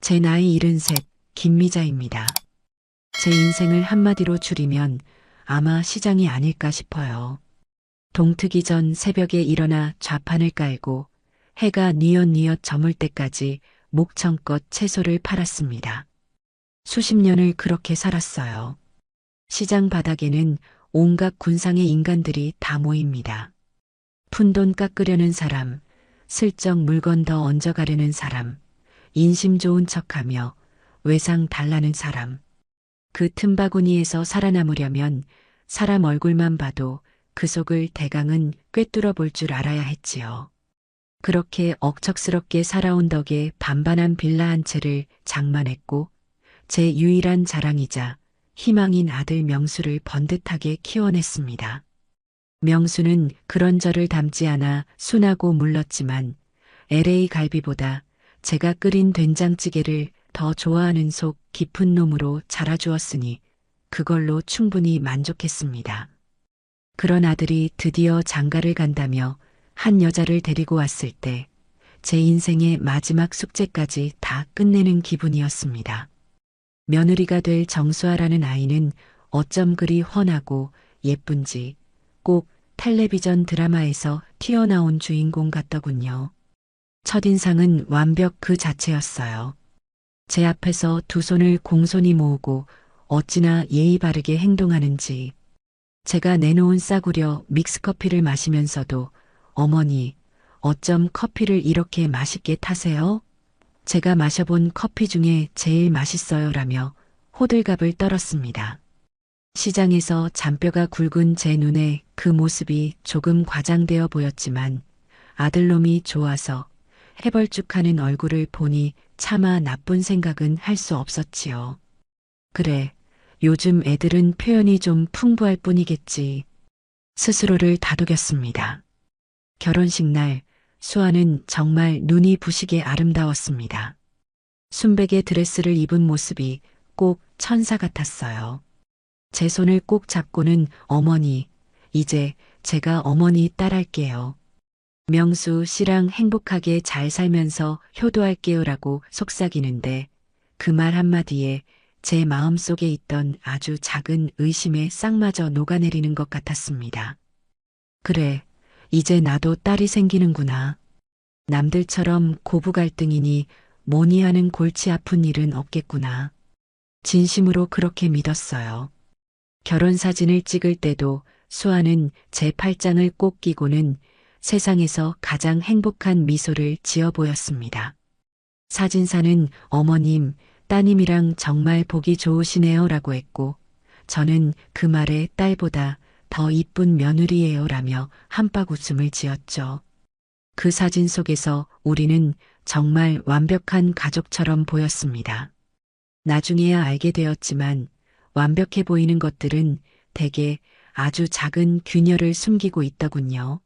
제 나이 73, 김미자입니다. 제 인생을 한마디로 줄이면 아마 시장이 아닐까 싶어요. 동트기 전 새벽에 일어나 좌판을 깔고 해가 뉘엿뉘엿 저물 때까지 목청껏 채소를 팔았습니다. 수십 년을 그렇게 살았어요. 시장 바닥에는 온갖 군상의 인간들이 다 모입니다. 푼돈 깎으려는 사람, 슬쩍 물건 더 얹어가려는 사람, 인심 좋은 척하며 외상 달라는 사람. 그 틈바구니에서 살아남으려면 사람 얼굴만 봐도 그 속을 대강은 꿰뚫어 볼 줄 알아야 했지요. 그렇게 억척스럽게 살아온 덕에 반반한 빌라 한 채를 장만했고 제 유일한 자랑이자 희망인 아들 명수를 번듯하게 키워냈습니다. 명수는 그런 저를 닮지 않아 순하고 물렀지만 LA 갈비보다 제가 끓인 된장찌개를 더 좋아하는 속 깊은 놈으로 자라주었으니 그걸로 충분히 만족했습니다. 그런 아들이 드디어 장가를 간다며 한 여자를 데리고 왔을 때 제 인생의 마지막 숙제까지 다 끝내는 기분이었습니다. 며느리가 될 정수아라는 아이는 어쩜 그리 훤하고 예쁜지 꼭 텔레비전 드라마에서 튀어나온 주인공 같더군요. 첫인상은 완벽 그 자체였어요. 제 앞에서 두 손을 공손히 모으고 어찌나 예의 바르게 행동하는지. 제가 내놓은 싸구려 믹스커피를 마시면서도 어머니, 어쩜 커피를 이렇게 맛있게 타세요? 제가 마셔본 커피 중에 제일 맛있어요라며 호들갑을 떨었습니다. 시장에서 잔뼈가 굵은 제 눈에 그 모습이 조금 과장되어 보였지만 아들놈이 좋아서 해벌쭉하는 얼굴을 보니 차마 나쁜 생각은 할 수 없었지요. 그래, 요즘 애들은 표현이 좀 풍부할 뿐이겠지. 스스로를 다독였습니다. 결혼식 날 수아는 정말 눈이 부시게 아름다웠습니다. 순백의 드레스를 입은 모습이 꼭 천사 같았어요. 제 손을 꼭 잡고는 어머니, 이제 제가 어머니 딸할게요. 명수 씨랑 행복하게 잘 살면서 효도할게요라고 속삭이는데 그 말 한마디에 제 마음속에 있던 아주 작은 의심의 싹마저 녹아내리는 것 같았습니다. 그래, 이제 나도 딸이 생기는구나. 남들처럼 고부 갈등이니 뭐니 하는 골치 아픈 일은 없겠구나. 진심으로 그렇게 믿었어요. 결혼 사진을 찍을 때도 수아는 제 팔짱을 꼭 끼고는 세상에서 가장 행복한 미소를 지어 보였습니다. 사진사는 어머님, 따님이랑 정말 보기 좋으시네요 라고 했고 저는 그 말에 딸보다 더 이쁜 며느리예요 라며 한박 웃음을 지었죠. 그 사진 속에서 우리는 정말 완벽한 가족처럼 보였습니다. 나중에야 알게 되었지만 완벽해 보이는 것들은 대개 아주 작은 균열을 숨기고 있더군요.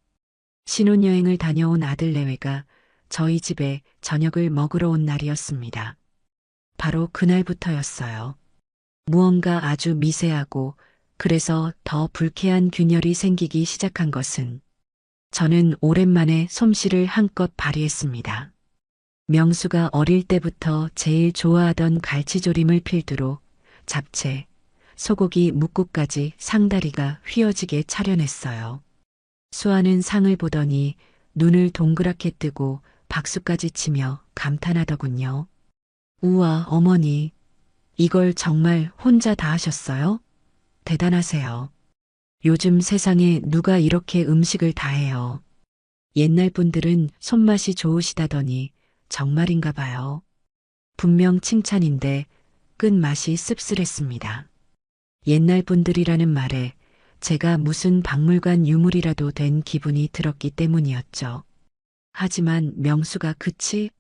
신혼여행을 다녀온 아들 내외가 저희 집에 저녁을 먹으러 온 날이었습니다. 바로 그날부터였어요. 무언가 아주 미세하고 그래서 더 불쾌한 균열이 생기기 시작한 것은 저는 오랜만에 솜씨를 한껏 발휘했습니다. 명수가 어릴 때부터 제일 좋아하던 갈치조림을 필두로 잡채, 소고기 묵국까지 상다리가 휘어지게 차려냈어요. 수아는 상을 보더니 눈을 동그랗게 뜨고 박수까지 치며 감탄하더군요. 우와, 어머니, 이걸 정말 혼자 다 하셨어요? 대단하세요. 요즘 세상에 누가 이렇게 음식을 다 해요. 옛날 분들은 손맛이 좋으시다더니 정말인가 봐요. 분명 칭찬인데 끝맛이 씁쓸했습니다. 옛날 분들이라는 말에 제가 무슨 박물관 유물이라도 된 기분이 들었기 때문이었죠. 하지만 명수가 그치?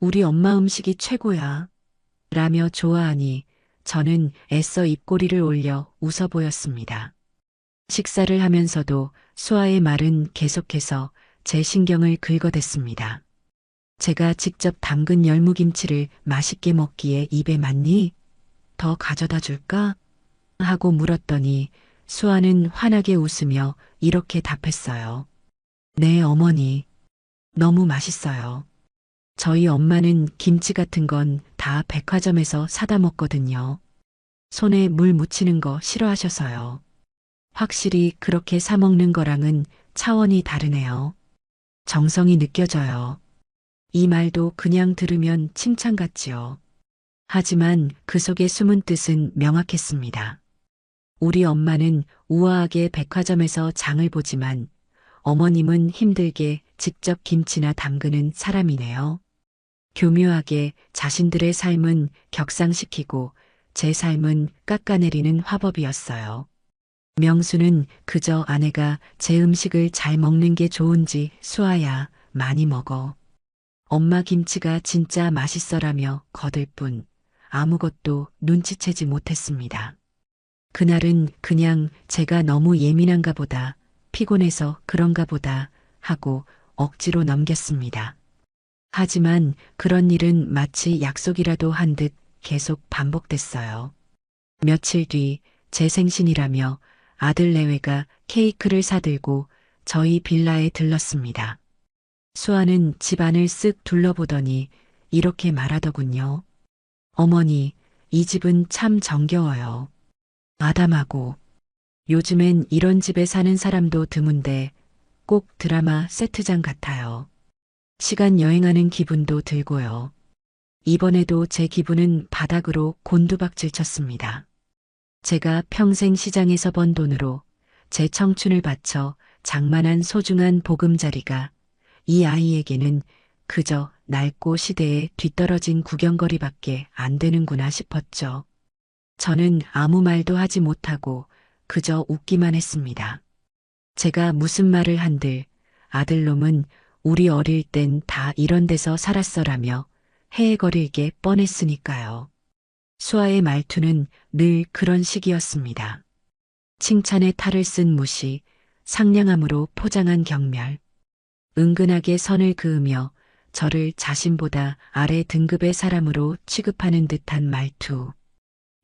우리 엄마 음식이 최고야. 라며 좋아하니 저는 애써 입꼬리를 올려 웃어 보였습니다. 식사를 하면서도 수아의 말은 계속해서 제 신경을 긁어댔습니다. 제가 직접 담근 열무김치를 맛있게 먹기에 입에 맞니? 더 가져다 줄까? 하고 물었더니 수아는 환하게 웃으며 이렇게 답했어요. 네, 어머니. 너무 맛있어요. 저희 엄마는 김치 같은 건 다 백화점에서 사다 먹거든요. 손에 물 묻히는 거 싫어하셔서요. 확실히 그렇게 사 먹는 거랑은 차원이 다르네요. 정성이 느껴져요. 이 말도 그냥 들으면 칭찬 같지요. 하지만 그 속에 숨은 뜻은 명확했습니다. 우리 엄마는 우아하게 백화점에서 장을 보지만 어머님은 힘들게 직접 김치나 담그는 사람이네요. 교묘하게 자신들의 삶은 격상시키고 제 삶은 깎아내리는 화법이었어요. 명수는 그저 아내가 제 음식을 잘 먹는 게 좋은지 수아야 많이 먹어. 엄마 김치가 진짜 맛있어라며 거들 뿐 아무것도 눈치채지 못했습니다. 그날은 그냥 제가 너무 예민한가 보다, 피곤해서 그런가 보다 하고 억지로 넘겼습니다. 하지만 그런 일은 마치 약속이라도 한 듯 계속 반복됐어요. 며칠 뒤 제 생신이라며 아들 내외가 케이크를 사들고 저희 빌라에 들렀습니다. 수아는 집안을 쓱 둘러보더니 이렇게 말하더군요. 어머니, 이 집은 참 정겨워요. 아담하고 요즘엔 이런 집에 사는 사람도 드문데 꼭 드라마 세트장 같아요. 시간 여행하는 기분도 들고요. 이번에도 제 기분은 바닥으로 곤두박질 쳤습니다. 제가 평생 시장에서 번 돈으로 제 청춘을 바쳐 장만한 소중한 보금자리가 이 아이에게는 그저 낡고 시대에 뒤떨어진 구경거리밖에 안 되는구나 싶었죠. 저는 아무 말도 하지 못하고 그저 웃기만 했습니다. 제가 무슨 말을 한들 아들놈은 우리 어릴 땐 다 이런 데서 살았어라며 헤헤거리게 뻔했으니까요. 수아의 말투는 늘 그런 식이었습니다. 칭찬의 탈을 쓴 무시, 상냥함으로 포장한 경멸, 은근하게 선을 그으며 저를 자신보다 아래 등급의 사람으로 취급하는 듯한 말투.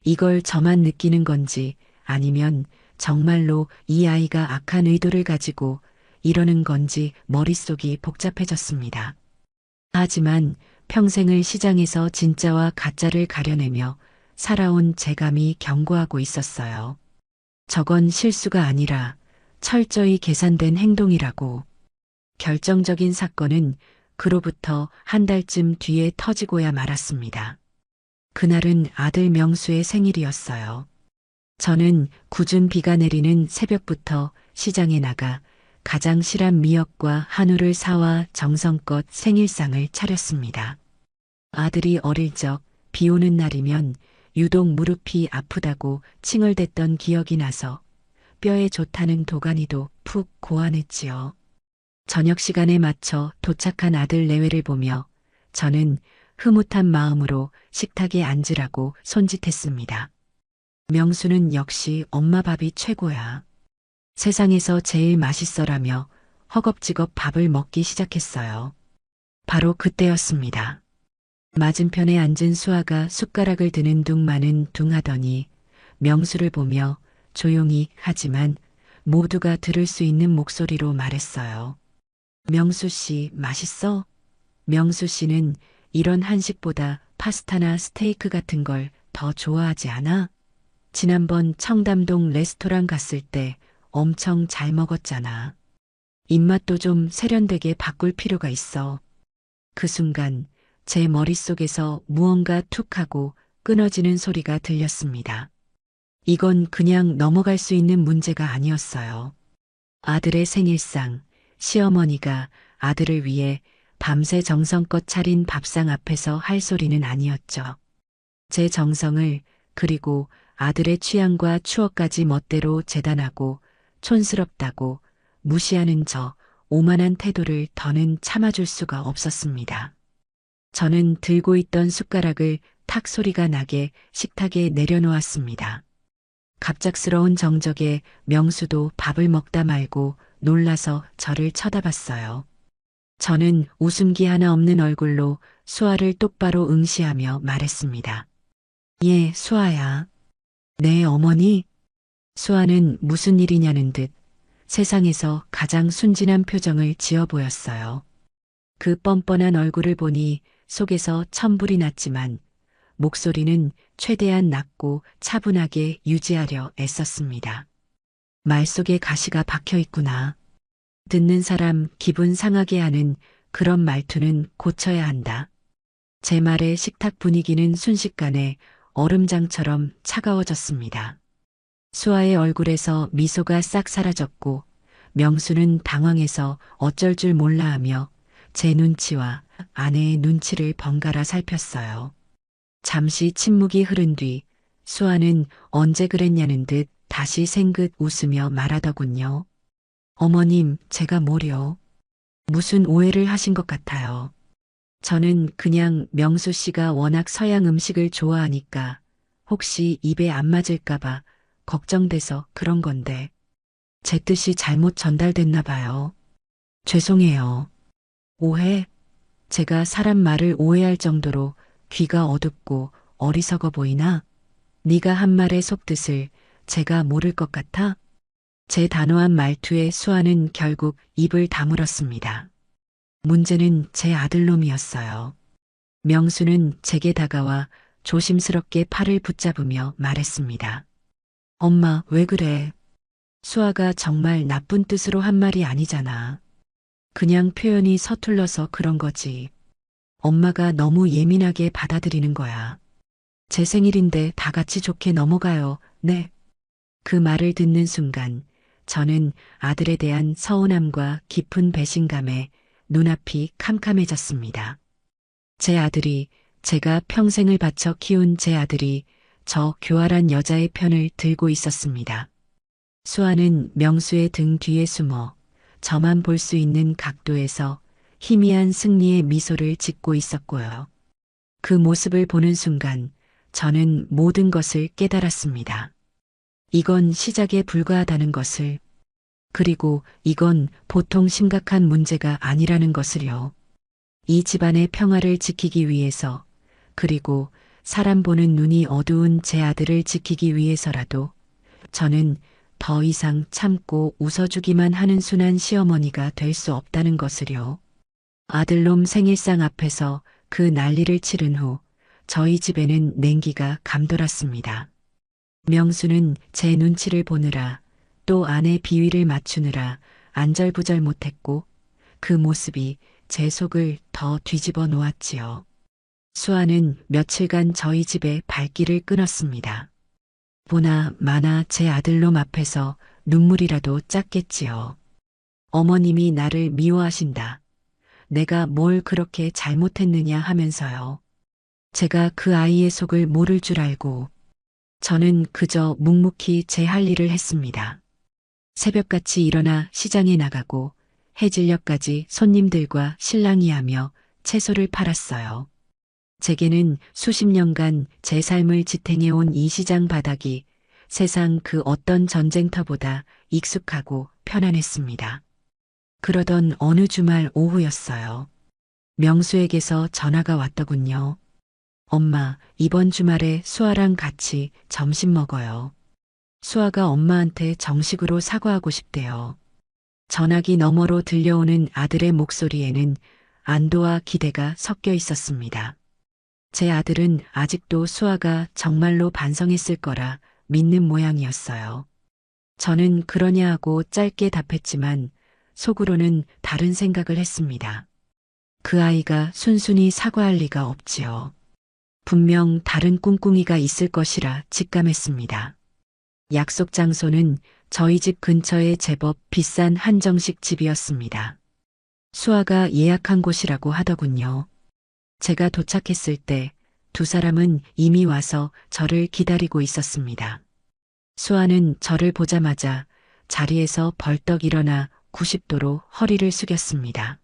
이걸 저만 느끼는 건지 아니면 정말로 이 아이가 악한 의도를 가지고 이러는 건지 머릿속이 복잡해졌습니다. 하지만 평생을 시장에서 진짜와 가짜를 가려내며 살아온 제 감이 경고하고 있었어요. 저건 실수가 아니라 철저히 계산된 행동이라고. 결정적인 사건은 그로부터 한 달쯤 뒤에 터지고야 말았습니다. 그날은 아들 명수의 생일이었어요. 저는 궂은 비가 내리는 새벽부터 시장에 나가 가장 실한 미역과 한우를 사와 정성껏 생일상을 차렸습니다. 아들이 어릴 적 비 오는 날이면 유독 무릎이 아프다고 칭얼댔던 기억이 나서 뼈에 좋다는 도가니도 푹 고안했지요. 저녁 시간에 맞춰 도착한 아들 내외를 보며 저는 흐뭇한 마음으로 식탁에 앉으라고 손짓했습니다. 명수는 역시 엄마 밥이 최고야. 세상에서 제일 맛있어라며 허겁지겁 밥을 먹기 시작했어요. 바로 그때였습니다. 맞은편에 앉은 수아가 숟가락을 드는 둥마는 둥하더니 명수를 보며 조용히 하지만 모두가 들을 수 있는 목소리로 말했어요. 명수 씨, 맛있어? 명수 씨는 이런 한식보다 파스타나 스테이크 같은 걸 더 좋아하지 않아? 지난번 청담동 레스토랑 갔을 때 엄청 잘 먹었잖아. 입맛도 좀 세련되게 바꿀 필요가 있어. 그 순간 제 머릿속에서 무언가 툭 하고 끊어지는 소리가 들렸습니다. 이건 그냥 넘어갈 수 있는 문제가 아니었어요. 아들의 생일상, 시어머니가 아들을 위해 밤새 정성껏 차린 밥상 앞에서 할 소리는 아니었죠. 제 정성을 그리고 아들의 취향과 추억까지 멋대로 재단하고 촌스럽다고 무시하는 저 오만한 태도를 더는 참아줄 수가 없었습니다. 저는 들고 있던 숟가락을 탁 소리가 나게 식탁에 내려놓았습니다. 갑작스러운 정적에 명수도 밥을 먹다 말고 놀라서 저를 쳐다봤어요. 저는 웃음기 하나 없는 얼굴로 수아를 똑바로 응시하며 말했습니다. 예, 수아야. 네, 어머니. 수아는 무슨 일이냐는 듯 세상에서 가장 순진한 표정을 지어 보였어요. 그 뻔뻔한 얼굴을 보니 속에서 천불이 났지만 목소리는 최대한 낮고 차분하게 유지하려 애썼습니다. 말 속에 가시가 박혀 있구나. 듣는 사람 기분 상하게 하는 그런 말투는 고쳐야 한다. 제 말에 식탁 분위기는 순식간에 얼음장처럼 차가워졌습니다. 수아의 얼굴에서 미소가 싹 사라졌고 명수는 당황해서 어쩔 줄 몰라 하며 제 눈치와 아내의 눈치를 번갈아 살폈어요. 잠시 침묵이 흐른 뒤 수아는 언제 그랬냐는 듯 다시 생긋 웃으며 말하더군요. 어머님, 제가 뭐려? 무슨 오해를 하신 것 같아요. 저는 그냥 명수 씨가 워낙 서양 음식을 좋아하니까 혹시 입에 안 맞을까봐 걱정돼서 그런 건데 제 뜻이 잘못 전달됐나 봐요. 죄송해요. 오해? 제가 사람 말을 오해할 정도로 귀가 어둡고 어리석어 보이나? 네가 한 말의 속뜻을 제가 모를 것 같아? 제 단호한 말투에 수아는 결국 입을 다물었습니다. 문제는 제 아들놈이었어요. 명수는 제게 다가와 조심스럽게 팔을 붙잡으며 말했습니다. 엄마, 왜 그래? 수아가 정말 나쁜 뜻으로 한 말이 아니잖아. 그냥 표현이 서툴러서 그런 거지. 엄마가 너무 예민하게 받아들이는 거야. 제 생일인데 다 같이 좋게 넘어가요. 네. 그 말을 듣는 순간 저는 아들에 대한 서운함과 깊은 배신감에 눈앞이 캄캄해졌습니다. 제 아들이, 제가 평생을 바쳐 키운 제 아들이 저 교활한 여자의 편을 들고 있었습니다. 수아는 명수의 등 뒤에 숨어 저만 볼 수 있는 각도에서 희미한 승리의 미소를 짓고 있었고요. 그 모습을 보는 순간 저는 모든 것을 깨달았습니다. 이건 시작에 불과하다는 것을, 그리고 이건 보통 심각한 문제가 아니라는 것을요. 이 집안의 평화를 지키기 위해서, 그리고 사람 보는 눈이 어두운 제 아들을 지키기 위해서라도 저는 더 이상 참고 웃어주기만 하는 순한 시어머니가 될 수 없다는 것을요. 아들놈 생일상 앞에서 그 난리를 치른 후 저희 집에는 냉기가 감돌았습니다. 명수는 제 눈치를 보느라 또 아내 비위를 맞추느라 안절부절 못했고 그 모습이 제 속을 더 뒤집어 놓았지요. 수아는 며칠간 저희 집에 발길을 끊었습니다. 보나 마나 제 아들놈 앞에서 눈물이라도 짰겠지요. 어머님이 나를 미워하신다. 내가 뭘 그렇게 잘못했느냐 하면서요. 제가 그 아이의 속을 모를 줄 알고 저는 그저 묵묵히 제 할 일을 했습니다. 새벽같이 일어나 시장에 나가고 해질녘까지 손님들과 실랑이 하며 채소를 팔았어요. 제게는 수십 년간 제 삶을 지탱해온 이 시장 바닥이 세상 그 어떤 전쟁터보다 익숙하고 편안했습니다. 그러던 어느 주말 오후였어요. 명수에게서 전화가 왔더군요. 엄마, 이번 주말에 수아랑 같이 점심 먹어요. 수아가 엄마한테 정식으로 사과하고 싶대요. 전화기 너머로 들려오는 아들의 목소리에는 안도와 기대가 섞여 있었습니다. 제 아들은 아직도 수아가 정말로 반성했을 거라 믿는 모양이었어요. 저는 그러냐 하고 짧게 답했지만 속으로는 다른 생각을 했습니다. 그 아이가 순순히 사과할 리가 없지요. 분명 다른 꿍꿍이가 있을 것이라 직감했습니다. 약속 장소는 저희 집 근처의 제법 비싼 한정식 집이었습니다. 수아가 예약한 곳이라고 하더군요. 제가 도착했을 때 두 사람은 이미 와서 저를 기다리고 있었습니다. 수아는 저를 보자마자 자리에서 벌떡 일어나 90도로 허리를 숙였습니다.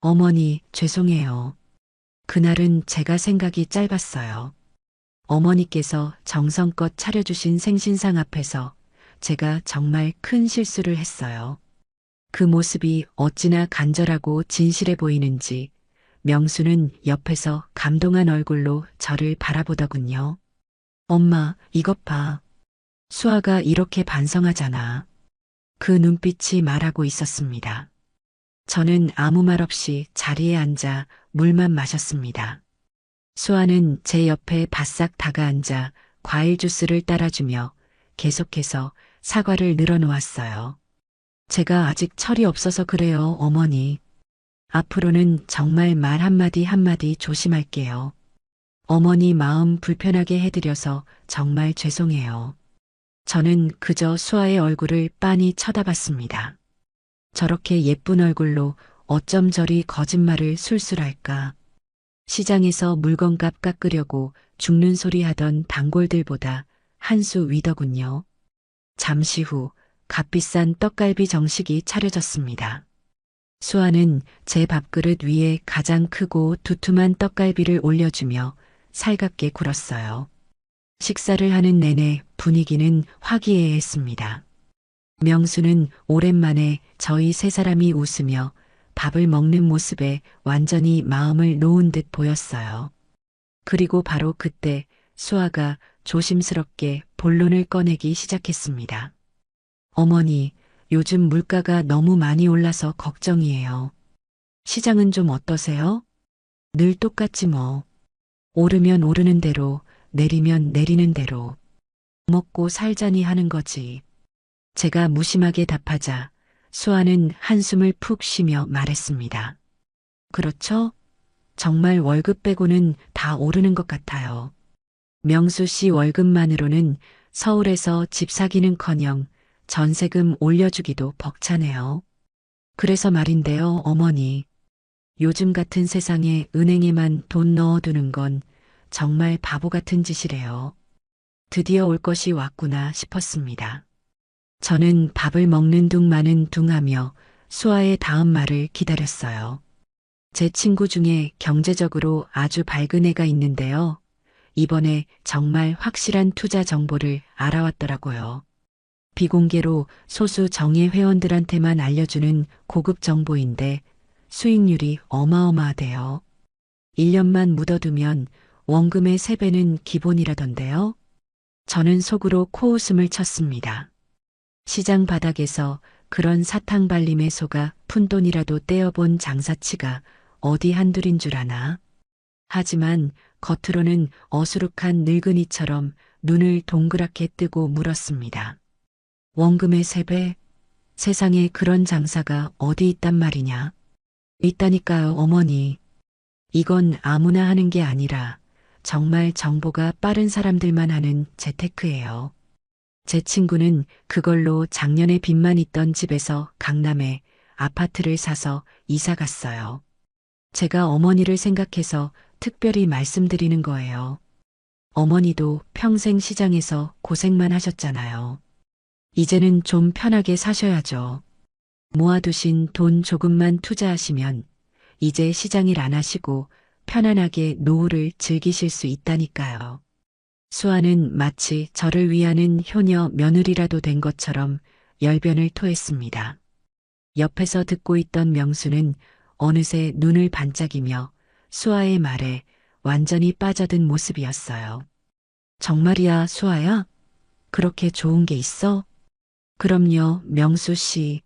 어머니, 죄송해요. 그날은 제가 생각이 짧았어요. 어머니께서 정성껏 차려주신 생신상 앞에서 제가 정말 큰 실수를 했어요. 그 모습이 어찌나 간절하고 진실해 보이는지 명수는 옆에서 감동한 얼굴로 저를 바라보더군요. 엄마, 이것 봐. 수아가 이렇게 반성하잖아. 그 눈빛이 말하고 있었습니다. 저는 아무 말 없이 자리에 앉아 물만 마셨습니다. 수아는 제 옆에 바싹 다가앉아 과일 주스를 따라주며 계속해서 사과를 늘어놓았어요. 제가 아직 철이 없어서 그래요, 어머니. 앞으로는 정말 말 한마디 한마디 조심할게요. 어머니 마음 불편하게 해드려서 정말 죄송해요. 저는 그저 수아의 얼굴을 빤히 쳐다봤습니다. 저렇게 예쁜 얼굴로 어쩜 저리 거짓말을 술술할까. 시장에서 물건값 깎으려고 죽는 소리 하던 단골들보다 한 수 위더군요. 잠시 후 값비싼 떡갈비 정식이 차려졌습니다. 수아는 제 밥그릇 위에 가장 크고 두툼한 떡갈비를 올려주며 살갑게 굴었어요. 식사를 하는 내내 분위기는 화기애애했습니다. 명수는 오랜만에 저희 세 사람이 웃으며 밥을 먹는 모습에 완전히 마음을 놓은 듯 보였어요. 그리고 바로 그때 수아가 조심스럽게 본론을 꺼내기 시작했습니다. 어머니, 요즘 물가가 너무 많이 올라서 걱정이에요. 시장은 좀 어떠세요? 늘 똑같지 뭐. 오르면 오르는 대로, 내리면 내리는 대로. 먹고 살자니 하는 거지. 제가 무심하게 답하자 수아는 한숨을 푹 쉬며 말했습니다. 그렇죠? 정말 월급 빼고는 다 오르는 것 같아요. 명수 씨 월급만으로는 서울에서 집 사기는커녕 전세금 올려주기도 벅차네요. 그래서 말인데요, 어머니. 요즘 같은 세상에 은행에만 돈 넣어두는 건 정말 바보 같은 짓이래요. 드디어 올 것이 왔구나 싶었습니다. 저는 밥을 먹는 둥 마는 둥 하며 수아의 다음 말을 기다렸어요. 제 친구 중에 경제적으로 아주 밝은 애가 있는데요. 이번에 정말 확실한 투자 정보를 알아왔더라고요. 비공개로 소수 정예 회원들한테만 알려주는 고급 정보인데 수익률이 어마어마하대요. 1년만 묻어두면 원금의 3배는 기본이라던데요. 저는 속으로 코웃음을 쳤습니다. 시장 바닥에서 그런 사탕발림에 속아 푼돈이라도 떼어본 장사치가 어디 한둘인 줄 아나. 하지만 겉으로는 어수룩한 늙은이처럼 눈을 동그랗게 뜨고 물었습니다. 원금의 3배? 세상에 그런 장사가 어디 있단 말이냐? 있다니까요, 어머니. 이건 아무나 하는 게 아니라 정말 정보가 빠른 사람들만 하는 재테크예요. 제 친구는 그걸로 작년에 빚만 있던 집에서 강남에 아파트를 사서 이사 갔어요. 제가 어머니를 생각해서 특별히 말씀드리는 거예요. 어머니도 평생 시장에서 고생만 하셨잖아요. 이제는 좀 편하게 사셔야죠. 모아두신 돈 조금만 투자하시면 이제 시장일 안 하시고 편안하게 노후를 즐기실 수 있다니까요. 수아는 마치 저를 위하는 효녀 며느리라도 된 것처럼 열변을 토했습니다. 옆에서 듣고 있던 명수는 어느새 눈을 반짝이며 수아의 말에 완전히 빠져든 모습이었어요. 정말이야, 수아야? 그렇게 좋은 게 있어? 그럼요, 명수 씨.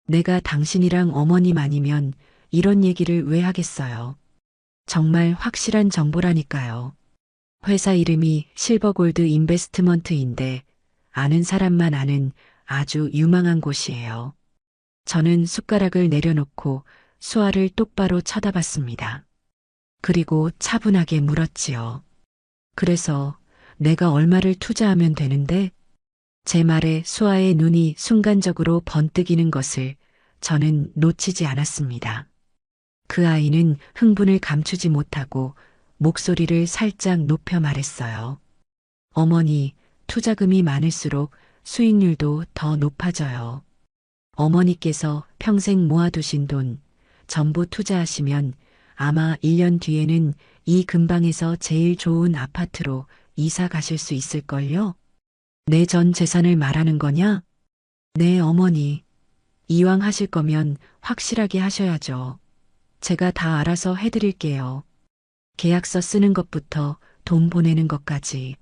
내가 당신이랑 어머님 아니면 이런 얘기를 왜 하겠어요. 정말 확실한 정보라니까요. 회사 이름이 실버골드 인베스트먼트인데 아는 사람만 아는 아주 유망한 곳이에요. 저는 숟가락을 내려놓고 수아를 똑바로 쳐다봤습니다. 그리고 차분하게 물었지요. 그래서 내가 얼마를 투자하면 되는데? 제 말에 수아의 눈이 순간적으로 번뜩이는 것을 저는 놓치지 않았습니다. 그 아이는 흥분을 감추지 못하고 목소리를 살짝 높여 말했어요. 어머니, 투자금이 많을수록 수익률도 더 높아져요. 어머니께서 평생 모아두신 돈 전부 투자하시면 아마 1년 뒤에는 이 근방에서 제일 좋은 아파트로 이사 가실 수 있을걸요? 내 전 재산을 말하는 거냐? 네, 어머니. 이왕 하실 거면 확실하게 하셔야죠. 제가 다 알아서 해드릴게요. 계약서 쓰는 것부터 돈 보내는 것까지.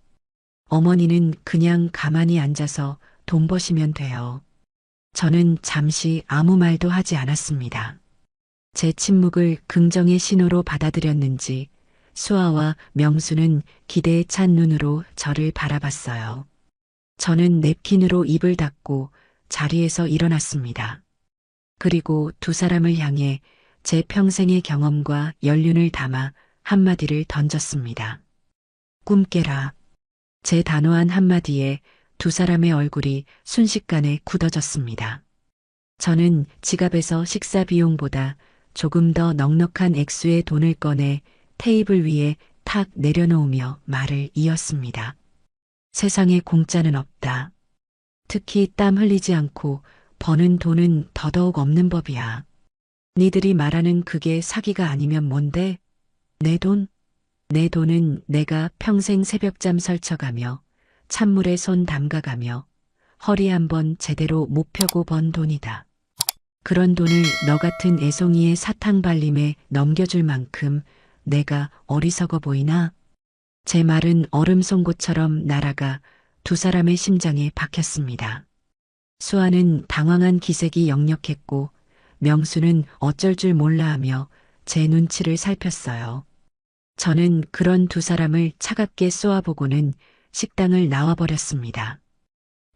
어머니는 그냥 가만히 앉아서 돈 버시면 돼요. 저는 잠시 아무 말도 하지 않았습니다. 제 침묵을 긍정의 신호로 받아들였는지 수아와 명수는 기대에 찬 눈으로 저를 바라봤어요. 저는 냅킨으로 입을 닫고 자리에서 일어났습니다. 그리고 두 사람을 향해 제 평생의 경험과 연륜을 담아 한마디를 던졌습니다. 꿈 깨라. 제 단호한 한마디에 두 사람의 얼굴이 순식간에 굳어졌습니다. 저는 지갑에서 식사 비용보다 조금 더 넉넉한 액수의 돈을 꺼내 테이블 위에 탁 내려놓으며 말을 이었습니다. 세상에 공짜는 없다. 특히 땀 흘리지 않고 버는 돈은 더더욱 없는 법이야. 니들이 말하는 그게 사기가 아니면 뭔데? 내 돈? 내 돈은 내가 평생 새벽잠 설쳐가며 찬물에 손 담가가며 허리 한번 제대로 못 펴고 번 돈이다. 그런 돈을 너 같은 애송이의 사탕 발림에 넘겨줄 만큼 내가 어리석어 보이나? 제 말은 얼음 송곳처럼 날아가 두 사람의 심장에 박혔습니다. 수아는 당황한 기색이 역력했고 명수는 어쩔 줄 몰라 하며 제 눈치를 살폈어요. 저는 그런 두 사람을 차갑게 쏘아보고는 식당을 나와버렸습니다.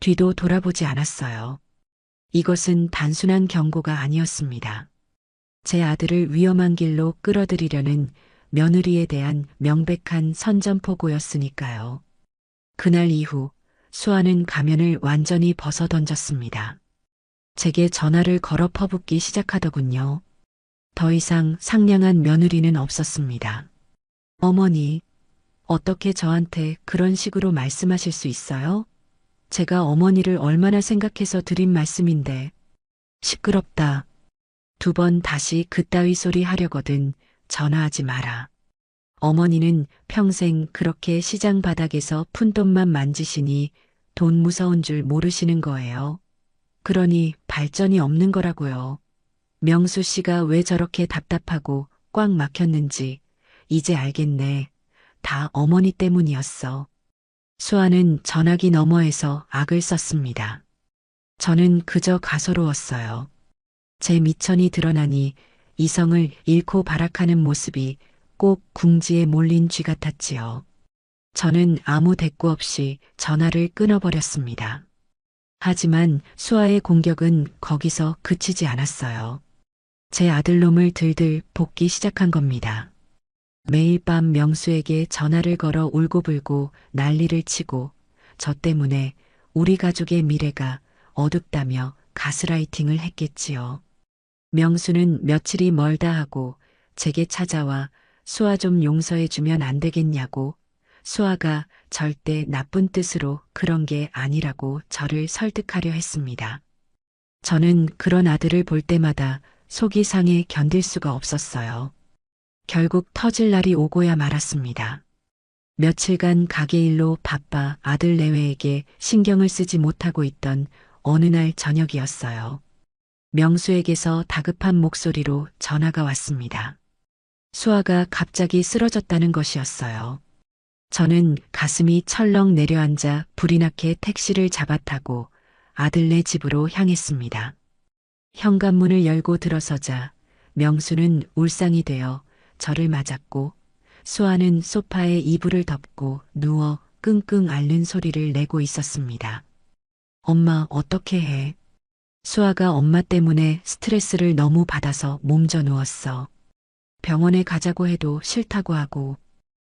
뒤도 돌아보지 않았어요. 이것은 단순한 경고가 아니었습니다. 제 아들을 위험한 길로 끌어들이려는 며느리에 대한 명백한 선전포고였으니까요. 그날 이후 수아는 가면을 완전히 벗어던졌습니다. 제게 전화를 걸어 퍼붓기 시작하더군요. 더 이상 상냥한 며느리는 없었습니다. 어머니, 어떻게 저한테 그런 식으로 말씀하실 수 있어요? 제가 어머니를 얼마나 생각해서 드린 말씀인데. 시끄럽다. 두 번 다시 그따위 소리 하려거든 전화하지 마라. 어머니는 평생 그렇게 시장 바닥에서 푼돈만 만지시니 돈 무서운 줄 모르시는 거예요. 그러니 발전이 없는 거라고요. 명수 씨가 왜 저렇게 답답하고 꽉 막혔는지 이제 알겠네. 다 어머니 때문이었어. 수아는 전화기 너머에서 악을 썼습니다. 저는 그저 가소로웠어요. 제 미천이 드러나니 이성을 잃고 발악하는 모습이 꼭 궁지에 몰린 쥐 같았지요. 저는 아무 대꾸 없이 전화를 끊어버렸습니다. 하지만 수아의 공격은 거기서 그치지 않았어요. 제 아들놈을 들들 볶기 시작한 겁니다. 매일 밤 명수에게 전화를 걸어 울고불고 난리를 치고 저 때문에 우리 가족의 미래가 어둡다며 가스라이팅을 했겠지요. 명수는 며칠이 멀다 하고 제게 찾아와 수아 좀 용서해 주면 안 되겠냐고 수아가 절대 나쁜 뜻으로 그런 게 아니라고 저를 설득하려 했습니다. 저는 그런 아들을 볼 때마다 속이 상해 견딜 수가 없었어요. 결국 터질 날이 오고야 말았습니다. 며칠간 가게 일로 바빠 아들 내외에게 신경을 쓰지 못하고 있던 어느 날 저녁이었어요. 명수에게서 다급한 목소리로 전화가 왔습니다. 수아가 갑자기 쓰러졌다는 것이었어요. 저는 가슴이 철렁 내려앉아 불이 나게 택시를 잡아타고 아들네 집으로 향했습니다. 현관문을 열고 들어서자 명수는 울상이 되어 저를 맞았고 수아는 소파에 이불을 덮고 누워 끙끙 앓는 소리를 내고 있었습니다. 엄마 어떻게 해? 수아가 엄마 때문에 스트레스를 너무 받아서 몸져 누웠어. 병원에 가자고 해도 싫다고 하고.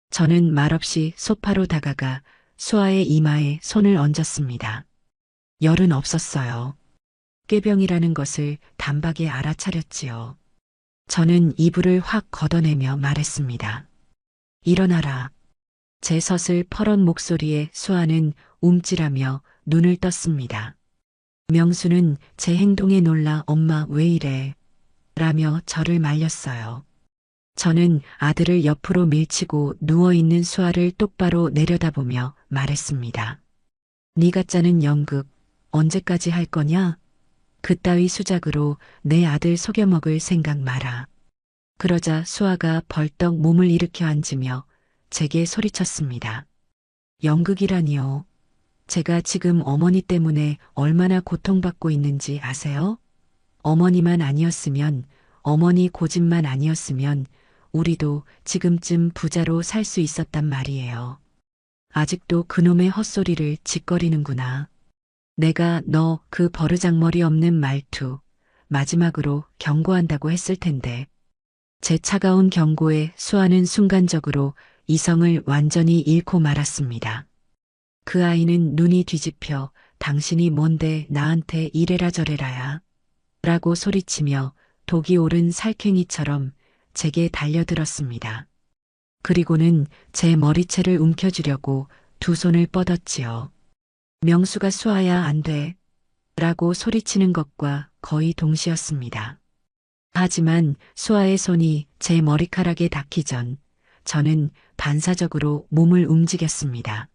저는 말없이 소파로 다가가 수아의 이마에 손을 얹었습니다. 열은 없었어요. 꾀병이라는 것을 단박에 알아차렸지요. 저는 이불을 확 걷어내며 말했습니다. 일어나라. 제 섯을 퍼런 목소리에 수아는 움찔하며 눈을 떴습니다. 명수는 제 행동에 놀라 엄마 왜 이래? 라며 저를 말렸어요. 저는 아들을 옆으로 밀치고 누워있는 수아를 똑바로 내려다보며 말했습니다. 네가 짜는 연극 언제까지 할 거냐? 그따위 수작으로 내 아들 속여먹을 생각 마라. 그러자 수아가 벌떡 몸을 일으켜 앉으며 제게 소리쳤습니다. 연극이라니요. 제가 지금 어머니 때문에 얼마나 고통받고 있는지 아세요? 어머니만 아니었으면 어머니 고집만 아니었으면 우리도 지금쯤 부자로 살 수 있었단 말이에요. 아직도 그놈의 헛소리를 짓거리는구나. 내가 너 그 버르장머리 없는 말투 마지막으로 경고한다고 했을 텐데. 제 차가운 경고에 수아는 순간적으로 이성을 완전히 잃고 말았습니다. 그 아이는 눈이 뒤집혀 당신이 뭔데 나한테 이래라 저래라야 라고 소리치며 독이 오른 살쾡이처럼 제게 달려들었습니다. 그리고는 제 머리채를 움켜쥐려고 두 손을 뻗었지요. 명수가 수아야 안 돼 라고 소리치는 것과 거의 동시였습니다. 하지만 수아의 손이 제 머리카락에 닿기 전 저는 반사적으로 몸을 움직였습니다.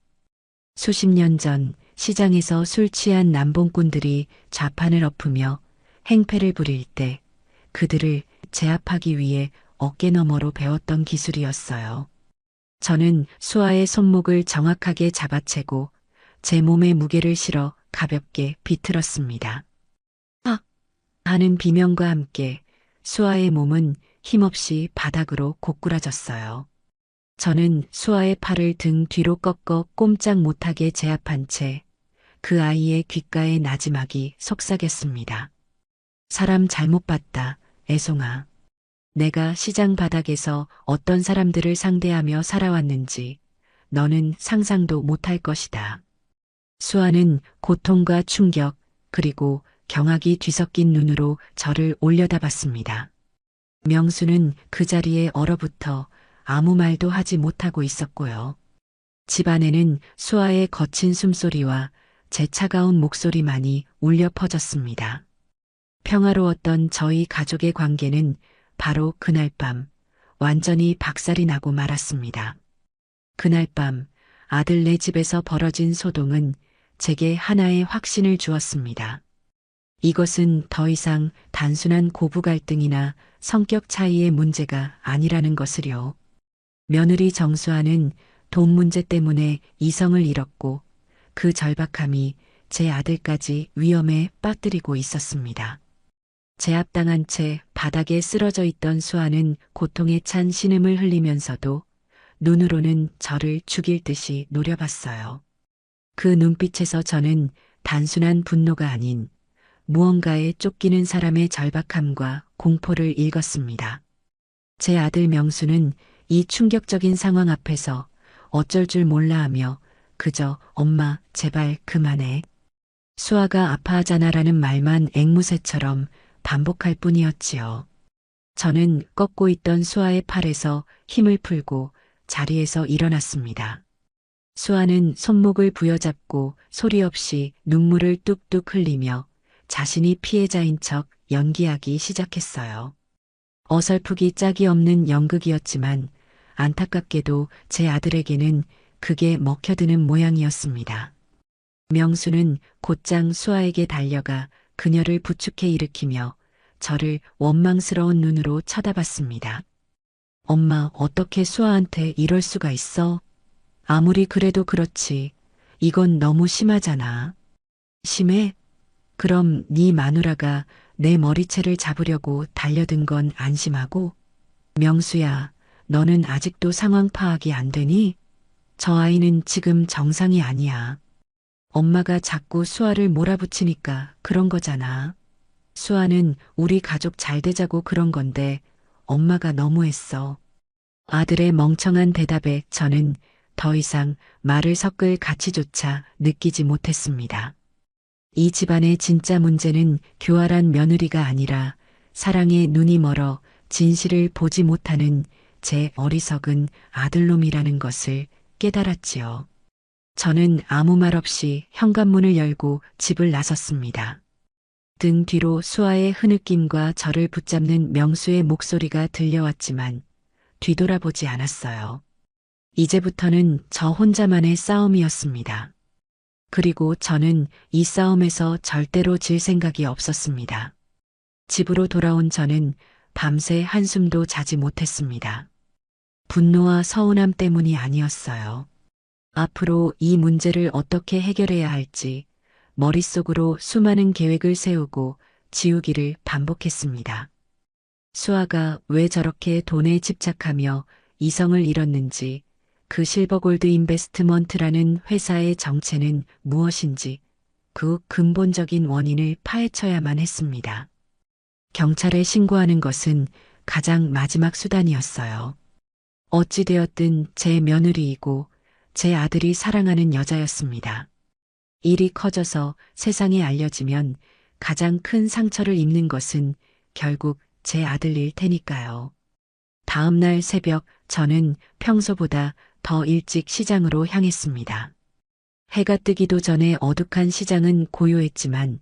수십 년 전 시장에서 술 취한 남봉꾼들이 좌판을 엎으며 행패를 부릴 때 그들을 제압하기 위해 어깨너머로 배웠던 기술이었어요. 저는 수아의 손목을 정확하게 잡아채고 제 몸에 무게를 실어 가볍게 비틀었습니다. 아! 하는 비명과 함께 수아의 몸은 힘없이 바닥으로 고꾸라졌어요. 저는 수아의 팔을 등 뒤로 꺾어 꼼짝 못하게 제압한 채 그 아이의 귓가에 나지막이 속삭였습니다. 사람 잘못 봤다, 애송아. 내가 시장 바닥에서 어떤 사람들을 상대하며 살아왔는지 너는 상상도 못할 것이다. 수아는 고통과 충격 그리고 경악이 뒤섞인 눈으로 저를 올려다봤습니다. 명수는 그 자리에 얼어붙어 아무 말도 하지 못하고 있었고요. 집 안에는 수아의 거친 숨소리와 제 차가운 목소리만이 울려 퍼졌습니다. 평화로웠던 저희 가족의 관계는 바로 그날 밤 완전히 박살이 나고 말았습니다. 그날 밤 아들네 집에서 벌어진 소동은 제게 하나의 확신을 주었습니다. 이것은 더 이상 단순한 고부 갈등이나 성격 차이의 문제가 아니라는 것을요. 며느리 정수아는 돈 문제 때문에 이성을 잃었고 그 절박함이 제 아들까지 위험에 빠뜨리고 있었습니다. 제압당한 채 바닥에 쓰러져 있던 수아는 고통에 찬 신음을 흘리면서도 눈으로는 저를 죽일 듯이 노려봤어요. 그 눈빛에서 저는 단순한 분노가 아닌 무언가에 쫓기는 사람의 절박함과 공포를 읽었습니다. 제 아들 명수는 이 충격적인 상황 앞에서 어쩔 줄 몰라 하며 그저 엄마 제발 그만해. 수아가 아파하잖아라는 말만 앵무새처럼 반복할 뿐이었지요. 저는 꺾고 있던 수아의 팔에서 힘을 풀고 자리에서 일어났습니다. 수아는 손목을 부여잡고 소리 없이 눈물을 뚝뚝 흘리며 자신이 피해자인 척 연기하기 시작했어요. 어설프기 짝이 없는 연극이었지만 안타깝게도 제 아들에게는 그게 먹혀드는 모양이었습니다. 명수는 곧장 수아에게 달려가 그녀를 부축해 일으키며 저를 원망스러운 눈으로 쳐다봤습니다. 엄마, 어떻게 수아한테 이럴 수가 있어? 아무리 그래도 그렇지. 이건 너무 심하잖아. 심해? 그럼 네 마누라가 내 머리채를 잡으려고 달려든 건 안심하고? 명수야, 너는 아직도 상황 파악이 안 되니? 저 아이는 지금 정상이 아니야. 엄마가 자꾸 수아를 몰아붙이니까 그런 거잖아. 수아는 우리 가족 잘 되자고 그런 건데 엄마가 너무했어. 아들의 멍청한 대답에 저는 더 이상 말을 섞을 가치조차 느끼지 못했습니다. 이 집안의 진짜 문제는 교활한 며느리가 아니라 사랑에 눈이 멀어 진실을 보지 못하는 제 어리석은 아들놈이라는 것을 깨달았지요. 저는 아무 말 없이 현관문을 열고 집을 나섰습니다. 등 뒤로 수아의 흐느낌과 저를 붙잡는 명수의 목소리가 들려왔지만 뒤돌아보지 않았어요. 이제부터는 저 혼자만의 싸움이었습니다. 그리고 저는 이 싸움에서 절대로 질 생각이 없었습니다. 집으로 돌아온 저는 밤새 한숨도 자지 못했습니다. 분노와 서운함 때문이 아니었어요. 앞으로 이 문제를 어떻게 해결해야 할지 머릿속으로 수많은 계획을 세우고 지우기를 반복했습니다. 수아가 왜 저렇게 돈에 집착하며 이성을 잃었는지, 그 실버골드 인베스트먼트라는 회사의 정체는 무엇인지, 그 근본적인 원인을 파헤쳐야만 했습니다. 경찰에 신고하는 것은 가장 마지막 수단이었어요. 어찌되었든 제 며느리이고 제 아들이 사랑하는 여자였습니다. 일이 커져서 세상에 알려지면 가장 큰 상처를 입는 것은 결국 제 아들일 테니까요. 다음 날 새벽 저는 평소보다 더 일찍 시장으로 향했습니다. 해가 뜨기도 전에 어둑한 시장은 고요했지만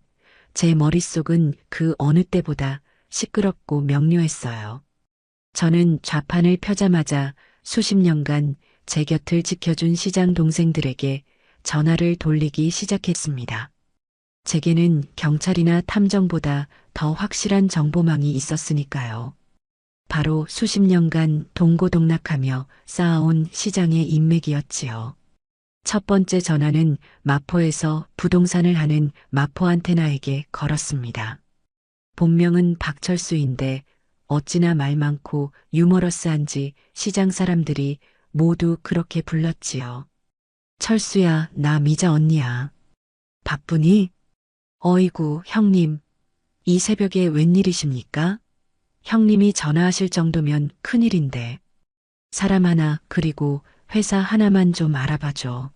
제 머릿속은 그 어느 때보다 시끄럽고 명료했어요. 저는 좌판을 펴자마자 수십 년간 제 곁을 지켜준 시장 동생들에게 전화를 돌리기 시작했습니다. 제게는 경찰이나 탐정보다 더 확실한 정보망이 있었으니까요. 바로 수십 년간 동고동락하며 쌓아온 시장의 인맥이었지요. 첫 번째 전화는 마포에서 부동산을 하는 마포안테나에게 걸었습니다. 본명은 박철수인데 어찌나 말 많고 유머러스한지 시장 사람들이 모두 그렇게 불렀지요. 철수야, 나 미자 언니야. 바쁘니? 어이구, 형님. 이 새벽에 웬일이십니까? 형님이 전화하실 정도면 큰일인데. 사람 하나 그리고 회사 하나만 좀 알아봐줘.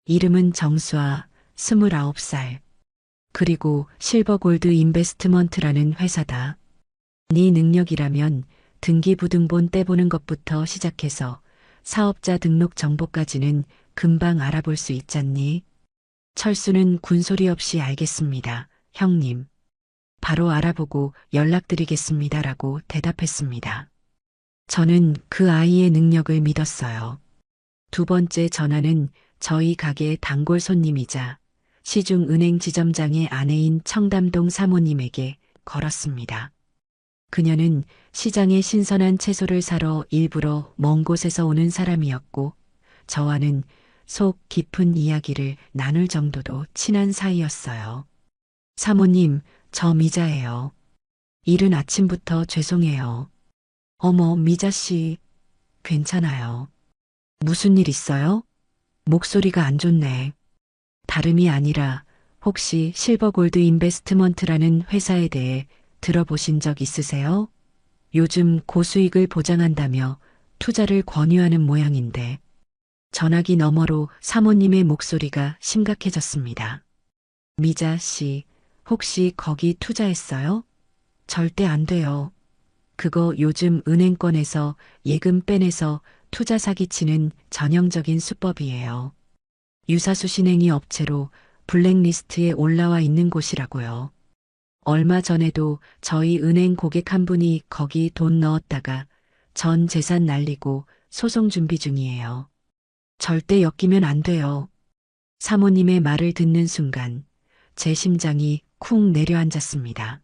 이름은 정수아, 29살. 그리고 실버골드 인베스트먼트라는 회사다. 네 능력이라면 등기부등본 떼보는 것부터 시작해서 사업자 등록 정보까지는 금방 알아볼 수 있잖니. 철수는 군소리 없이 알겠습니다, 형님. 바로 알아보고 연락드리겠습니다라고 대답했습니다. 저는 그 아이의 능력을 믿었어요. 두 번째 전화는 저희 가게의 단골 손님이자 시중은행 지점장의 아내인 청담동 사모님에게 걸었습니다. 그녀는 시장에 신선한 채소를 사러 일부러 먼 곳에서 오는 사람이었고 저와는 속 깊은 이야기를 나눌 정도로 친한 사이였어요. 사모님, 저 미자예요. 이른 아침부터 죄송해요. 어머, 미자씨, 괜찮아요. 무슨 일 있어요? 목소리가 안 좋네. 다름이 아니라 혹시 실버골드 인베스트먼트라는 회사에 대해 들어보신 적 있으세요? 요즘 고수익을 보장한다며 투자를 권유하는 모양인데 전화기 너머로 사모님의 목소리가 심각해졌습니다. 미자 씨, 혹시 거기 투자했어요? 절대 안 돼요. 그거 요즘 은행권에서 예금 빼내서 투자 사기치는 전형적인 수법이에요. 유사수신행위 업체로 블랙리스트에 올라와 있는 곳이라고요. 얼마 전에도 저희 은행 고객 한 분이 거기 돈 넣었다가 전 재산 날리고 소송 준비 중이에요. 절대 엮이면 안 돼요. 사모님의 말을 듣는 순간 제 심장이 쿵 내려앉았습니다.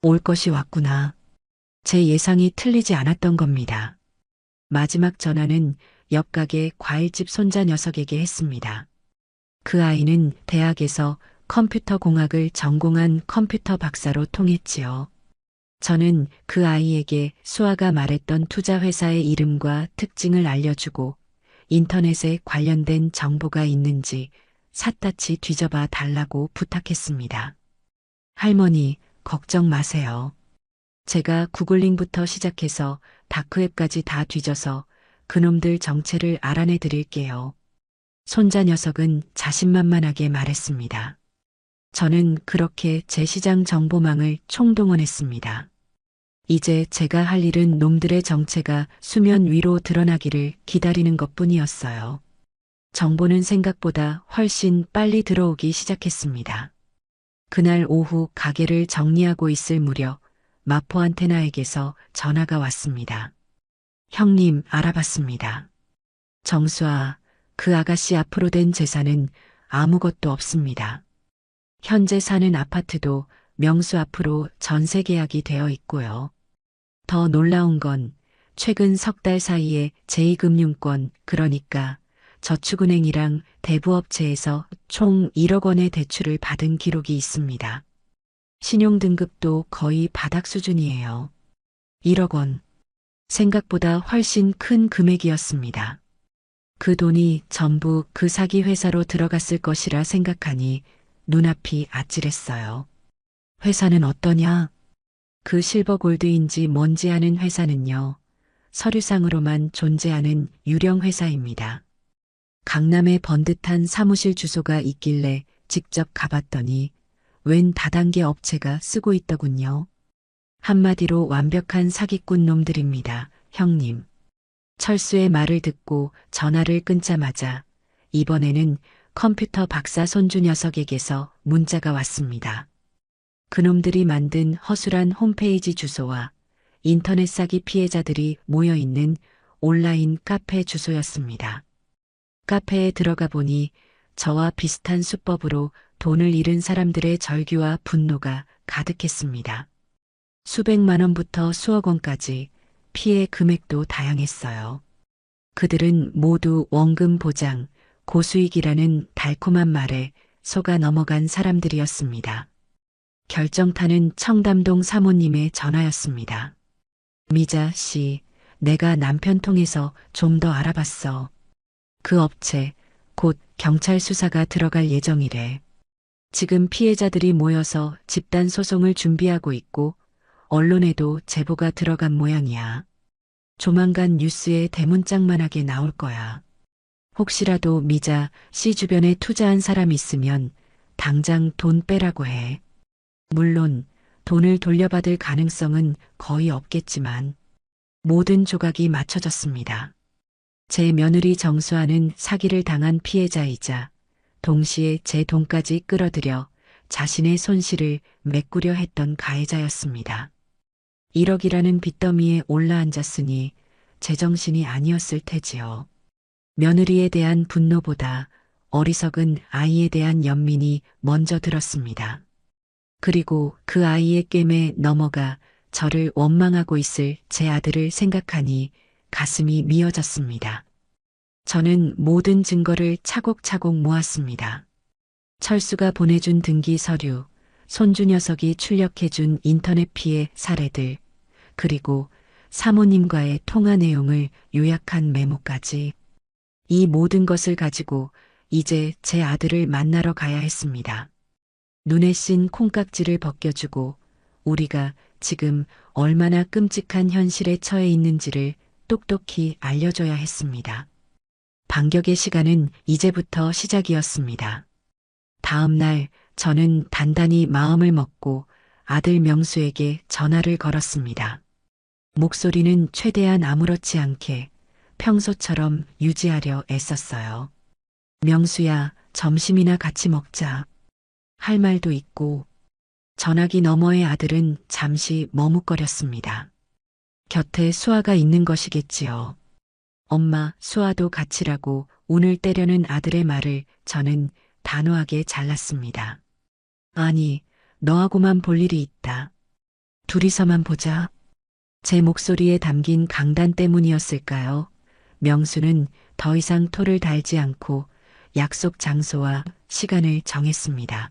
올 것이 왔구나. 제 예상이 틀리지 않았던 겁니다. 마지막 전화는 옆 가게 과일집 손자 녀석에게 했습니다. 그 아이는 대학에서 컴퓨터 공학을 전공한 컴퓨터 박사로 통했지요. 저는 그 아이에게 수아가 말했던 투자 회사의 이름과 특징을 알려주고 인터넷에 관련된 정보가 있는지 샅샅이 뒤져봐 달라고 부탁했습니다. 할머니, 걱정 마세요. 제가 구글링부터 시작해서 다크웹까지 다 뒤져서 그놈들 정체를 알아내 드릴게요. 손자 녀석은 자신만만하게 말했습니다. 저는 그렇게 제 시장 정보망을 총동원했습니다. 이제 제가 할 일은 놈들의 정체가 수면 위로 드러나기를 기다리는 것뿐이었어요. 정보는 생각보다 훨씬 빨리 들어오기 시작했습니다. 그날 오후 가게를 정리하고 있을 무렵 마포안테나에게서 전화가 왔습니다. 형님, 알아봤습니다. 정수아, 그 아가씨 앞으로 된 재산은 아무것도 없습니다. 현재 사는 아파트도 명수 앞으로 전세 계약이 되어 있고요. 더 놀라운 건 최근 석 달 사이에 제2금융권, 그러니까 저축은행이랑 대부업체에서 총 1억 원의 대출을 받은 기록이 있습니다. 신용등급도 거의 바닥 수준이에요. 1억 원. 생각보다 훨씬 큰 금액이었습니다. 그 돈이 전부 그 사기 회사로 들어갔을 것이라 생각하니 눈앞이 아찔했어요. 회사는 어떠냐? 그 실버골드인지 뭔지 아는 회사는요. 서류상으로만 존재하는 유령 회사입니다. 강남에 번듯한 사무실 주소가 있길래 직접 가봤더니 웬 다단계 업체가 쓰고 있더군요. 한마디로 완벽한 사기꾼 놈들입니다, 형님. 철수의 말을 듣고 전화를 끊자마자 이번에는 컴퓨터 박사 손주 녀석에게서 문자가 왔습니다. 그놈들이 만든 허술한 홈페이지 주소와 인터넷 사기 피해자들이 모여있는 온라인 카페 주소였습니다. 카페에 들어가 보니 저와 비슷한 수법으로 돈을 잃은 사람들의 절규와 분노가 가득했습니다. 수백만 원부터 수억 원까지 피해 금액도 다양했어요. 그들은 모두 원금 보장, 고수익이라는 달콤한 말에 속아 넘어간 사람들이었습니다. 결정타는 청담동 사모님의 전화였습니다. 미자 씨, 내가 남편 통해서 좀 더 알아봤어. 그 업체, 곧 경찰 수사가 들어갈 예정이래. 지금 피해자들이 모여서 집단 소송을 준비하고 있고 언론에도 제보가 들어간 모양이야. 조만간 뉴스에 대문짝만하게 나올 거야. 혹시라도 미자 씨 주변에 투자한 사람 있으면 당장 돈 빼라고 해. 물론 돈을 돌려받을 가능성은 거의 없겠지만 모든 조각이 맞춰졌습니다. 제 며느리 정수아는 사기를 당한 피해자이자 동시에 제 돈까지 끌어들여 자신의 손실을 메꾸려 했던 가해자였습니다. 1억이라는 빚더미에 올라앉았으니 제정신이 아니었을 테지요. 며느리에 대한 분노보다 어리석은 아이에 대한 연민이 먼저 들었습니다. 그리고 그 아이의 꿰매 넘어가 저를 원망하고 있을 제 아들을 생각하니 가슴이 미어졌습니다. 저는 모든 증거를 차곡차곡 모았습니다. 철수가 보내준 등기 서류, 손주 녀석이 출력해준 인터넷 피해 사례들, 그리고 사모님과의 통화 내용을 요약한 메모까지. 이 모든 것을 가지고 이제 제 아들을 만나러 가야 했습니다. 눈에 씬 콩깍지를 벗겨주고 우리가 지금 얼마나 끔찍한 현실에 처해 있는지를 똑똑히 알려줘야 했습니다. 반격의 시간은 이제부터 시작이었습니다. 다음 날 저는 단단히 마음을 먹고 아들 명수에게 전화를 걸었습니다. 목소리는 최대한 아무렇지 않게 평소처럼 유지하려 애썼어요. 명수야, 점심이나 같이 먹자. 할 말도 있고. 전화기 너머의 아들은 잠시 머뭇거렸습니다. 곁에 수아가 있는 것이겠지요. 엄마, 수아도 같이라고 운을 떼려는 아들의 말을 저는 단호하게 잘랐습니다. 아니, 너하고만 볼 일이 있다. 둘이서만 보자. 제 목소리에 담긴 강단 때문이었을까요? 명수는 더 이상 토를 달지 않고 약속 장소와 시간을 정했습니다.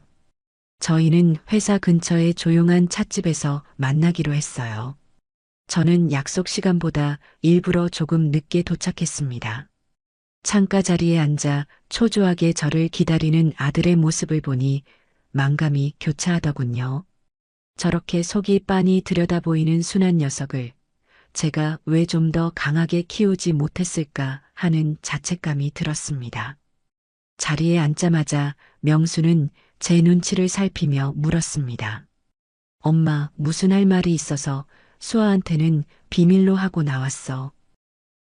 저희는 회사 근처의 조용한 찻집에서 만나기로 했어요. 저는 약속 시간보다 일부러 조금 늦게 도착했습니다. 창가 자리에 앉아 초조하게 저를 기다리는 아들의 모습을 보니 만감이 교차하더군요. 저렇게 속이 빤히 들여다 보이는 순한 녀석을 제가 왜 좀 더 강하게 키우지 못했을까 하는 자책감이 들었습니다. 자리에 앉자마자 명수는 제 눈치를 살피며 물었습니다. 엄마, 무슨 할 말이 있어서 수아한테는 비밀로 하고 나왔어.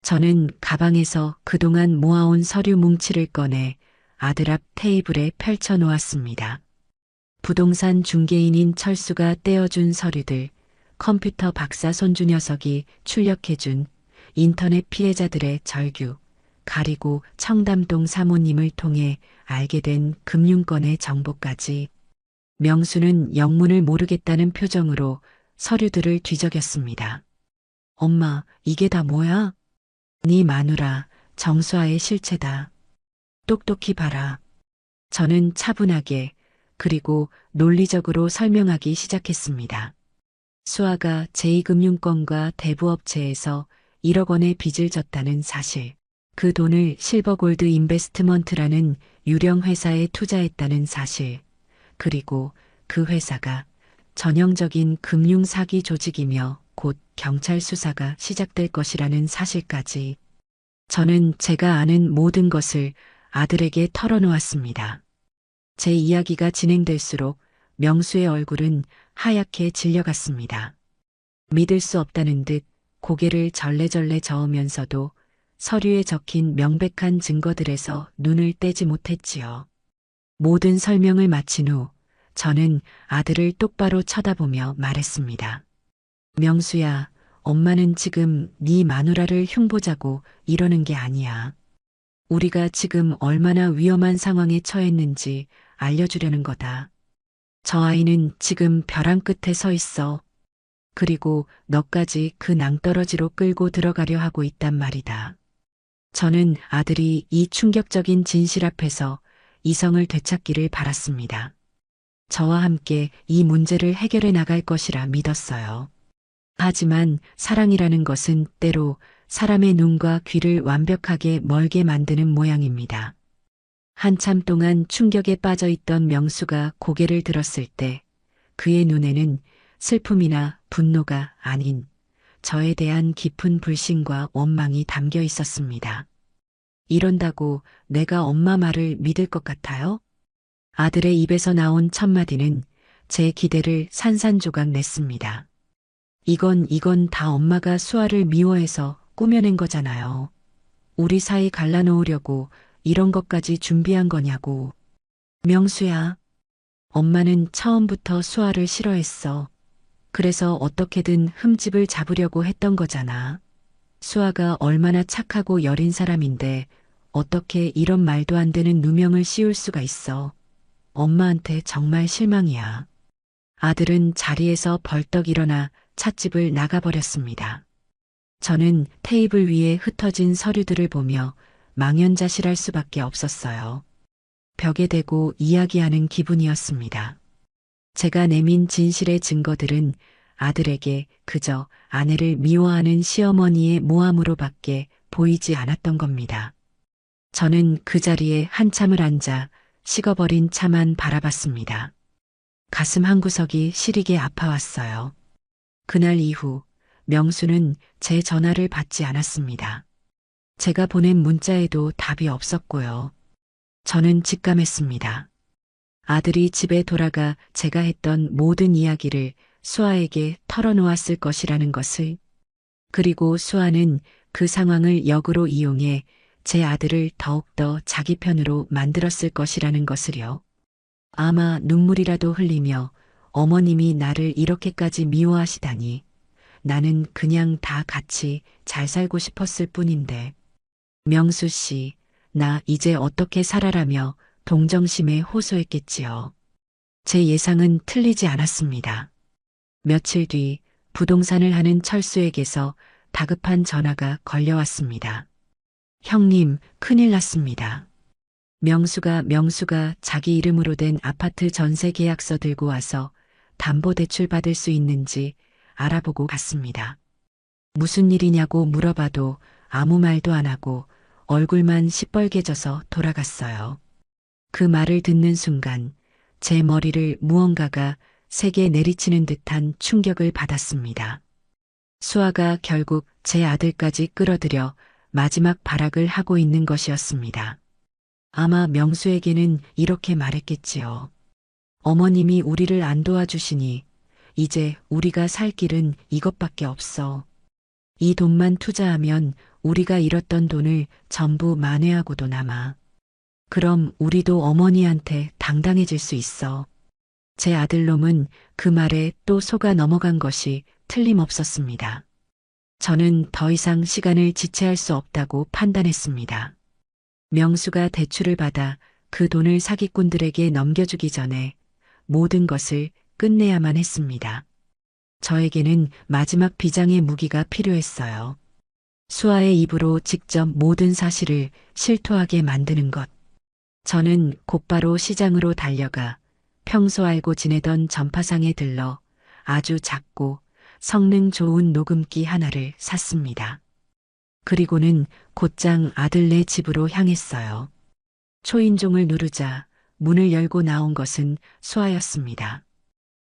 저는 가방에서 그동안 모아온 서류 뭉치를 꺼내 아들 앞 테이블에 펼쳐 놓았습니다. 부동산 중개인인 철수가 떼어준 서류들, 컴퓨터 박사 손주 녀석이 출력해준 인터넷 피해자들의 절규, 가리고 청담동 사모님을 통해 알게 된 금융권의 정보까지. 명수는 영문을 모르겠다는 표정으로 서류들을 뒤적였습니다. 엄마, 이게 다 뭐야? 네 마누라, 정수아의 실체다. 똑똑히 봐라. 저는 차분하게 그리고 논리적으로 설명하기 시작했습니다. 수아가 제2금융권과 대부업체에서 1억 원의 빚을 졌다는 사실. 그 돈을 실버골드 인베스트먼트라는 유령 회사에 투자했다는 사실. 그리고 그 회사가 전형적인 금융 사기 조직이며 곧 경찰 수사가 시작될 것이라는 사실까지. 저는 제가 아는 모든 것을 아들에게 털어놓았습니다. 제 이야기가 진행될수록 명수의 얼굴은 하얗게 질려갔습니다. 믿을 수 없다는 듯 고개를 절레절레 저으면서도 서류에 적힌 명백한 증거들에서 눈을 떼지 못했지요. 모든 설명을 마친 후 저는 아들을 똑바로 쳐다보며 말했습니다. 명수야, 엄마는 지금 네 마누라를 흉보자고 이러는 게 아니야. 우리가 지금 얼마나 위험한 상황에 처했는지 알려주려는 거다. 저 아이는 지금 벼랑 끝에 서 있어. 그리고 너까지 그 낭떠러지로 끌고 들어가려 하고 있단 말이다. 저는 아들이 이 충격적인 진실 앞에서 이성을 되찾기를 바랐습니다. 저와 함께 이 문제를 해결해 나갈 것이라 믿었어요. 하지만 사랑이라는 것은 때로 사람의 눈과 귀를 완벽하게 멀게 만드는 모양입니다. 한참 동안 충격에 빠져 있던 명수가 고개를 들었을 때 그의 눈에는 슬픔이나 분노가 아닌 저에 대한 깊은 불신과 원망이 담겨 있었습니다. 이런다고 내가 엄마 말을 믿을 것 같아요? 아들의 입에서 나온 첫 마디는 제 기대를 산산조각 냈습니다. 이건 다 엄마가 수아를 미워해서 꾸며낸 거잖아요. 우리 사이 갈라놓으려고 이런 것까지 준비한 거냐고. 명수야, 엄마는 처음부터 수아를 싫어했어. 그래서 어떻게든 흠집을 잡으려고 했던 거잖아. 수아가 얼마나 착하고 여린 사람인데 어떻게 이런 말도 안 되는 누명을 씌울 수가 있어. 엄마한테 정말 실망이야. 아들은 자리에서 벌떡 일어나 찻집을 나가버렸습니다. 저는 테이블 위에 흩어진 서류들을 보며 망연자실할 수밖에 없었어요. 벽에 대고 이야기하는 기분이었습니다. 제가 내민 진실의 증거들은 아들에게 그저 아내를 미워하는 시어머니의 모함으로밖에 보이지 않았던 겁니다. 저는 그 자리에 한참을 앉아 식어버린 차만 바라봤습니다. 가슴 한구석이 시리게 아파왔어요. 그날 이후 명수는 제 전화를 받지 않았습니다. 제가 보낸 문자에도 답이 없었고요. 저는 직감했습니다. 아들이 집에 돌아가 제가 했던 모든 이야기를 수아에게 털어놓았을 것이라는 것을, 그리고 수아는 그 상황을 역으로 이용해 제 아들을 더욱더 자기 편으로 만들었을 것이라는 것을요. 아마 눈물이라도 흘리며 어머님이 나를 이렇게까지 미워하시다니 나는 그냥 다 같이 잘 살고 싶었을 뿐인데. 명수 씨, 나 이제 어떻게 살아라며 동정심에 호소했겠지요. 제 예상은 틀리지 않았습니다. 며칠 뒤 부동산을 하는 철수에게서 다급한 전화가 걸려왔습니다. 형님, 큰일 났습니다. 명수가 자기 이름으로 된 아파트 전세 계약서 들고 와서 담보대출 받을 수 있는지 알아보고 갔습니다. 무슨 일이냐고 물어봐도 아무 말도 안 하고 얼굴만 시뻘개져서 돌아갔어요. 그 말을 듣는 순간 제 머리를 무언가가 세게 내리치는 듯한 충격을 받았습니다. 수아가 결국 제 아들까지 끌어들여 마지막 발악을 하고 있는 것이었습니다. 아마 명수에게는 이렇게 말했겠지요. 어머님이 우리를 안 도와주시니 이제 우리가 살 길은 이것밖에 없어. 이 돈만 투자하면 우리가 잃었던 돈을 전부 만회하고도 남아. 그럼 우리도 어머니한테 당당해질 수 있어. 제 아들놈은 그 말에 또 속아 넘어간 것이 틀림없었습니다. 저는 더 이상 시간을 지체할 수 없다고 판단했습니다. 명수가 대출을 받아 그 돈을 사기꾼들에게 넘겨주기 전에 모든 것을 끝내야만 했습니다. 저에게는 마지막 비장의 무기가 필요했어요. 수아의 입으로 직접 모든 사실을 실토하게 만드는 것. 저는 곧바로 시장으로 달려가 평소 알고 지내던 전파상에 들러 아주 작고 성능 좋은 녹음기 하나를 샀습니다. 그리고는 곧장 아들네 집으로 향했어요. 초인종을 누르자 문을 열고 나온 것은 수아였습니다.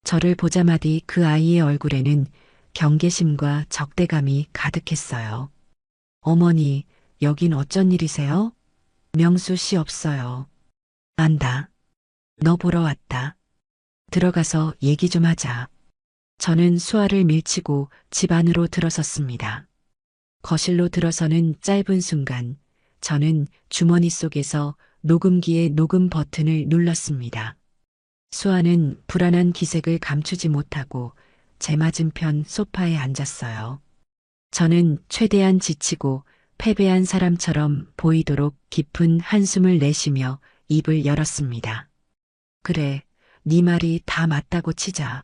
저를 보자마디 그 아이의 얼굴에는 경계심과 적대감이 가득했어요. 어머니, 여긴 어쩐 일이세요? 명수 씨 없어요. 안다. 너 보러 왔다. 들어가서 얘기 좀 하자. 저는 수아를 밀치고 집 안으로 들어섰습니다. 거실로 들어서는 짧은 순간 저는 주머니 속에서 녹음기의 녹음 버튼을 눌렀습니다. 수아는 불안한 기색을 감추지 못하고 제 맞은편 소파에 앉았어요. 저는 최대한 지치고 패배한 사람처럼 보이도록 깊은 한숨을 내쉬며 입을 열었습니다. 그래, 네 말이 다 맞다고 치자.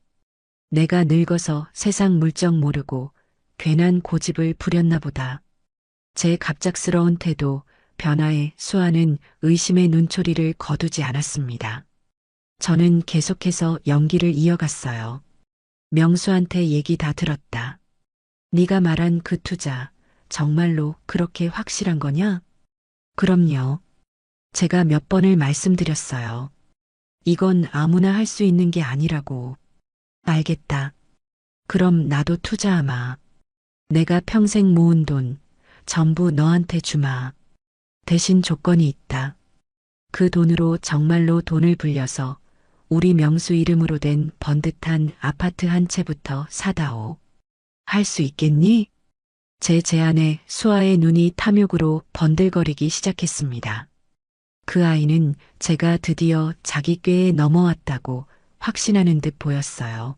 내가 늙어서 세상 물정 모르고 괜한 고집을 부렸나 보다. 제 갑작스러운 태도, 변화에 수아는 의심의 눈초리를 거두지 않았습니다. 저는 계속해서 연기를 이어갔어요. 명수한테 얘기 다 들었다. 네가 말한 그 투자 정말로 그렇게 확실한 거냐? 그럼요. 제가 몇 번을 말씀드렸어요. 이건 아무나 할 수 있는 게 아니라고. 알겠다. 그럼 나도 투자하마. 내가 평생 모은 돈 전부 너한테 주마. 대신 조건이 있다. 그 돈으로 정말로 돈을 불려서 우리 명수 이름으로 된 번듯한 아파트 한 채부터 사다오. 할 수 있겠니? 제 제안에 수아의 눈이 탐욕으로 번들거리기 시작했습니다. 그 아이는 제가 드디어 자기 꾀에 넘어왔다고 확신하는 듯 보였어요.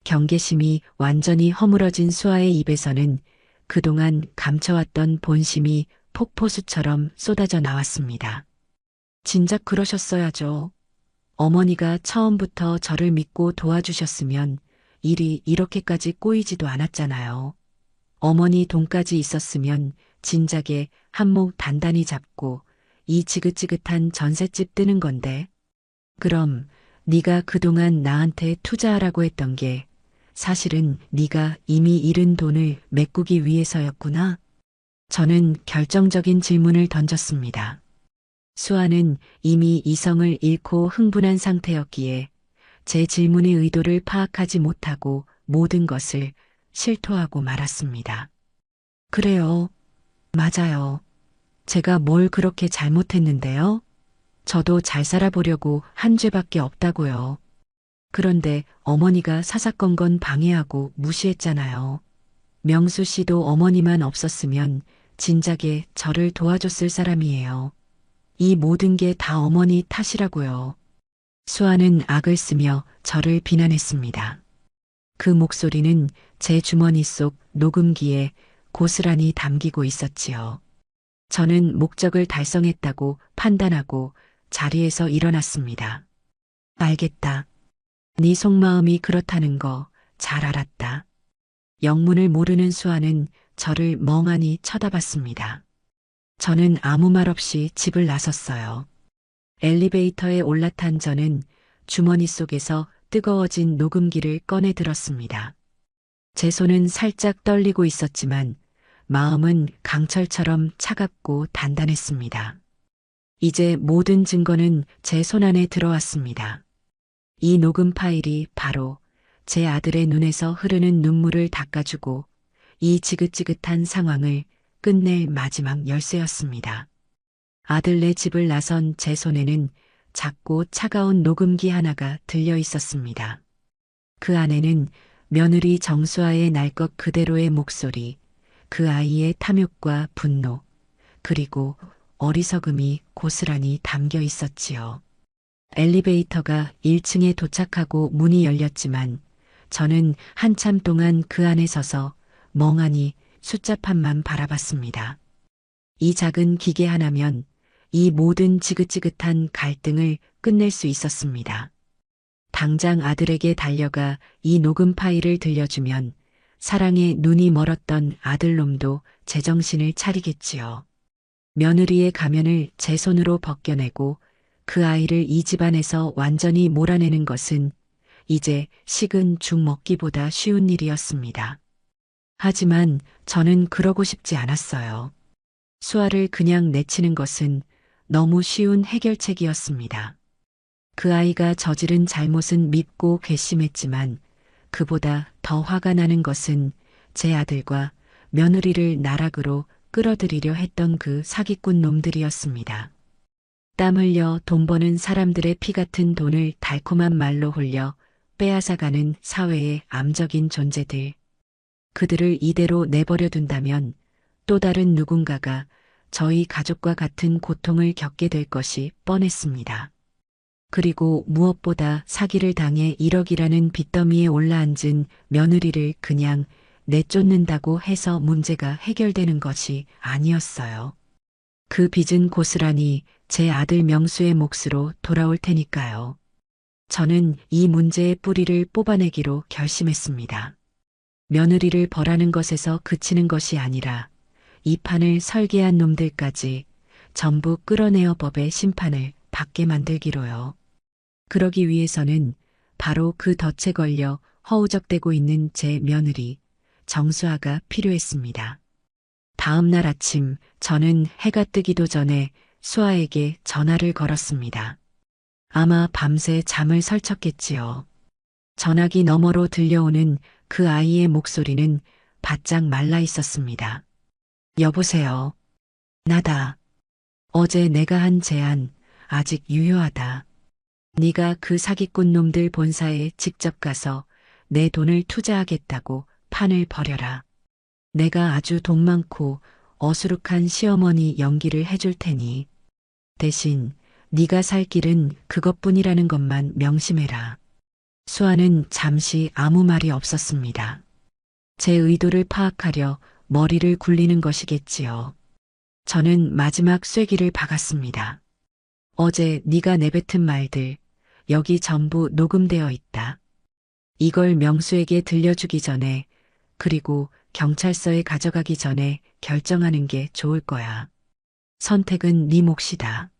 경계심이 완전히 허물어진 수아의 입에서는 그동안 감춰왔던 본심이 폭포수처럼 쏟아져 나왔습니다. 진작 그러셨어야죠. 어머니가 처음부터 저를 믿고 도와주셨으면 일이 이렇게까지 꼬이지도 않았잖아요. 어머니 돈까지 있었으면 진작에 한몫 단단히 잡고 이 지긋지긋한 전셋집 뜨는 건데. 그럼 네가 그동안 나한테 투자하라고 했던 게 사실은 네가 이미 잃은 돈을 메꾸기 위해서였구나. 저는 결정적인 질문을 던졌습니다. 수아는 이미 이성을 잃고 흥분한 상태였기에 제 질문의 의도를 파악하지 못하고 모든 것을 실토하고 말았습니다. 그래요. 맞아요. 제가 뭘 그렇게 잘못했는데요? 저도 잘 살아보려고 한 죄밖에 없다고요. 그런데 어머니가 사사건건 방해하고 무시했잖아요. 명수 씨도 어머니만 없었으면 진작에 저를 도와줬을 사람이에요. 이 모든 게 다 어머니 탓이라고요. 수아는 악을 쓰며 저를 비난했습니다. 그 목소리는 제 주머니 속 녹음기에 고스란히 담기고 있었지요. 저는 목적을 달성했다고 판단하고 자리에서 일어났습니다. 알겠다. 네 속마음이 그렇다는 거 잘 알았다. 영문을 모르는 수아는 저를 멍하니 쳐다봤습니다. 저는 아무 말 없이 집을 나섰어요. 엘리베이터에 올라탄 저는 주머니 속에서 뜨거워진 녹음기를 꺼내 들었습니다. 제 손은 살짝 떨리고 있었지만 마음은 강철처럼 차갑고 단단했습니다. 이제 모든 증거는 제 손안에 들어왔습니다. 이 녹음 파일이 바로 제 아들의 눈에서 흐르는 눈물을 닦아주고 이 지긋지긋한 상황을 끝낼 마지막 열쇠였습니다. 아들네 집을 나선 제 손에는 작고 차가운 녹음기 하나가 들려 있었습니다. 그 안에는 며느리 정수아의 날 것 그대로의 목소리, 그 아이의 탐욕과 분노, 그리고 어리석음이 고스란히 담겨 있었지요. 엘리베이터가 1층에 도착하고 문이 열렸지만 저는 한참 동안 그 안에 서서 멍하니 숫자판만 바라봤습니다. 이 작은 기계 하나면 이 모든 지긋지긋한 갈등을 끝낼 수 있었습니다. 당장 아들에게 달려가 이 녹음 파일을 들려주면 사랑에 눈이 멀었던 아들놈도 제정신을 차리겠지요. 며느리의 가면을 제 손으로 벗겨내고 그 아이를 이 집안에서 완전히 몰아내는 것은 이제 식은 죽 먹기보다 쉬운 일이었습니다. 하지만 저는 그러고 싶지 않았어요. 수아를 그냥 내치는 것은 너무 쉬운 해결책이었습니다. 그 아이가 저지른 잘못은 밉고 괘씸했지만 그보다 더 화가 나는 것은 제 아들과 며느리를 나락으로 끌어들이려 했던 그 사기꾼 놈들이었습니다. 땀 흘려 돈 버는 사람들의 피 같은 돈을 달콤한 말로 홀려 빼앗아가는 사회의 암적인 존재들. 그들을 이대로 내버려 둔다면 또 다른 누군가가 저희 가족과 같은 고통을 겪게 될 것이 뻔했습니다. 그리고 무엇보다 사기를 당해 1억이라는 빚더미에 올라앉은 며느리를 그냥 내쫓는다고 해서 문제가 해결되는 것이 아니었어요. 그 빚은 고스란히 제 아들 명수의 몫으로 돌아올 테니까요. 저는 이 문제의 뿌리를 뽑아내기로 결심했습니다. 며느리를 벌하는 것에서 그치는 것이 아니라 이 판을 설계한 놈들까지 전부 끌어내어 법의 심판을 받게 만들기로요. 그러기 위해서는 바로 그 덫에 걸려 허우적대고 있는 제 며느리 정수아가 필요했습니다. 다음 날 아침 저는 해가 뜨기도 전에 수아에게 전화를 걸었습니다. 아마 밤새 잠을 설쳤겠지요. 전화기 너머로 들려오는 그 아이의 목소리는 바짝 말라 있었습니다. 여보세요. 나다. 어제 내가 한 제안 아직 유효하다. 네가 그 사기꾼 놈들 본사에 직접 가서 내 돈을 투자하겠다고 판을 벌여라. 내가 아주 돈 많고 어수룩한 시어머니 연기를 해줄 테니 대신 네가 살 길은 그것뿐이라는 것만 명심해라. 수아는 잠시 아무 말이 없었습니다. 제 의도를 파악하려 머리를 굴리는 것이겠지요. 저는 마지막 쐐기를 박았습니다. 어제 네가 내뱉은 말들 여기 전부 녹음되어 있다. 이걸 명수에게 들려주기 전에 그리고 경찰서에 가져가기 전에 결정하는 게 좋을 거야. 선택은 네 몫이다.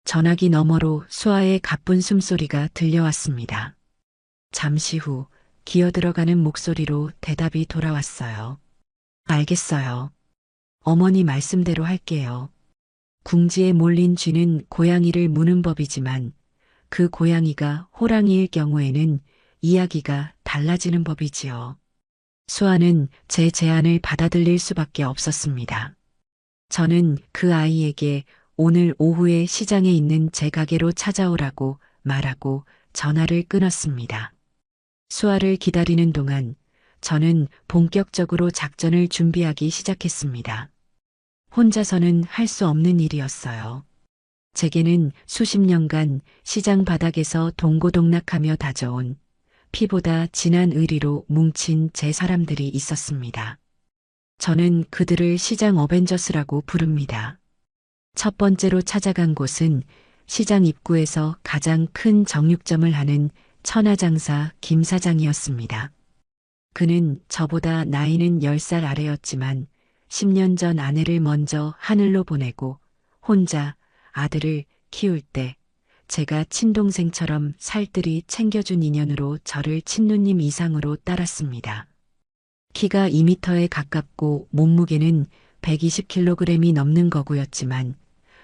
전화기 너머로 수아의 가쁜 숨소리가 들려왔습니다. 잠시 후 기어들어가는 목소리로 대답이 돌아왔어요. 알겠어요. 어머니 말씀대로 할게요. 궁지에 몰린 쥐는 고양이를 무는 법이지만 그 고양이가 호랑이일 경우에는 이야기가 달라지는 법이지요. 수아는 제 제안을 받아들일 수밖에 없었습니다. 저는 그 아이에게 오늘 오후에 시장에 있는 제 가게로 찾아오라고 말하고 전화를 끊었습니다. 수아를 기다리는 동안 저는 본격적으로 작전을 준비하기 시작했습니다. 혼자서는 할 수 없는 일이었어요. 제게는 수십 년간 시장 바닥에서 동고동락하며 다져온 피보다 진한 의리로 뭉친 제 사람들이 있었습니다. 저는 그들을 시장 어벤져스라고 부릅니다. 첫 번째로 찾아간 곳은 시장 입구에서 가장 큰 정육점을 하는 천하장사 김 사장이었습니다. 그는 저보다 나이는 10살 아래였지만 10년 전 아내를 먼저 하늘로 보내고 혼자 아들을 키울 때 제가 친동생처럼 살뜰히 챙겨준 인연으로 저를 친누님 이상으로 따랐습니다. 키가 2미터에 가깝고 몸무게는 120kg이 넘는 거구였지만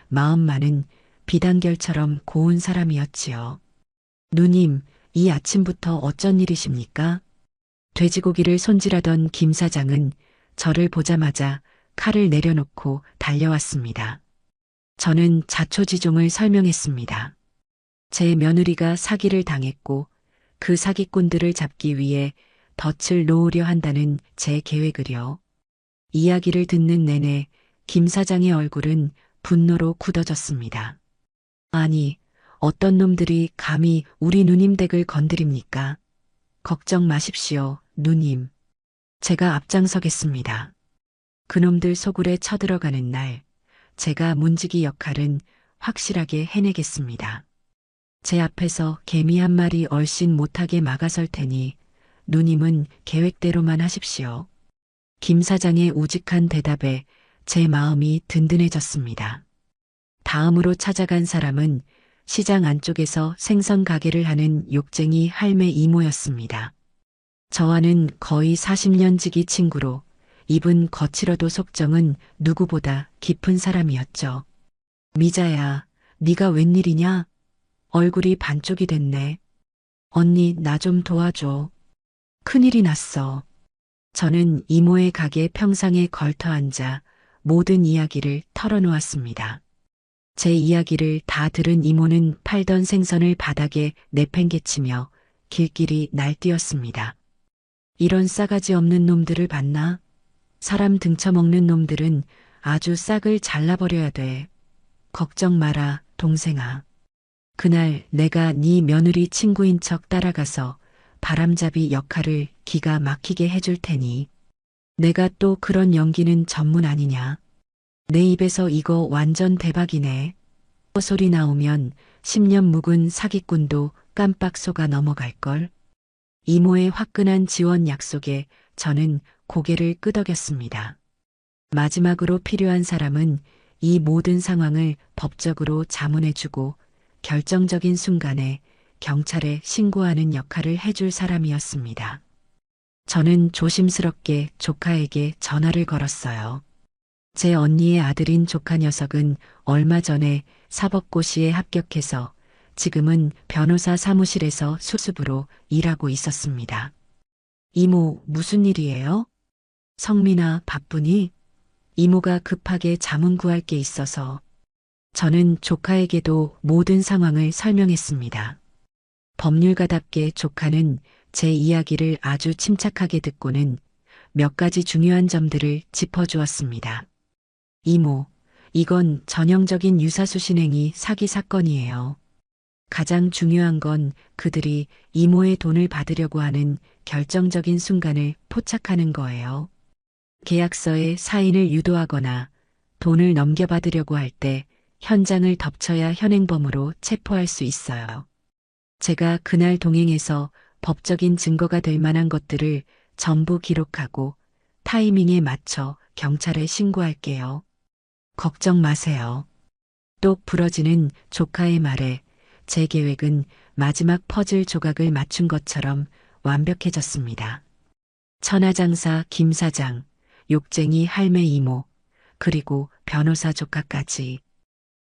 마음만은 비단결처럼 고운 사람이었지요. 누님, 이 아침부터 어쩐 일이십니까? 돼지고기를 손질하던 김 사장은 저를 보자마자 칼을 내려놓고 달려왔습니다. 저는 자초지종을 설명했습니다. 제 며느리가 사기를 당했고 그 사기꾼들을 잡기 위해 덫을 놓으려 한다는 제 계획을요. 이야기를 듣는 내내 김 사장의 얼굴은 분노로 굳어졌습니다. 아니, 어떤 놈들이 감히 우리 누님 댁을 건드립니까? 걱정 마십시오, 누님. 제가 앞장서겠습니다. 그놈들 소굴에 쳐들어가는 날, 제가 문지기 역할은 확실하게 해내겠습니다. 제 앞에서 개미 한 마리 얼씬 못하게 막아설 테니 누님은 계획대로만 하십시오. 김 사장의 우직한 대답에 제 마음이 든든해졌습니다. 다음으로 찾아간 사람은 시장 안쪽에서 생선 가게를 하는 욕쟁이 할매 이모였습니다. 저와는 거의 40년 지기 친구로 입은 거칠어도 속정은 누구보다 깊은 사람이었죠. 미자야, 네가 웬일이냐? 얼굴이 반쪽이 됐네. 언니, 나 좀 도와줘. 큰일이 났어. 저는 이모의 가게 평상에 걸터 앉아 모든 이야기를 털어놓았습니다. 제 이야기를 다 들은 이모는 팔던 생선을 바닥에 내팽개치며 길길이 날뛰었습니다. 이런 싸가지 없는 놈들을 봤나? 사람 등쳐먹는 놈들은 아주 싹을 잘라버려야 돼. 걱정 마라, 동생아. 그날 내가 네 며느리 친구인 척 따라가서 바람잡이 역할을 기가 막히게 해줄 테니. 내가 또 그런 연기는 전문 아니냐. 내 입에서 이거 완전 대박이네. 소리 나오면 10년 묵은 사기꾼도 깜빡 속아 넘어갈걸. 이모의 화끈한 지원 약속에 저는 고개를 끄덕였습니다. 마지막으로 필요한 사람은 이 모든 상황을 법적으로 자문해주고 결정적인 순간에 경찰에 신고하는 역할을 해줄 사람이었습니다. 저는 조심스럽게 조카에게 전화를 걸었어요. 제 언니의 아들인 조카 녀석은 얼마 전에 사법고시에 합격해서 지금은 변호사 사무실에서 수습으로 일하고 있었습니다. 이모, 무슨 일이에요? 성민아, 바쁘니? 이모가 급하게 자문 구할 게 있어서. 저는 조카에게도 모든 상황을 설명했습니다. 법률가답게 조카는 제 이야기를 아주 침착하게 듣고는 몇 가지 중요한 점들을 짚어주었습니다. 이모, 이건 전형적인 유사수신행위 사기 사건이에요. 가장 중요한 건 그들이 이모의 돈을 받으려고 하는 결정적인 순간을 포착하는 거예요. 계약서에 사인을 유도하거나 돈을 넘겨받으려고 할 때 현장을 덮쳐야 현행범으로 체포할 수 있어요. 제가 그날 동행해서 법적인 증거가 될 만한 것들을 전부 기록하고 타이밍에 맞춰 경찰에 신고할게요. 걱정 마세요. 똑 부러지는 조카의 말에 제 계획은 마지막 퍼즐 조각을 맞춘 것처럼 완벽해졌습니다. 천하장사 김 사장, 욕쟁이 할매 이모, 그리고 변호사 조카까지.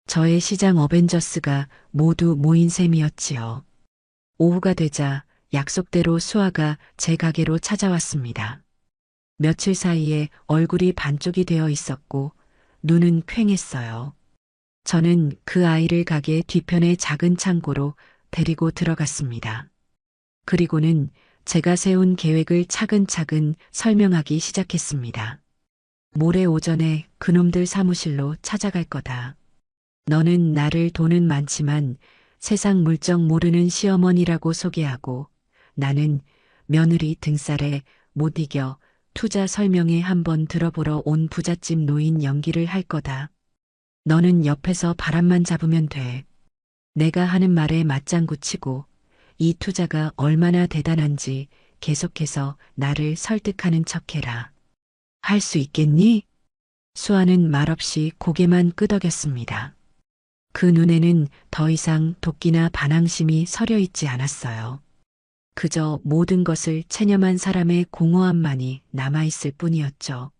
저의 시장 어벤져스가 모두 모인 셈이었지요. 오후가 되자 약속대로 수아가 제 가게로 찾아왔습니다. 며칠 사이에 얼굴이 반쪽이 되어 있었고 눈은 퀭했어요. 저는 그 아이를 가게 뒤편의 작은 창고로 데리고 들어갔습니다. 그리고는 제가 세운 계획을 차근차근 설명하기 시작했습니다. 모레 오전에 그놈들 사무실로 찾아갈 거다. 너는 나를 돈은 많지만 세상 물정 모르는 시어머니라고 소개하고 나는 며느리 등살에 못 이겨 투자 설명회 한번 들어보러 온 부잣집 노인 연기를 할 거다. 너는 옆에서 바람만 잡으면 돼. 내가 하는 말에 맞장구 치고 이 투자가 얼마나 대단한지 계속해서 나를 설득하는 척해라. 할 수 있겠니? 수아는 말없이 고개만 끄덕였습니다. 그 눈에는 더 이상 도끼나 반항심이 서려 있지 않았어요. 그저 모든 것을 체념한 사람의 공허함만이 남아있을 뿐이었죠.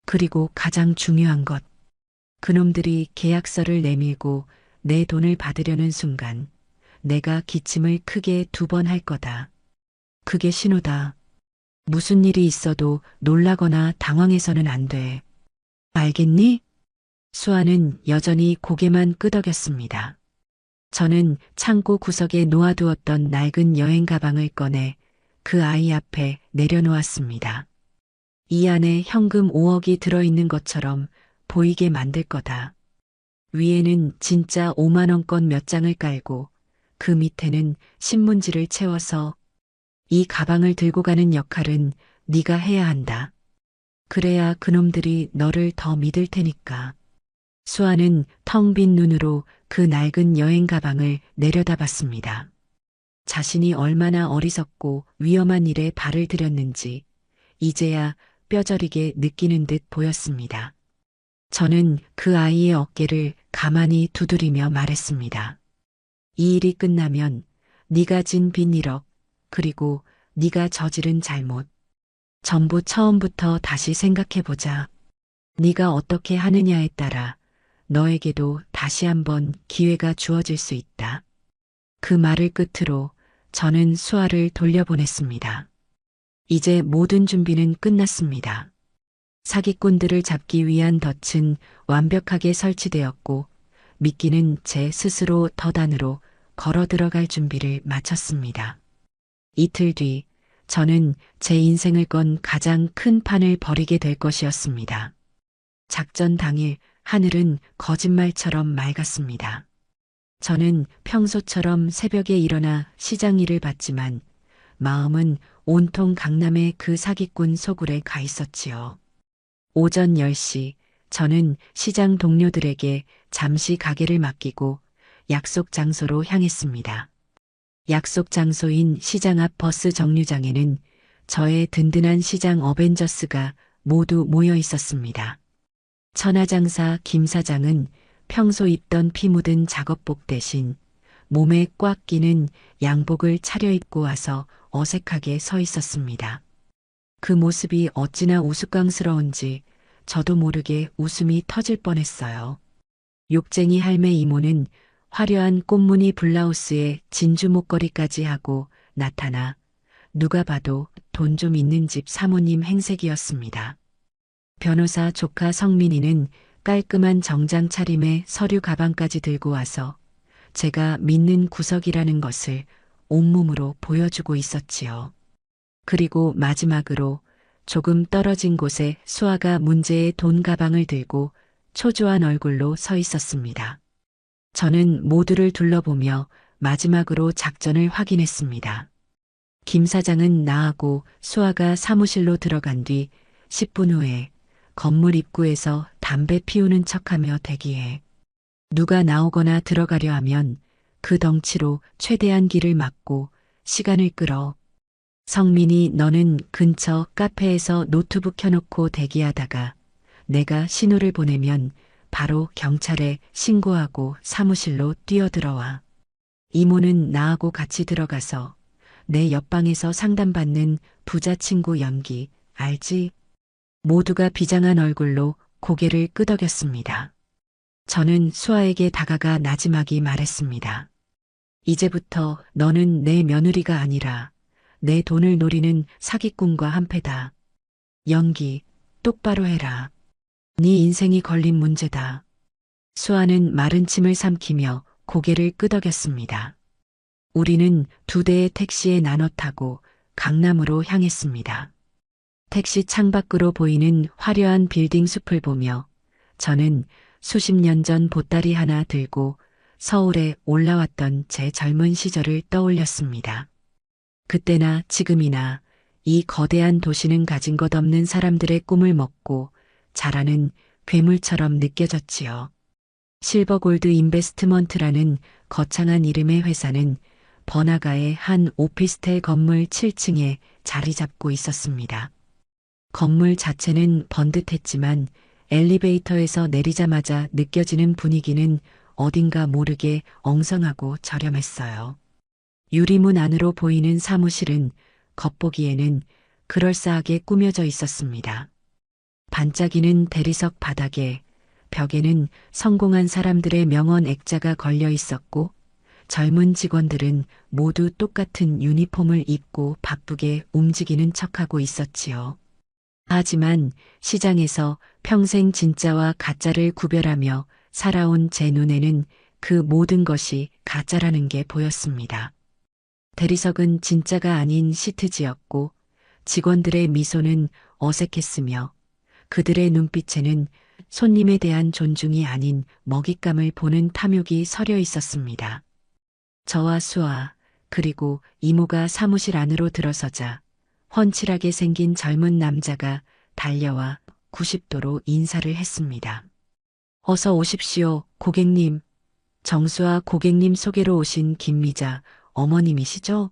그리고 가장 중요한 것. 그놈들이 계약서를 내밀고 내 돈을 받으려는 순간 내가 기침을 크게 2번 할 거다. 그게 신호다. 무슨 일이 있어도 놀라거나 당황해서는 안 돼. 알겠니? 수아는 여전히 고개만 끄덕였습니다. 저는 창고 구석에 놓아두었던 낡은 여행 가방을 꺼내 그 아이 앞에 내려놓았습니다. 이 안에 현금 5억이 들어있는 것처럼 보이게 만들 거다. 위에는 진짜 5만 원권 몇 장을 깔고 그 밑에는 신문지를 채워서 이 가방을 들고 가는 역할은 네가 해야 한다. 그래야 그놈들이 너를 더 믿을 테니까. 수아는 텅 빈 눈으로 그 낡은 여행 가방을 내려다봤습니다. 자신이 얼마나 어리석고 위험한 일에 발을 들였는지 이제야 뼈저리게 느끼는 듯 보였습니다. 저는 그 아이의 어깨를 가만히 두드리며 말했습니다. 이 일이 끝나면 네가 진 빚 1억, 그리고 네가 저지른 잘못, 전부 처음부터 다시 생각해보자. 네가 어떻게 하느냐에 따라 너에게도 다시 한번 기회가 주어질 수 있다. 그 말을 끝으로 저는 수아를 돌려보냈습니다. 이제 모든 준비는 끝났습니다. 사기꾼들을 잡기 위한 덫은 완벽하게 설치되었고 미끼는 제 스스로 덫 안으로 걸어 들어갈 준비를 마쳤습니다. 이틀 뒤 저는 제 인생을 건 가장 큰 판을 벌이게 될 것이었습니다. 작전 당일 하늘은 거짓말처럼 맑았습니다. 저는 평소처럼 새벽에 일어나 시장 일을 봤지만 마음은 온통 강남의 그 사기꾼 소굴에 가 있었지요. 오전 10시 저는 시장 동료들에게 잠시 가게를 맡기고 약속 장소로 향했습니다. 약속 장소인 시장 앞 버스 정류장에는 저의 든든한 시장 어벤져스가 모두 모여 있었습니다. 천하장사 김 사장은 평소 입던 피 묻은 작업복 대신 몸에 꽉 끼는 양복을 차려입고 와서 어색하게 서 있었습니다. 그 모습이 어찌나 우스꽝스러운지 저도 모르게 웃음이 터질 뻔했어요. 욕쟁이 할매 이모는 화려한 꽃무늬 블라우스에 진주 목걸이까지 하고 나타나 누가 봐도 돈 좀 있는 집 사모님 행색이었습니다. 변호사 조카 성민이는 깔끔한 정장 차림에 서류 가방까지 들고 와서 제가 믿는 구석이라는 것을 온몸으로 보여주고 있었지요. 그리고 마지막으로 조금 떨어진 곳에 수아가 문제의 돈 가방을 들고 초조한 얼굴로 서 있었습니다. 저는 모두를 둘러보며 마지막으로 작전을 확인했습니다. 김 사장은 나하고 수아가 사무실로 들어간 뒤 10분 후에 건물 입구에서 담배 피우는 척하며 대기해 누가 나오거나 들어가려 하면 그 덩치로 최대한 길을 막고 시간을 끌어. 성민이 너는 근처 카페에서 노트북 켜놓고 대기하다가 내가 신호를 보내면 바로 경찰에 신고하고 사무실로 뛰어들어와. 이모는 나하고 같이 들어가서 내 옆방에서 상담받는 부자 친구 연기 알지? 모두가 비장한 얼굴로 고개를 끄덕였습니다. 저는 수아에게 다가가 나지막이 말했습니다. 이제부터 너는 내 며느리가 아니라 내 돈을 노리는 사기꾼과 한패다. 연기, 똑바로 해라. 네 인생이 걸린 문제다. 수아는 마른 침을 삼키며 고개를 끄덕였습니다. 우리는 2대의 택시에 나눠 타고 강남으로 향했습니다. 택시 창밖으로 보이는 화려한 빌딩 숲을 보며 저는 수십 년 전 보따리 하나 들고 서울에 올라왔던 제 젊은 시절을 떠올렸습니다. 그때나 지금이나 이 거대한 도시는 가진 것 없는 사람들의 꿈을 먹고 자라는 괴물처럼 느껴졌지요. 실버골드 인베스트먼트라는 거창한 이름의 회사는 번화가의 한 오피스텔 건물 7층에 자리 잡고 있었습니다. 건물 자체는 번듯했지만 엘리베이터에서 내리자마자 느껴지는 분위기는 어딘가 모르게 엉성하고 저렴했어요. 유리문 안으로 보이는 사무실은 겉보기에는 그럴싸하게 꾸며져 있었습니다. 반짝이는 대리석 바닥에 벽에는 성공한 사람들의 명언 액자가 걸려 있었고 젊은 직원들은 모두 똑같은 유니폼을 입고 바쁘게 움직이는 척하고 있었지요. 하지만 시장에서 평생 진짜와 가짜를 구별하며 살아온 제 눈에는 그 모든 것이 가짜라는 게 보였습니다. 대리석은 진짜가 아닌 시트지였고 직원들의 미소는 어색했으며 그들의 눈빛에는 손님에 대한 존중이 아닌 먹잇감을 보는 탐욕이 서려 있었습니다. 저와 수아 그리고 이모가 사무실 안으로 들어서자 훤칠하게 생긴 젊은 남자가 달려와 90도로 인사를 했습니다. 어서 오십시오, 고객님. 정수아 고객님 소개로 오신 김미자 어머님이시죠?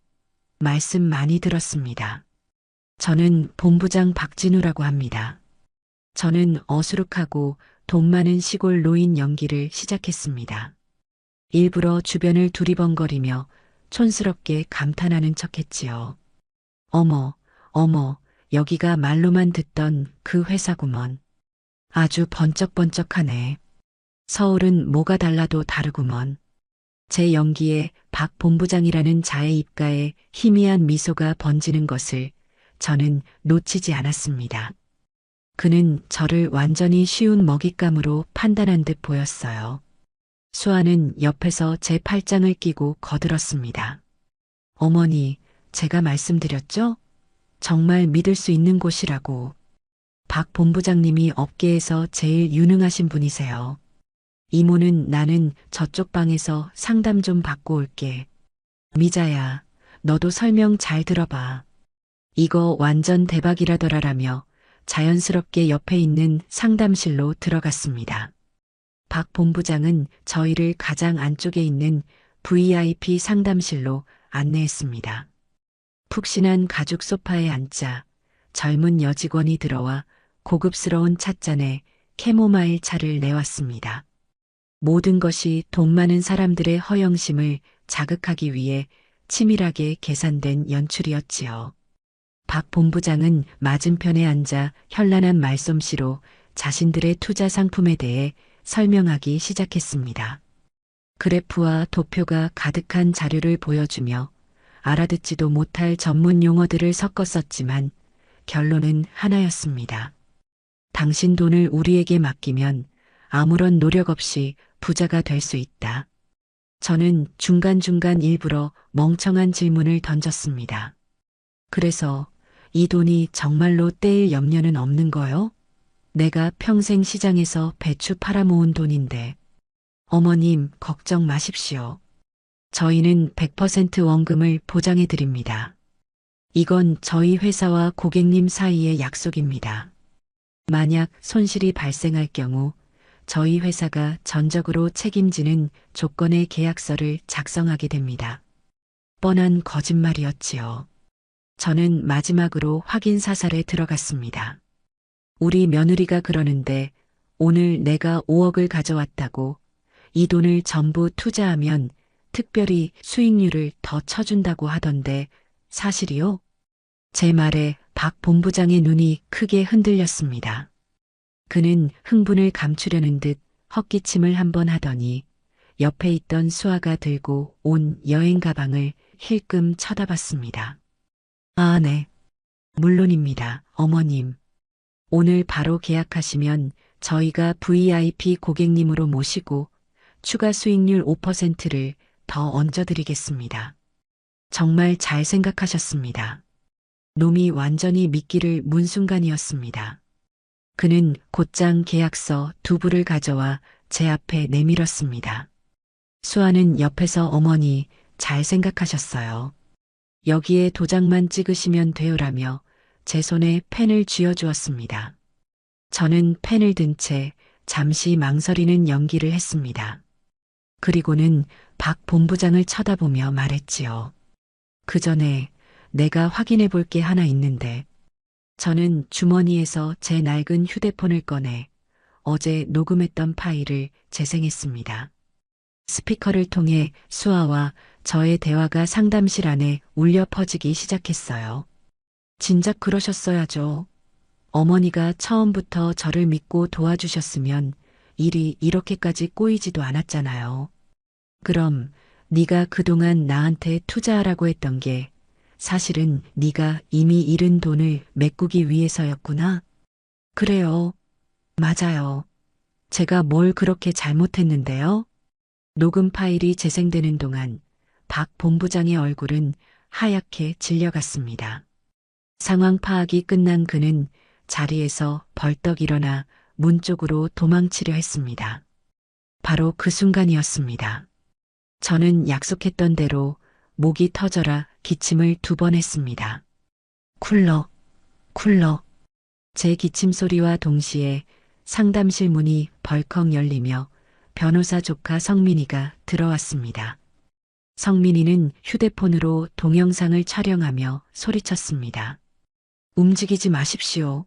말씀 많이 들었습니다. 저는 본부장 박진우라고 합니다. 저는 어수룩하고 돈 많은 시골 노인 연기를 시작했습니다. 일부러 주변을 두리번거리며 촌스럽게 감탄하는 척했지요. 어머, 어머, 여기가 말로만 듣던 그 회사구먼. 아주 번쩍번쩍하네. 서울은 뭐가 달라도 다르구먼. 제 연기에 박 본부장이라는 자의 입가에 희미한 미소가 번지는 것을 저는 놓치지 않았습니다. 그는 저를 완전히 쉬운 먹잇감으로 판단한 듯 보였어요. 수아는 옆에서 제 팔짱을 끼고 거들었습니다. 어머니, 제가 말씀드렸죠? 정말 믿을 수 있는 곳이라고. 박 본부장님이 업계에서 제일 유능하신 분이세요. 이모는 나는 저쪽 방에서 상담 좀 받고 올게. 미자야, 너도 설명 잘 들어봐. 이거 완전 대박이라더라라며 자연스럽게 옆에 있는 상담실로 들어갔습니다. 박 본부장은 저희를 가장 안쪽에 있는 VIP 상담실로 안내했습니다. 푹신한 가죽 소파에 앉자 젊은 여직원이 들어와 고급스러운 찻잔에 캐모마일 차를 내왔습니다. 모든 것이 돈 많은 사람들의 허영심을 자극하기 위해 치밀하게 계산된 연출이었지요. 박 본부장은 맞은편에 앉아 현란한 말솜씨로 자신들의 투자 상품에 대해 설명하기 시작했습니다. 그래프와 도표가 가득한 자료를 보여주며 알아듣지도 못할 전문 용어들을 섞어 썼지만 결론은 하나였습니다. 당신 돈을 우리에게 맡기면 아무런 노력 없이 부자가 될 수 있다. 저는 중간중간 일부러 멍청한 질문을 던졌습니다. 그래서 이 돈이 정말로 떼일 염려는 없는 거요? 내가 평생 시장에서 배추 팔아모은 돈인데. 어머님, 걱정 마십시오. 저희는 100% 원금을 보장해 드립니다. 이건 저희 회사와 고객님 사이의 약속입니다. 만약 손실이 발생할 경우 저희 회사가 전적으로 책임지는 조건의 계약서를 작성하게 됩니다. 뻔한 거짓말이었지요. 저는 마지막으로 확인 사살에 들어갔습니다. 우리 며느리가 그러는데 오늘 내가 5억을 가져왔다고 이 돈을 전부 투자하면 특별히 수익률을 더 쳐준다고 하던데 사실이요? 제 말에 박 본부장의 눈이 크게 흔들렸습니다. 그는 흥분을 감추려는 듯 헛기침을 한번 하더니 옆에 있던 수아가 들고 온 여행 가방을 힐끔 쳐다봤습니다. 아, 네. 물론입니다, 어머님. 오늘 바로 계약하시면 저희가 VIP 고객님으로 모시고 추가 수익률 5%를 더 얹어드리겠습니다. 정말 잘 생각하셨습니다. 놈이 완전히 미끼를 문 순간이었습니다. 그는 곧장 계약서 2부를 가져와 제 앞에 내밀었습니다. 수아는 옆에서 어머니 잘 생각하셨어요. 여기에 도장만 찍으시면 돼요라며 제 손에 펜을 쥐어주었습니다. 저는 펜을 든 채 잠시 망설이는 연기를 했습니다. 그리고는 박 본부장을 쳐다보며 말했지요. 그 전에 내가 확인해 볼 게 하나 있는데. 저는 주머니에서 제 낡은 휴대폰을 꺼내 어제 녹음했던 파일을 재생했습니다. 스피커를 통해 수아와 저의 대화가 상담실 안에 울려 퍼지기 시작했어요. 진작 그러셨어야죠. 어머니가 처음부터 저를 믿고 도와주셨으면 일이 이렇게까지 꼬이지도 않았잖아요. 그럼 네가 그동안 나한테 투자하라고 했던 게 사실은 네가 이미 잃은 돈을 메꾸기 위해서였구나. 그래요. 맞아요. 제가 뭘 그렇게 잘못했는데요? 녹음 파일이 재생되는 동안 박 본부장의 얼굴은 하얗게 질려갔습니다. 상황 파악이 끝난 그는 자리에서 벌떡 일어나 문 쪽으로 도망치려 했습니다. 바로 그 순간이었습니다. 저는 약속했던 대로 목이 터져라 기침을 2번 했습니다. 쿨럭, 쿨럭. 제 기침 소리와 동시에 상담실 문이 벌컥 열리며 변호사 조카 성민이가 들어왔습니다. 성민이는 휴대폰으로 동영상을 촬영하며 소리쳤습니다. 움직이지 마십시오.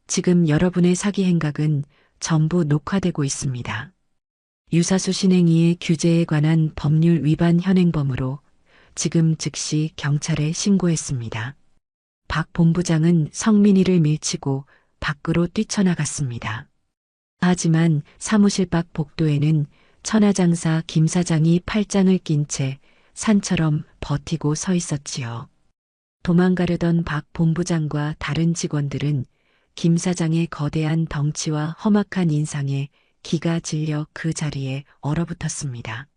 지금 여러분의 사기 행각은 전부 녹화되고 있습니다. 유사수 신행위의 규제에 관한 법률 위반 현행범으로 지금 즉시 경찰에 신고했습니다. 박 본부장은 성민이를 밀치고 밖으로 뛰쳐나갔습니다. 하지만 사무실 밖 복도에는 천하장사 김 사장이 팔짱을 낀 채 산처럼 버티고 서 있었지요. 도망가려던 박 본부장과 다른 직원들은 김 사장의 거대한 덩치와 험악한 인상에 기가 질려 그 자리에 얼어붙었습니다.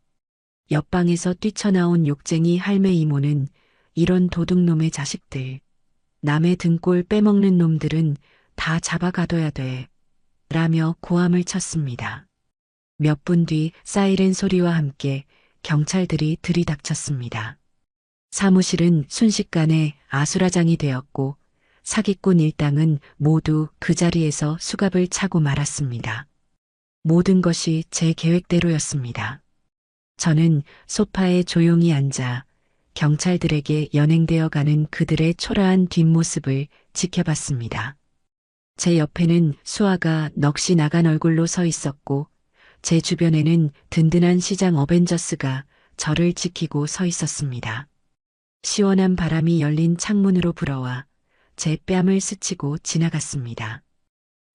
옆방에서 뛰쳐나온 욕쟁이 할매 이모는 이런 도둑놈의 자식들, 남의 등골 빼먹는 놈들은 다 잡아가둬야 돼, 라며 고함을 쳤습니다. 몇 분 뒤 사이렌 소리와 함께 경찰들이 들이닥쳤습니다. 사무실은 순식간에 아수라장이 되었고 사기꾼 일당은 모두 그 자리에서 수갑을 차고 말았습니다. 모든 것이 제 계획대로였습니다. 저는 소파에 조용히 앉아 경찰들에게 연행되어 가는 그들의 초라한 뒷모습을 지켜봤습니다. 제 옆에는 수아가 넋이 나간 얼굴로 서 있었고 제 주변에는 든든한 시장 어벤져스가 저를 지키고 서 있었습니다. 시원한 바람이 열린 창문으로 불어와 제 뺨을 스치고 지나갔습니다.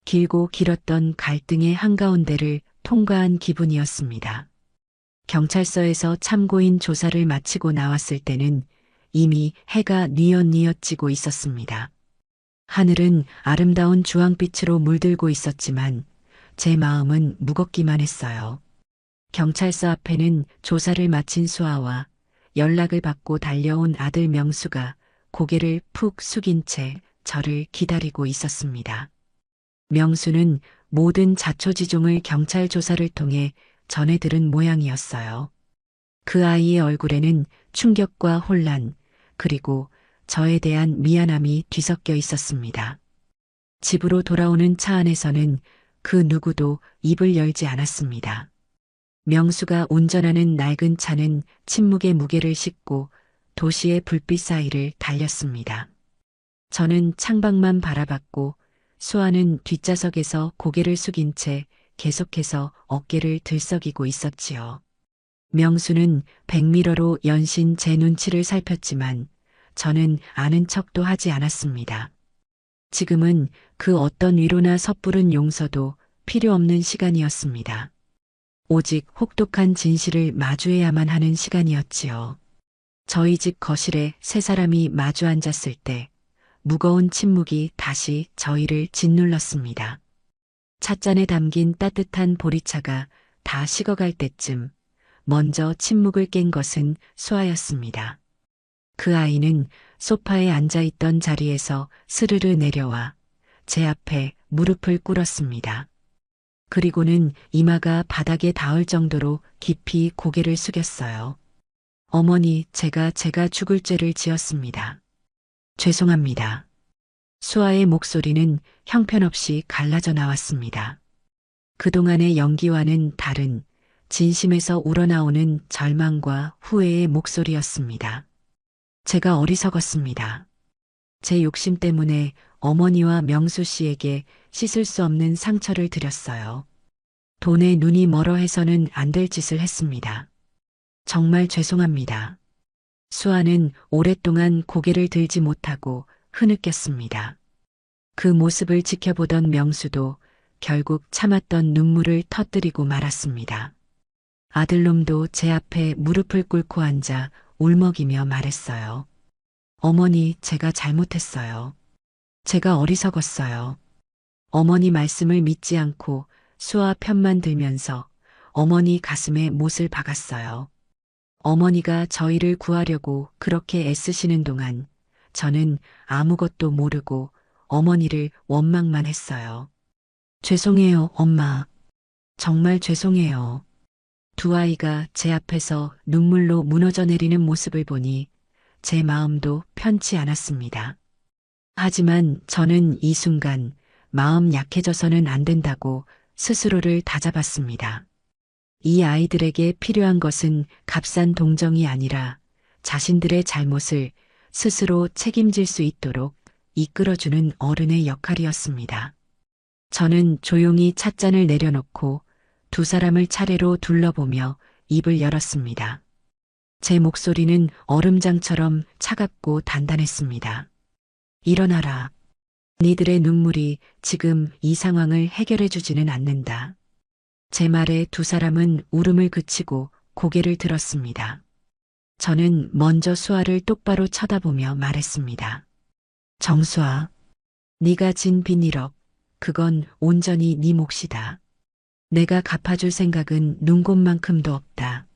길고 길었던 갈등의 한가운데를 통과한 기분이었습니다. 경찰서에서 참고인 조사를 마치고 나왔을 때는 이미 해가 뉘엿뉘엿 지고 있었습니다. 하늘은 아름다운 주황빛으로 물들고 있었지만 제 마음은 무겁기만 했어요. 경찰서 앞에는 조사를 마친 수아와 연락을 받고 달려온 아들 명수가 고개를 푹 숙인 채 저를 기다리고 있었습니다. 명수는 모든 자초지종을 경찰 조사를 통해 전해 들은 모양이었어요. 그 아이의 얼굴에는 충격과 혼란, 그리고 저에 대한 미안함이 뒤섞여 있었습니다. 집으로 돌아오는 차 안에서는 그 누구도 입을 열지 않았습니다. 명수가 운전하는 낡은 차는 침묵의 무게를 싣고 도시의 불빛 사이를 달렸습니다. 저는 창밖만 바라봤고 수아는 뒷좌석에서 고개를 숙인 채 계속해서 어깨를 들썩이고 있었지요. 명수는 백미러로 연신 제 눈치를 살폈지만 저는 아는 척도 하지 않았습니다. 지금은 그 어떤 위로나 섣부른 용서도 필요 없는 시간이었습니다. 오직 혹독한 진실을 마주해야만 하는 시간이었지요. 저희 집 거실에 세 사람이 마주 앉았을 때 무거운 침묵이 다시 저희를 짓눌렀습니다. 찻잔에 담긴 따뜻한 보리차가 다 식어갈 때쯤 먼저 침묵을 깬 것은 수아였습니다. 그 아이는 소파에 앉아있던 자리에서 스르르 내려와 제 앞에 무릎을 꿇었습니다. 그리고는 이마가 바닥에 닿을 정도로 깊이 고개를 숙였어요. 어머니, 제가 죽을 죄를 지었습니다. 죄송합니다. 수아의 목소리는 형편없이 갈라져 나왔습니다. 그동안의 연기와는 다른 진심에서 우러나오는 절망과 후회의 목소리였습니다. 제가 어리석었습니다. 제 욕심 때문에 어머니와 명수 씨에게 씻을 수 없는 상처를 드렸어요. 돈에 눈이 멀어 해서는 안 될 짓을 했습니다. 정말 죄송합니다. 수아는 오랫동안 고개를 들지 못하고 흐느꼈습니다. 그 모습을 지켜보던 명수도 결국 참았던 눈물을 터뜨리고 말았습니다. 아들놈도 제 앞에 무릎을 꿇고 앉아 울먹이며 말했어요. 어머니, 제가 잘못했어요. 제가 어리석었어요. 어머니 말씀을 믿지 않고 수아 편만 들면서 어머니 가슴에 못을 박았어요. 어머니가 저희를 구하려고 그렇게 애쓰시는 동안 저는 아무것도 모르고 어머니를 원망만 했어요. 죄송해요, 엄마. 정말 죄송해요. 두 아이가 제 앞에서 눈물로 무너져 내리는 모습을 보니 제 마음도 편치 않았습니다. 하지만 저는 이 순간 마음 약해져서는 안 된다고 스스로를 다잡았습니다. 이 아이들에게 필요한 것은 값싼 동정이 아니라 자신들의 잘못을 스스로 책임질 수 있도록 이끌어주는 어른의 역할이었습니다. 저는 조용히 찻잔을 내려놓고 두 사람을 차례로 둘러보며 입을 열었습니다. 제 목소리는 얼음장처럼 차갑고 단단했습니다. 일어나라. 니들의 눈물이 지금 이 상황을 해결해주지는 않는다. 제 말에 두 사람은 울음을 그치고 고개를 들었습니다. 저는 먼저 수아를 똑바로 쳐다보며 말했습니다. 정수아, 네가 진 빚 1억, 그건 온전히 네 몫이다. 내가 갚아줄 생각은 눈곱만큼도 없다.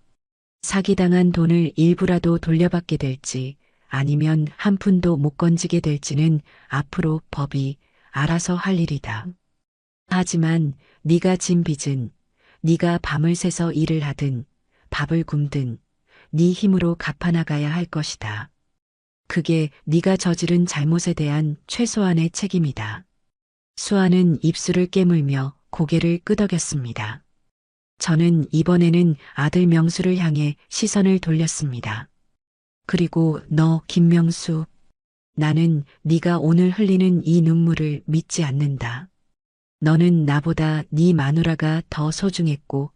사기당한 돈을 일부라도 돌려받게 될지 아니면 한 푼도 못 건지게 될지는 앞으로 법이 알아서 할 일이다. 하지만 네가 진 빚은 네가 밤을 새서 일을 하든 밥을 굶든 네 힘으로 갚아나가야 할 것이다. 그게 네가 저지른 잘못에 대한 최소한의 책임이다. 수아는 입술을 깨물며 고개를 끄덕였습니다. 저는 이번에는 아들 명수를 향해 시선을 돌렸습니다. 그리고 너 김명수, 나는 네가 오늘 흘리는 이 눈물을 믿지 않는다. 너는 나보다 네 마누라가 더 소중했고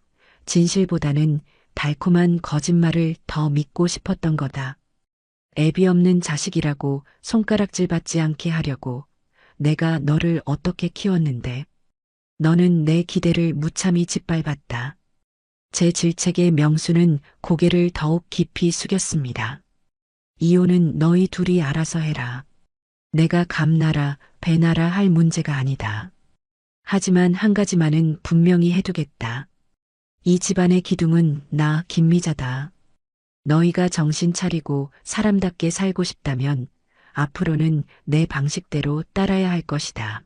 진실보다는 달콤한 거짓말을 더 믿고 싶었던 거다. 애비 없는 자식이라고 손가락질 받지 않게 하려고 내가 너를 어떻게 키웠는데 너는 내 기대를 무참히 짓밟았다. 제 질책에 명수는 고개를 더욱 깊이 숙였습니다. 이혼은 너희 둘이 알아서 해라. 내가 감나라 배나라 할 문제가 아니다. 하지만 한 가지만은 분명히 해두겠다. 이 집안의 기둥은 나 김미자다. 너희가 정신 차리고 사람답게 살고 싶다면 앞으로는 내 방식대로 따라야 할 것이다.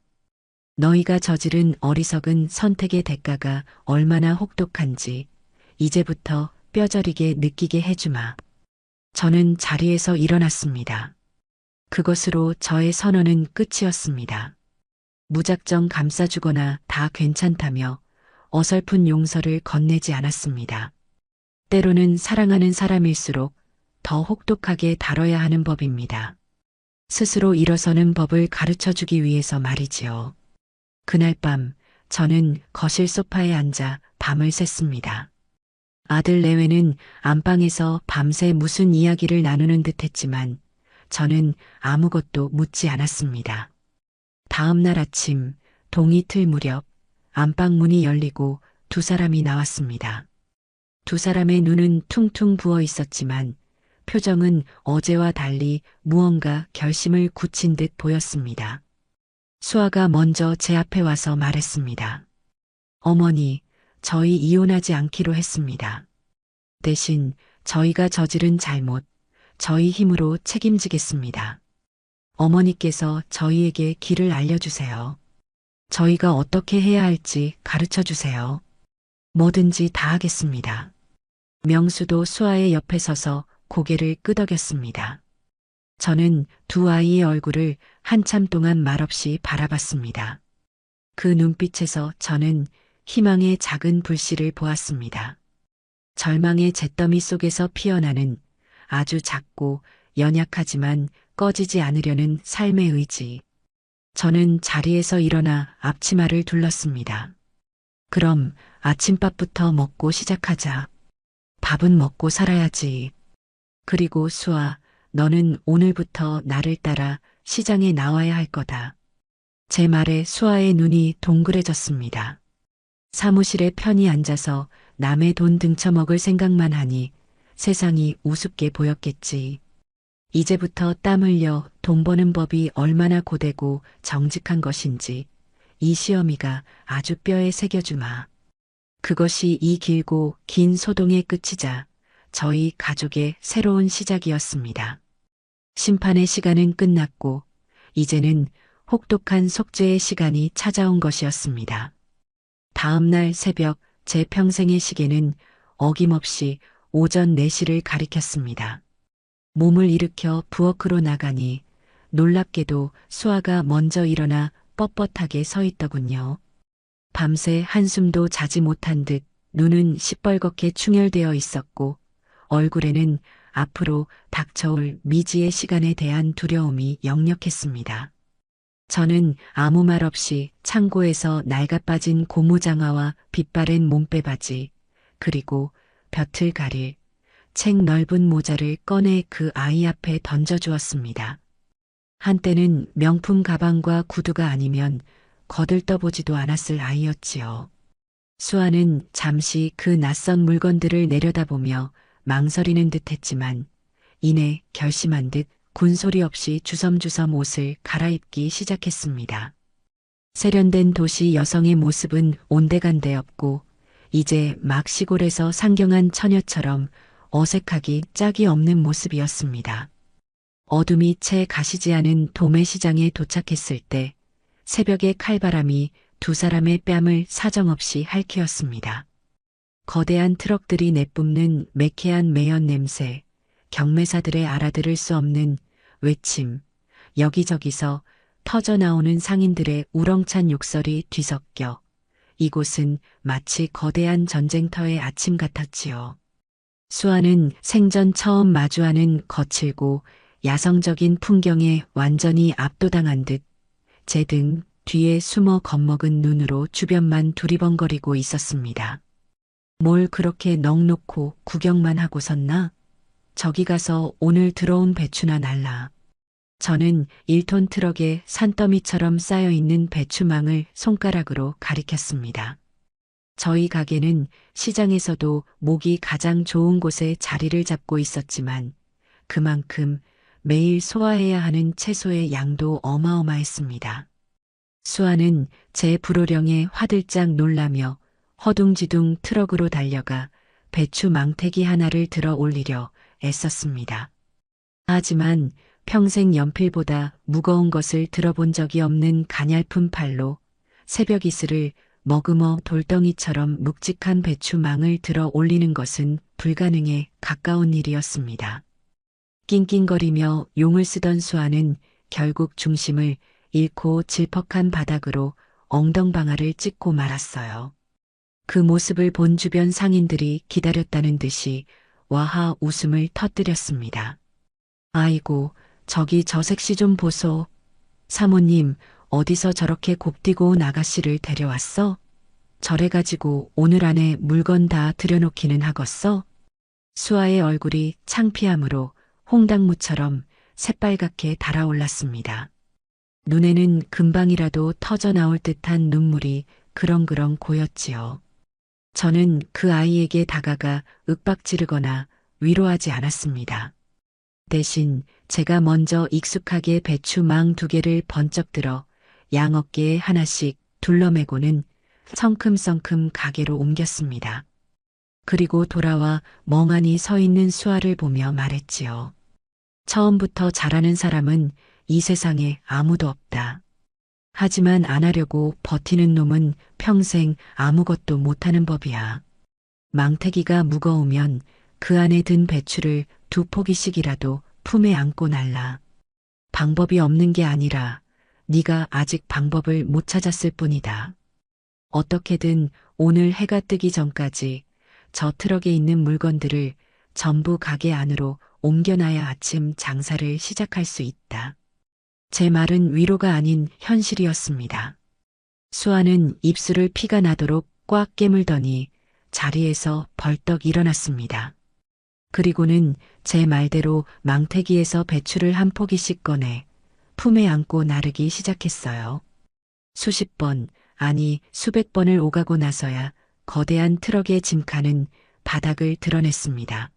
너희가 저지른 어리석은 선택의 대가가 얼마나 혹독한지 이제부터 뼈저리게 느끼게 해주마. 저는 자리에서 일어났습니다. 그것으로 저의 선언은 끝이었습니다. 무작정 감싸주거나 다 괜찮다며 어설픈 용서를 건네지 않았습니다. 때로는 사랑하는 사람일수록 더 혹독하게 다뤄야 하는 법입니다. 스스로 일어서는 법을 가르쳐주기 위해서 말이지요. 그날 밤 저는 거실 소파에 앉아 밤을 샜습니다. 아들 내외는 안방에서 밤새 무슨 이야기를 나누는 듯 했지만 저는 아무것도 묻지 않았습니다. 다음 날 아침 동이틀 무렵 안방 문이 열리고 두 사람이 나왔습니다. 두 사람의 눈은 퉁퉁 부어 있었지만 표정은 어제와 달리 무언가 결심을 굳힌 듯 보였습니다. 수아가 먼저 제 앞에 와서 말했습니다. 어머니, 저희 이혼하지 않기로 했습니다. 대신 저희가 저지른 잘못, 저희 힘으로 책임지겠습니다. 어머니께서 저희에게 길을 알려주세요. 저희가 어떻게 해야 할지 가르쳐 주세요. 뭐든지 다 하겠습니다. 명수도 수아의 옆에 서서 고개를 끄덕였습니다. 저는 두 아이의 얼굴을 한참 동안 말없이 바라봤습니다. 그 눈빛에서 저는 희망의 작은 불씨를 보았습니다. 절망의 잿더미 속에서 피어나는 아주 작고 연약하지만 꺼지지 않으려는 삶의 의지. 저는 자리에서 일어나 앞치마를 둘렀습니다. 그럼 아침밥부터 먹고 시작하자. 밥은 먹고 살아야지. 그리고 수아, 너는 오늘부터 나를 따라 시장에 나와야 할 거다. 제 말에 수아의 눈이 동그래졌습니다. 사무실에 편히 앉아서 남의 돈 등쳐먹을 생각만 하니 세상이 우습게 보였겠지. 이제부터 땀 흘려 돈 버는 법이 얼마나 고되고 정직한 것인지 이 시어미가 아주 뼈에 새겨주마. 그것이 이 길고 긴 소동의 끝이자 저희 가족의 새로운 시작이었습니다. 심판의 시간은 끝났고 이제는 혹독한 속죄의 시간이 찾아온 것이었습니다. 다음 날 새벽 제 평생의 시계는 어김없이 오전 4시를 가리켰습니다. 몸을 일으켜 부엌으로 나가니 놀랍게도 수아가 먼저 일어나 뻣뻣하게 서 있더군요. 밤새 한숨도 자지 못한 듯 눈은 시뻘겋게 충혈되어 있었고 얼굴에는 앞으로 닥쳐올 미지의 시간에 대한 두려움이 역력했습니다. 저는 아무 말 없이 창고에서 낡아빠진 고무장화와 빛바랜 몸빼바지, 그리고 볕을 가릴 책 넓은 모자를 꺼내 그 아이 앞에 던져주었습니다. 한때는 명품 가방과 구두가 아니면 거들떠보지도 않았을 아이였지요. 수아는 잠시 그 낯선 물건들을 내려다보며 망설이는 듯 했지만 이내 결심한 듯 군소리 없이 주섬주섬 옷을 갈아입기 시작했습니다. 세련된 도시 여성의 모습은 온데간데 없고 이제 막 시골에서 상경한 처녀처럼 어색하기 짝이 없는 모습이었습니다. 어둠이 채 가시지 않은 도매시장에 도착했을 때 새벽의 칼바람이 두 사람의 뺨을 사정없이 핥히었습니다. 거대한 트럭들이 내뿜는 매캐한 매연 냄새, 경매사들의 알아들을 수 없는 외침, 여기저기서 터져나오는 상인들의 우렁찬 욕설이 뒤섞여 이곳은 마치 거대한 전쟁터의 아침 같았지요. 수아는 생전 처음 마주하는 거칠고 야성적인 풍경에 완전히 압도당한 듯 제 등 뒤에 숨어 겁먹은 눈으로 주변만 두리번거리고 있었습니다. 뭘 그렇게 넋놓고 구경만 하고 섰나? 저기 가서 오늘 들어온 배추나 날라. 저는 1톤 트럭에 산더미처럼 쌓여있는 배추망을 손가락으로 가리켰습니다. 저희 가게는 시장에서도 목이 가장 좋은 곳에 자리를 잡고 있었지만 그만큼 매일 소화해야 하는 채소의 양도 어마어마했습니다. 수아는 제 불호령에 화들짝 놀라며 허둥지둥 트럭으로 달려가 배추 망태기 하나를 들어 올리려 애썼습니다. 하지만 평생 연필보다 무거운 것을 들어본 적이 없는 가냘픈 팔로 새벽 이슬을 머금어 돌덩이처럼 묵직한 배추망을 들어 올리는 것은 불가능에 가까운 일이었습니다. 낑낑거리며 용을 쓰던 수아는 결국 중심을 잃고 질퍽한 바닥으로 엉덩방아를 찍고 말았어요. 그 모습을 본 주변 상인들이 기다렸다는 듯이 와하 웃음을 터뜨렸습니다. 아이고, 저기 저 색시 좀 보소. 사모님, 어디서 저렇게 곱디고 온 아가씨를 데려왔어? 저래가지고 오늘 안에 물건 다 들여놓기는 하겄어? 수아의 얼굴이 창피함으로 홍당무처럼 새빨갛게 달아올랐습니다. 눈에는 금방이라도 터져나올 듯한 눈물이 그렁그렁 고였지요. 저는 그 아이에게 다가가 윽박지르거나 위로하지 않았습니다. 대신 제가 먼저 익숙하게 배추망 2개를 번쩍 들어 양 어깨에 하나씩 둘러매고는 성큼성큼 가게로 옮겼습니다. 그리고 돌아와 멍하니 서 있는 수아를 보며 말했지요. 처음부터 잘하는 사람은 이 세상에 아무도 없다. 하지만 안 하려고 버티는 놈은 평생 아무것도 못하는 법이야. 망태기가 무거우면 그 안에 든 배추를 2포기씩이라도 품에 안고 날라. 방법이 없는 게 아니라 네가 아직 방법을 못 찾았을 뿐이다. 어떻게든 오늘 해가 뜨기 전까지 저 트럭에 있는 물건들을 전부 가게 안으로 옮겨놔야 아침 장사를 시작할 수 있다. 제 말은 위로가 아닌 현실이었습니다. 수아는 입술을 피가 나도록 꽉 깨물더니 자리에서 벌떡 일어났습니다. 그리고는 제 말대로 망태기에서 배추를 한 포기씩 꺼내 품에 안고 나르기 시작했어요. 수십 번, 아니 수백 번을 오가고 나서야 거대한 트럭의 짐칸은 바닥을 드러냈습니다.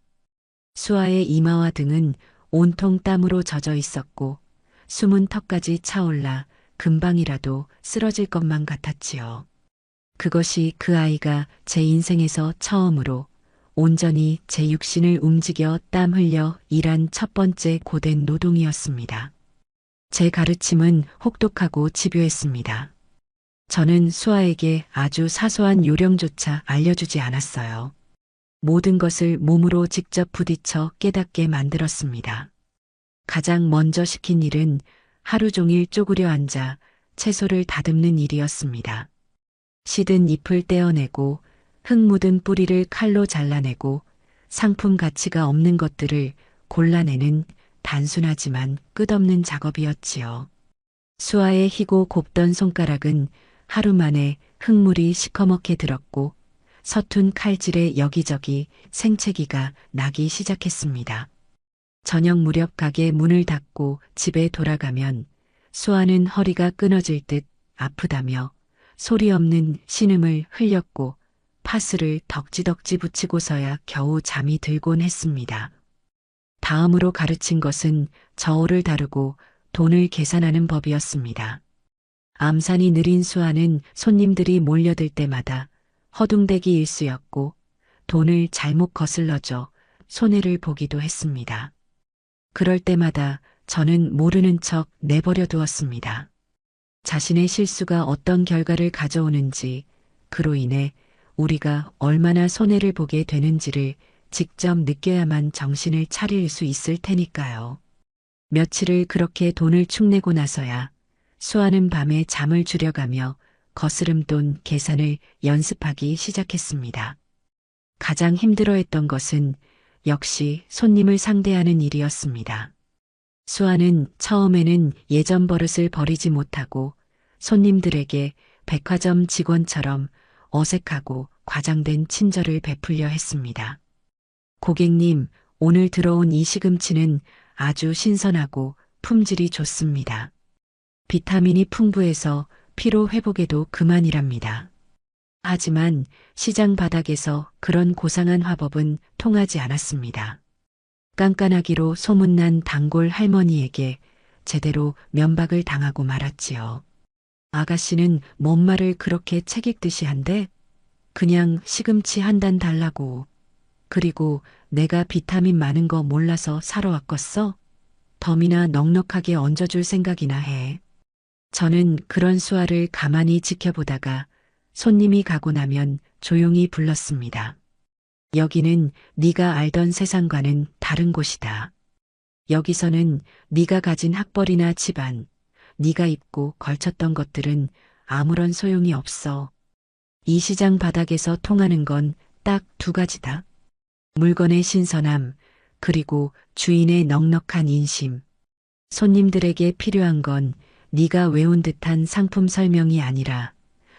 수아의 이마와 등은 온통 땀으로 젖어 있었고 숨은 턱까지 차올라 금방이라도 쓰러질 것만 같았지요. 그것이 그 아이가 제 인생에서 처음으로 온전히 제 육신을 움직여 땀 흘려 일한 첫 번째 고된 노동이었습니다. 제 가르침은 혹독하고 집요했습니다. 저는 수아에게 아주 사소한 요령조차 알려주지 않았어요. 모든 것을 몸으로 직접 부딪혀 깨닫게 만들었습니다. 가장 먼저 시킨 일은 하루 종일 쪼그려 앉아 채소를 다듬는 일이었습니다. 시든 잎을 떼어내고 흙 묻은 뿌리를 칼로 잘라내고 상품 가치가 없는 것들을 골라내는 단순하지만 끝없는 작업이었지요. 수아의 희고 곱던 손가락은 하루 만에 흙물이 시커멓게 들었고 서툰 칼질에 여기저기 생채기가 나기 시작했습니다. 저녁 무렵 가게 문을 닫고 집에 돌아가면 수아는 허리가 끊어질 듯 아프다며 소리 없는 신음을 흘렸고 파스를 덕지덕지 붙이고서야 겨우 잠이 들곤 했습니다. 다음으로 가르친 것은 저울을 다루고 돈을 계산하는 법이었습니다. 암산이 느린 수아는 손님들이 몰려들 때마다 허둥대기 일쑤였고 돈을 잘못 거슬러줘 손해를 보기도 했습니다. 그럴 때마다 저는 모르는 척 내버려 두었습니다. 자신의 실수가 어떤 결과를 가져오는지, 그로 인해 우리가 얼마나 손해를 보게 되는지를 직접 느껴야만 정신을 차릴 수 있을 테니까요. 며칠을 그렇게 돈을 축내고 나서야 수아는 밤에 잠을 줄여가며 거스름돈 계산을 연습하기 시작했습니다. 가장 힘들어했던 것은 역시 손님을 상대하는 일이었습니다. 수아는 처음에는 예전 버릇을 버리지 못하고 손님들에게 백화점 직원처럼 어색하고 과장된 친절을 베풀려 했습니다. 고객님, 오늘 들어온 이 시금치는 아주 신선하고 품질이 좋습니다. 비타민이 풍부해서 피로 회복에도 그만이랍니다. 하지만 시장 바닥에서 그런 고상한 화법은 통하지 않았습니다. 깐깐하기로 소문난 단골 할머니에게 제대로 면박을 당하고 말았지요. 아가씨는 뭔 말을 그렇게 책 읽듯이 한대? 그냥 시금치 한 단 달라고. 그리고 내가 비타민 많은 거 몰라서 사러 왔겠어? 덤이나 넉넉하게 얹어줄 생각이나 해. 저는 그런 수아를 가만히 지켜보다가 손님이 가고 나면 조용히 불렀습니다. 여기는 네가 알던 세상과는 다른 곳이다. 여기서는 네가 가진 학벌이나 집안, 네가 입고 걸쳤던 것들은 아무런 소용이 없어. 이 시장 바닥에서 통하는 건 딱 두 가지다. 물건의 신선함, 그리고 주인의 넉넉한 인심. 손님들에게 필요한 건 네가 외운 듯한 상품 설명이 아니라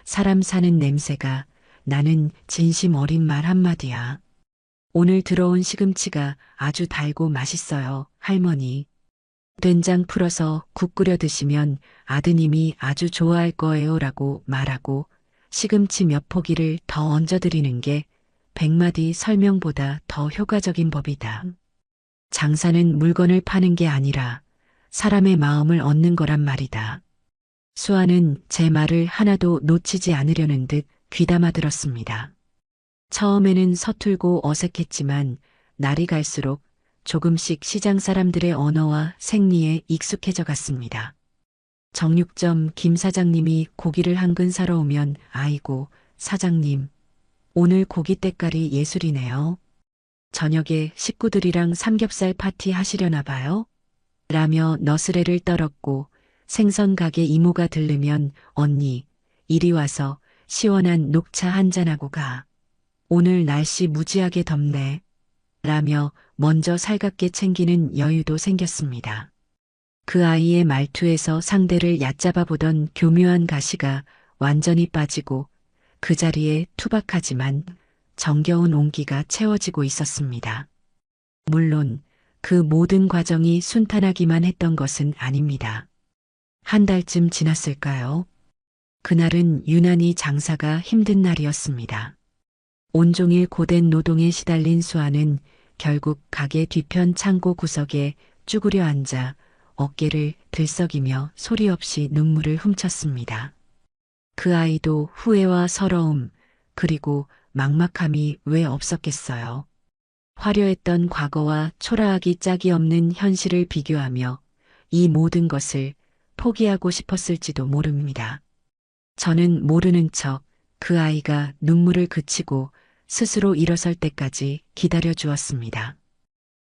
사람 사는 냄새가 나는 진심 어린 말 한마디야. 오늘 들어온 시금치가 아주 달고 맛있어요, 할머니. 된장 풀어서 국 끓여 드시면 아드님이 아주 좋아할 거예요 라고 말하고 시금치 몇 포기를 더 얹어드리는 게 100마디 설명보다 더 효과적인 법이다. 장사는 물건을 파는 게 아니라 사람의 마음을 얻는 거란 말이다. 수아는 제 말을 하나도 놓치지 않으려는 듯 귀담아 들었습니다. 처음에는 서툴고 어색했지만 날이 갈수록 조금씩 시장 사람들의 언어와 생리에 익숙해져 갔습니다. 정육점 김 사장님이 고기를 한 근 사러 오면 아이고 사장님 오늘 고기 때깔이 예술이네요. 저녁에 식구들이랑 삼겹살 파티 하시려나 봐요? 라며 너스레를 떨었고 생선 가게 이모가 들르면 언니 이리 와서 시원한 녹차 한잔하고 가. 오늘 날씨 무지하게 덥네. 라며 먼저 살갑게 챙기는 여유도 생겼습니다. 그 아이의 말투에서 상대를 얕잡아 보던 교묘한 가시가 완전히 빠지고 그 자리에 투박하지만 정겨운 온기가 채워지고 있었습니다. 물론 그 모든 과정이 순탄하기만 했던 것은 아닙니다. 한 달쯤 지났을까요? 그날은 유난히 장사가 힘든 날이었습니다. 온종일 고된 노동에 시달린 수아는 결국 가게 뒤편 창고 구석에 쭈그려 앉아 어깨를 들썩이며 소리 없이 눈물을 훔쳤습니다. 그 아이도 후회와 서러움 그리고 막막함이 왜 없었겠어요. 화려했던 과거와 초라하기 짝이 없는 현실을 비교하며 이 모든 것을 포기하고 싶었을지도 모릅니다. 저는 모르는 척 그 아이가 눈물을 그치고 스스로 일어설 때까지 기다려 주었습니다.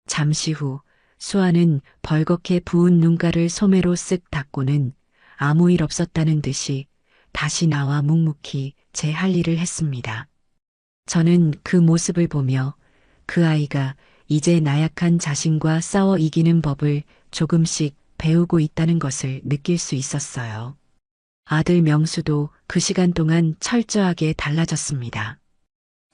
잠시 후 수아는 벌겋게 부은 눈가를 소매로 쓱 닦고는 아무 일 없었다는 듯이 다시 나와 묵묵히 제 할 일을 했습니다. 저는 그 모습을 보며 그 아이가 이제 나약한 자신과 싸워 이기는 법을 조금씩 배우고 있다는 것을 느낄 수 있었어요. 아들 명수도 그 시간 동안 철저하게 달라졌습니다.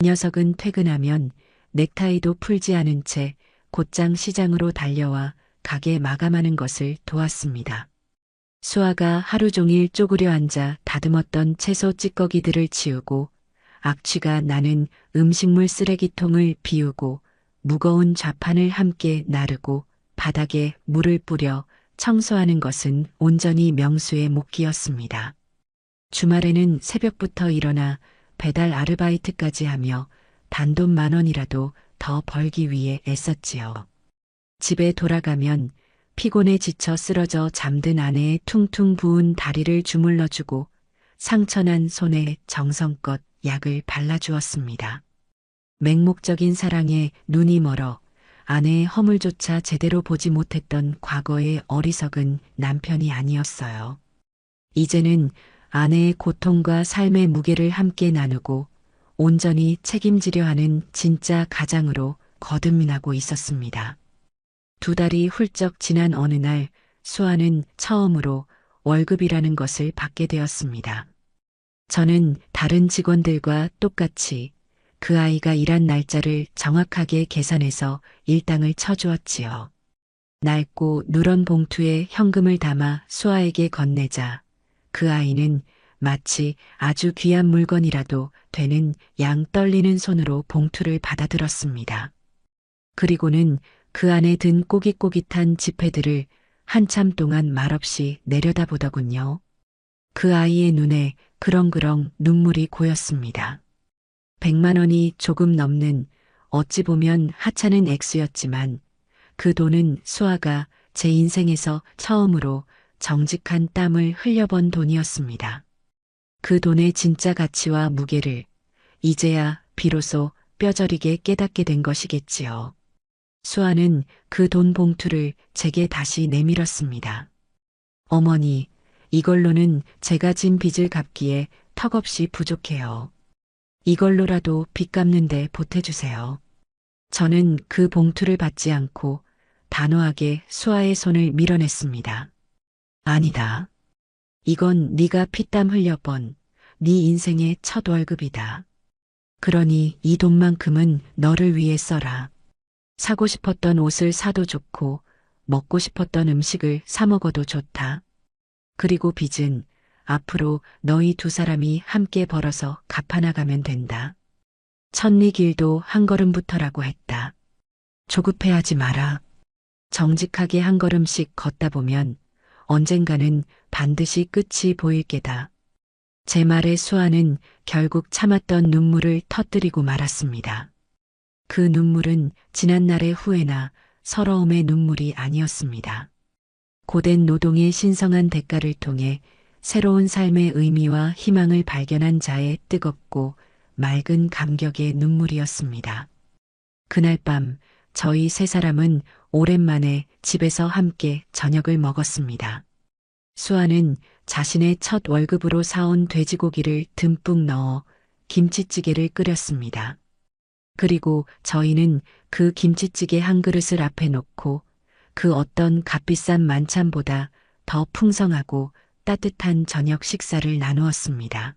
녀석은 퇴근하면 넥타이도 풀지 않은 채 곧장 시장으로 달려와 가게 마감하는 것을 도왔습니다. 수아가 하루 종일 쪼그려 앉아 다듬었던 채소 찌꺼기들을 치우고 악취가 나는 음식물 쓰레기통을 비우고 무거운 좌판을 함께 나르고 바닥에 물을 뿌려 청소하는 것은 온전히 명수의 몫이었습니다. 주말에는 새벽부터 일어나 배달 아르바이트까지 하며 단돈 10,000원이라도 더 벌기 위해 애썼지요. 집에 돌아가면 피곤에 지쳐 쓰러져 잠든 아내의 퉁퉁 부은 다리를 주물러주고 상처난 손에 정성껏 약을 발라주었습니다. 맹목적인 사랑에 눈이 멀어 아내의 허물조차 제대로 보지 못했던 과거의 어리석은 남편이 아니었어요. 이제는 아내의 고통과 삶의 무게를 함께 나누고 온전히 책임지려 하는 진짜 가장으로 거듭나고 있었습니다. 2달이 훌쩍 지난 어느 날 수아는 처음으로 월급이라는 것을 받게 되었습니다. 저는 다른 직원들과 똑같이 그 아이가 일한 날짜를 정확하게 계산해서 일당을 쳐주었지요. 낡고 누런 봉투에 현금을 담아 수아에게 건네자 그 아이는 마치 아주 귀한 물건이라도 되는 양 떨리는 손으로 봉투를 받아들었습니다. 그리고는 그 안에 든 꼬깃꼬깃한 지폐들을 한참 동안 말없이 내려다보더군요. 그 아이의 눈에 그렁그렁 눈물이 고였습니다. 100만 원이 조금 넘는 어찌 보면 하찮은 액수였지만 그 돈은 수아가 제 인생에서 처음으로 정직한 땀을 흘려본 돈이었습니다. 그 돈의 진짜 가치와 무게를 이제야 비로소 뼈저리게 깨닫게 된 것이겠지요. 수아는 그 돈 봉투를 제게 다시 내밀었습니다. 어머니, 이걸로는 제가 진 빚을 갚기에 턱없이 부족해요. 이걸로라도 빚 갚는데 보태주세요. 저는 그 봉투를 받지 않고 단호하게 수아의 손을 밀어냈습니다. 아니다. 이건 네가 피땀 흘려본 네 인생의 첫 월급이다. 그러니 이 돈만큼은 너를 위해 써라. 사고 싶었던 옷을 사도 좋고 먹고 싶었던 음식을 사 먹어도 좋다. 그리고 빚은 앞으로 너희 2사람이 함께 벌어서 갚아나가면 된다. 천리 길도 한 걸음부터라고 했다. 조급해하지 마라. 정직하게 한 걸음씩 걷다 보면 언젠가는 반드시 끝이 보일 게다. 제 말에 수아는 결국 참았던 눈물을 터뜨리고 말았습니다. 그 눈물은 지난날의 후회나 서러움의 눈물이 아니었습니다. 고된 노동의 신성한 대가를 통해 새로운 삶의 의미와 희망을 발견한 자의 뜨겁고 맑은 감격의 눈물이었습니다. 그날 밤 저희 3사람은 오랜만에 집에서 함께 저녁을 먹었습니다. 수아는 자신의 첫 월급으로 사온 돼지고기를 듬뿍 넣어 김치찌개를 끓였습니다. 그리고 저희는 그 김치찌개 한 그릇을 앞에 놓고 그 어떤 값비싼 만찬보다 더 풍성하고 따뜻한 저녁 식사를 나누었습니다.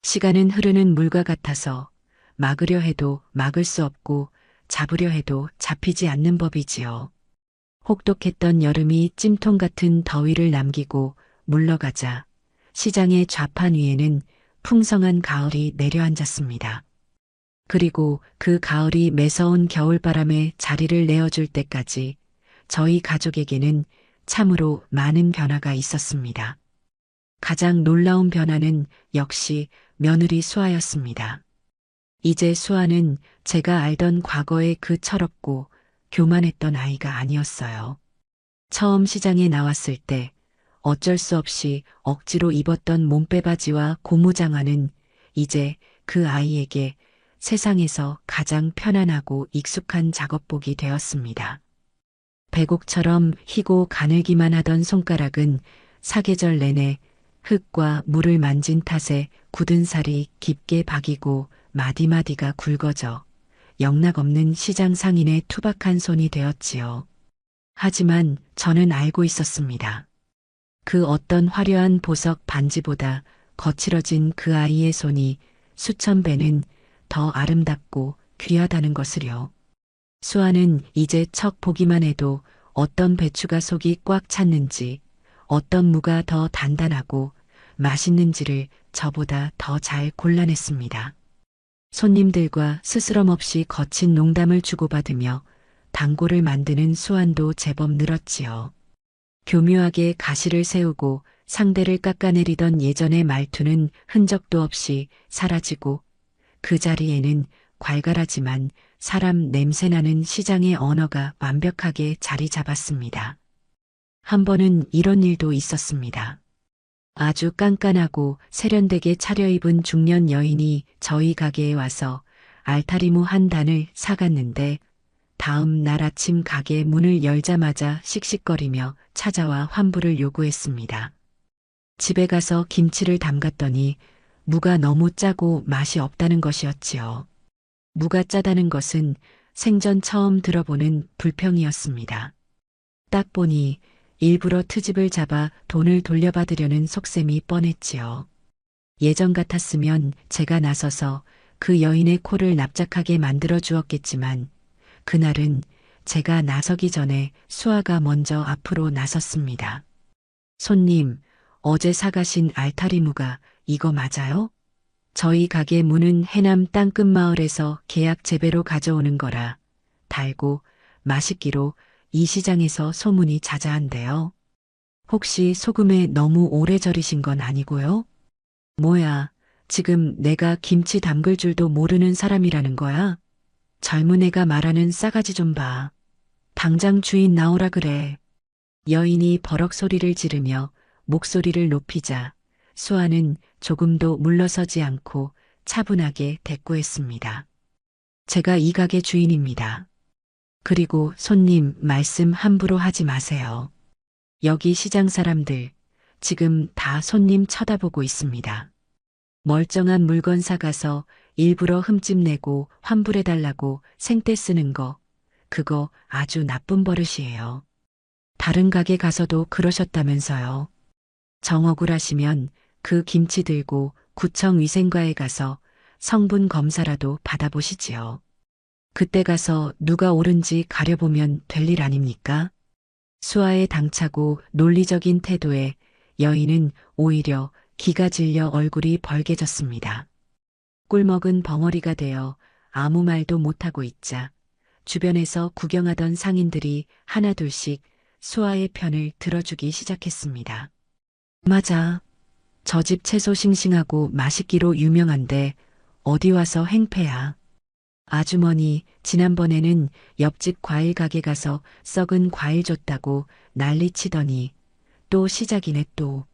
시간은 흐르는 물과 같아서 막으려 해도 막을 수 없고 잡으려 해도 잡히지 않는 법이지요. 혹독했던 여름이 찜통 같은 더위를 남기고 물러가자 시장의 좌판 위에는 풍성한 가을이 내려앉았습니다. 그리고 그 가을이 매서운 겨울바람에 자리를 내어줄 때까지 저희 가족에게는 참으로 많은 변화가 있었습니다. 가장 놀라운 변화는 역시 며느리 수아였습니다. 이제 수아는 제가 알던 과거의 그 철없고 교만했던 아이가 아니었어요. 처음 시장에 나왔을 때 어쩔 수 없이 억지로 입었던 몸빼바지와 고무장화는 이제 그 아이에게 세상에서 가장 편안하고 익숙한 작업복이 되었습니다. 배곡처럼 희고 가늘기만 하던 손가락은 사계절 내내 흙과 물을 만진 탓에 굳은 살이 깊게 박이고 마디마디가 굵어져 영락없는 시장 상인의 투박한 손이 되었지요. 하지만 저는 알고 있었습니다. 그 어떤 화려한 보석 반지보다 거칠어진 그 아이의 손이 수천 배는 더 아름답고 귀하다는 것을요. 수아는 이제 척 보기만 해도 어떤 배추가 속이 꽉 찼는지, 어떤 무가 더 단단하고 맛있는지를 저보다 더 잘 골라냈습니다. 손님들과 스스럼 없이 거친 농담을 주고받으며 단골을 만드는 수완도 제법 늘었지요. 교묘하게 가시를 세우고 상대를 깎아내리던 예전의 말투는 흔적도 없이 사라지고 그 자리에는 괄괄하지만 사람 냄새나는 시장의 언어가 완벽하게 자리 잡았습니다. 한 번은 이런 일도 있었습니다. 아주 깐깐하고 세련되게 차려입은 중년 여인이 저희 가게에 와서 알타리무 한 단을 사갔는데 다음 날 아침 가게 문을 열자마자 씩씩거리며 찾아와 환불을 요구했습니다. 집에 가서 김치를 담갔더니 무가 너무 짜고 맛이 없다는 것이었지요. 무가 짜다는 것은 생전 처음 들어보는 불평이었습니다. 딱 보니 일부러 트집을 잡아 돈을 돌려받으려는 속셈이 뻔했지요. 예전 같았으면 제가 나서서 그 여인의 코를 납작하게 만들어 주었겠지만 그날은 제가 나서기 전에 수아가 먼저 앞으로 나섰습니다. 손님, 어제 사가신 알타리무가 이거 맞아요? 저희 가게 무는 해남 땅끝마을에서 계약 재배로 가져오는 거라 달고 맛있기로 이 시장에서 소문이 자자한데요. 혹시 소금에 너무 오래 절이신 건 아니고요? 뭐야, 지금 내가 김치 담글 줄도 모르는 사람이라는 거야? 젊은 애가 말하는 싸가지 좀 봐. 당장 주인 나오라 그래. 여인이 버럭 소리를 지르며 목소리를 높이자 수아는 조금도 물러서지 않고 차분하게 대꾸했습니다. 제가 이 가게 주인입니다. 그리고 손님 말씀 함부로 하지 마세요. 여기 시장 사람들 지금 다 손님 쳐다보고 있습니다. 멀쩡한 물건 사가서 일부러 흠집 내고 환불해달라고 생떼 쓰는 거, 그거 아주 나쁜 버릇이에요. 다른 가게 가서도 그러셨다면서요. 정 억울하시면 그 김치 들고 구청 위생과에 가서 성분 검사라도 받아보시지요. 그때 가서 누가 옳은지 가려보면 될 일 아닙니까? 수아의 당차고 논리적인 태도에 여인은 오히려 기가 질려 얼굴이 벌개졌습니다. 꿀먹은 벙어리가 되어 아무 말도 못하고 있자 주변에서 구경하던 상인들이 하나둘씩 수아의 편을 들어주기 시작했습니다. 맞아. 저 집 채소 싱싱하고 맛있기로 유명한데 어디 와서 행패야. 아주머니 지난번에는 옆집 과일 가게 가서 썩은 과일 줬다고 난리치더니 또 시작이네 또.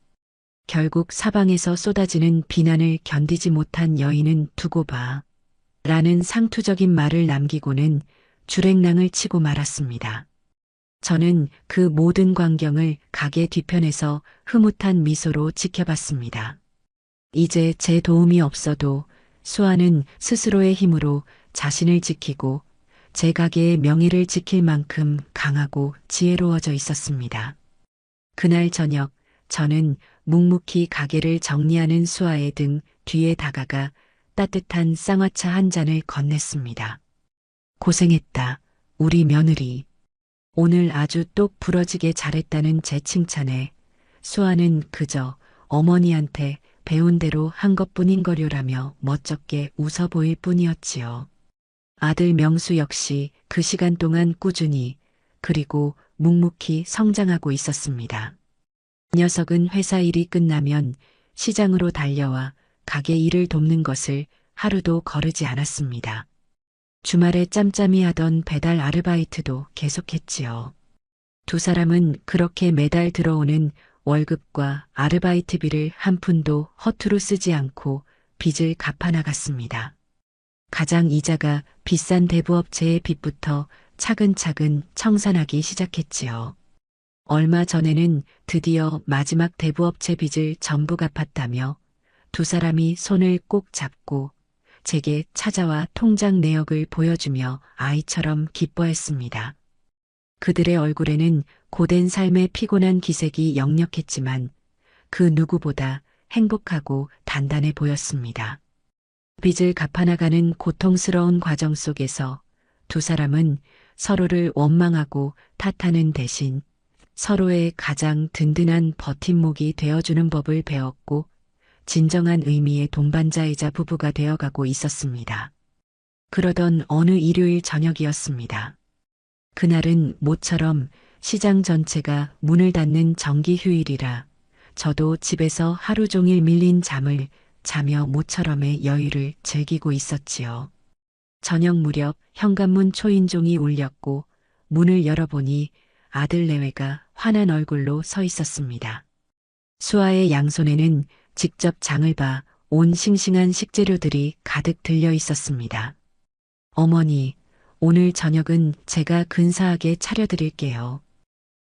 결국 사방에서 쏟아지는 비난을 견디지 못한 여인은 두고 봐. 라는 상투적인 말을 남기고는 주랭랑을 치고 말았습니다. 저는 그 모든 광경을 가게 뒤편에서 흐뭇한 미소로 지켜봤습니다. 이제 제 도움이 없어도 수아는 스스로의 힘으로 자신을 지키고 제 가게의 명예를 지킬 만큼 강하고 지혜로워져 있었습니다. 그날 저녁 저는 묵묵히 가게를 정리하는 수아의 등 뒤에 다가가 따뜻한 쌍화차 한 잔을 건넸습니다. 고생했다, 우리 며느리. 오늘 아주 똑 부러지게 잘했다는 제 칭찬에 수아는 그저 어머니한테 배운 대로 한 것뿐인 거려라며 멋쩍게 웃어 보일 뿐이었지요. 아들 명수 역시 그 시간 동안 꾸준히 그리고 묵묵히 성장하고 있었습니다. 녀석은 회사 일이 끝나면 시장으로 달려와 가게 일을 돕는 것을 하루도 거르지 않았습니다. 주말에 짬짬이 하던 배달 아르바이트도 계속했지요. 두 사람은 그렇게 매달 들어오는 월급과 아르바이트비를 한 푼도 허투루 쓰지 않고 빚을 갚아나갔습니다. 가장 이자가 비싼 대부업체의 빚부터 차근차근 청산하기 시작했지요. 얼마 전에는 드디어 마지막 대부업체 빚을 전부 갚았다며 두 사람이 손을 꼭 잡고 제게 찾아와 통장 내역을 보여주며 아이처럼 기뻐했습니다. 그들의 얼굴에는 고된 삶의 피곤한 기색이 역력했지만 그 누구보다 행복하고 단단해 보였습니다. 빚을 갚아나가는 고통스러운 과정 속에서 두 사람은 서로를 원망하고 탓하는 대신 서로의 가장 든든한 버팀목이 되어주는 법을 배웠고 진정한 의미의 동반자이자 부부가 되어가고 있었습니다. 그러던 어느 일요일 저녁이었습니다. 그날은 모처럼 시장 전체가 문을 닫는 정기 휴일이라 저도 집에서 하루 종일 밀린 잠을 자며 모처럼의 여유를 즐기고 있었지요. 저녁 무렵 현관문 초인종이 울렸고 문을 열어보니 아들 내외가 환한 얼굴로 서 있었습니다. 수아의 양손에는 직접 장을 봐 온 싱싱한 식재료들이 가득 들려 있었습니다. 어머니, 오늘 저녁은 제가 근사하게 차려드릴게요.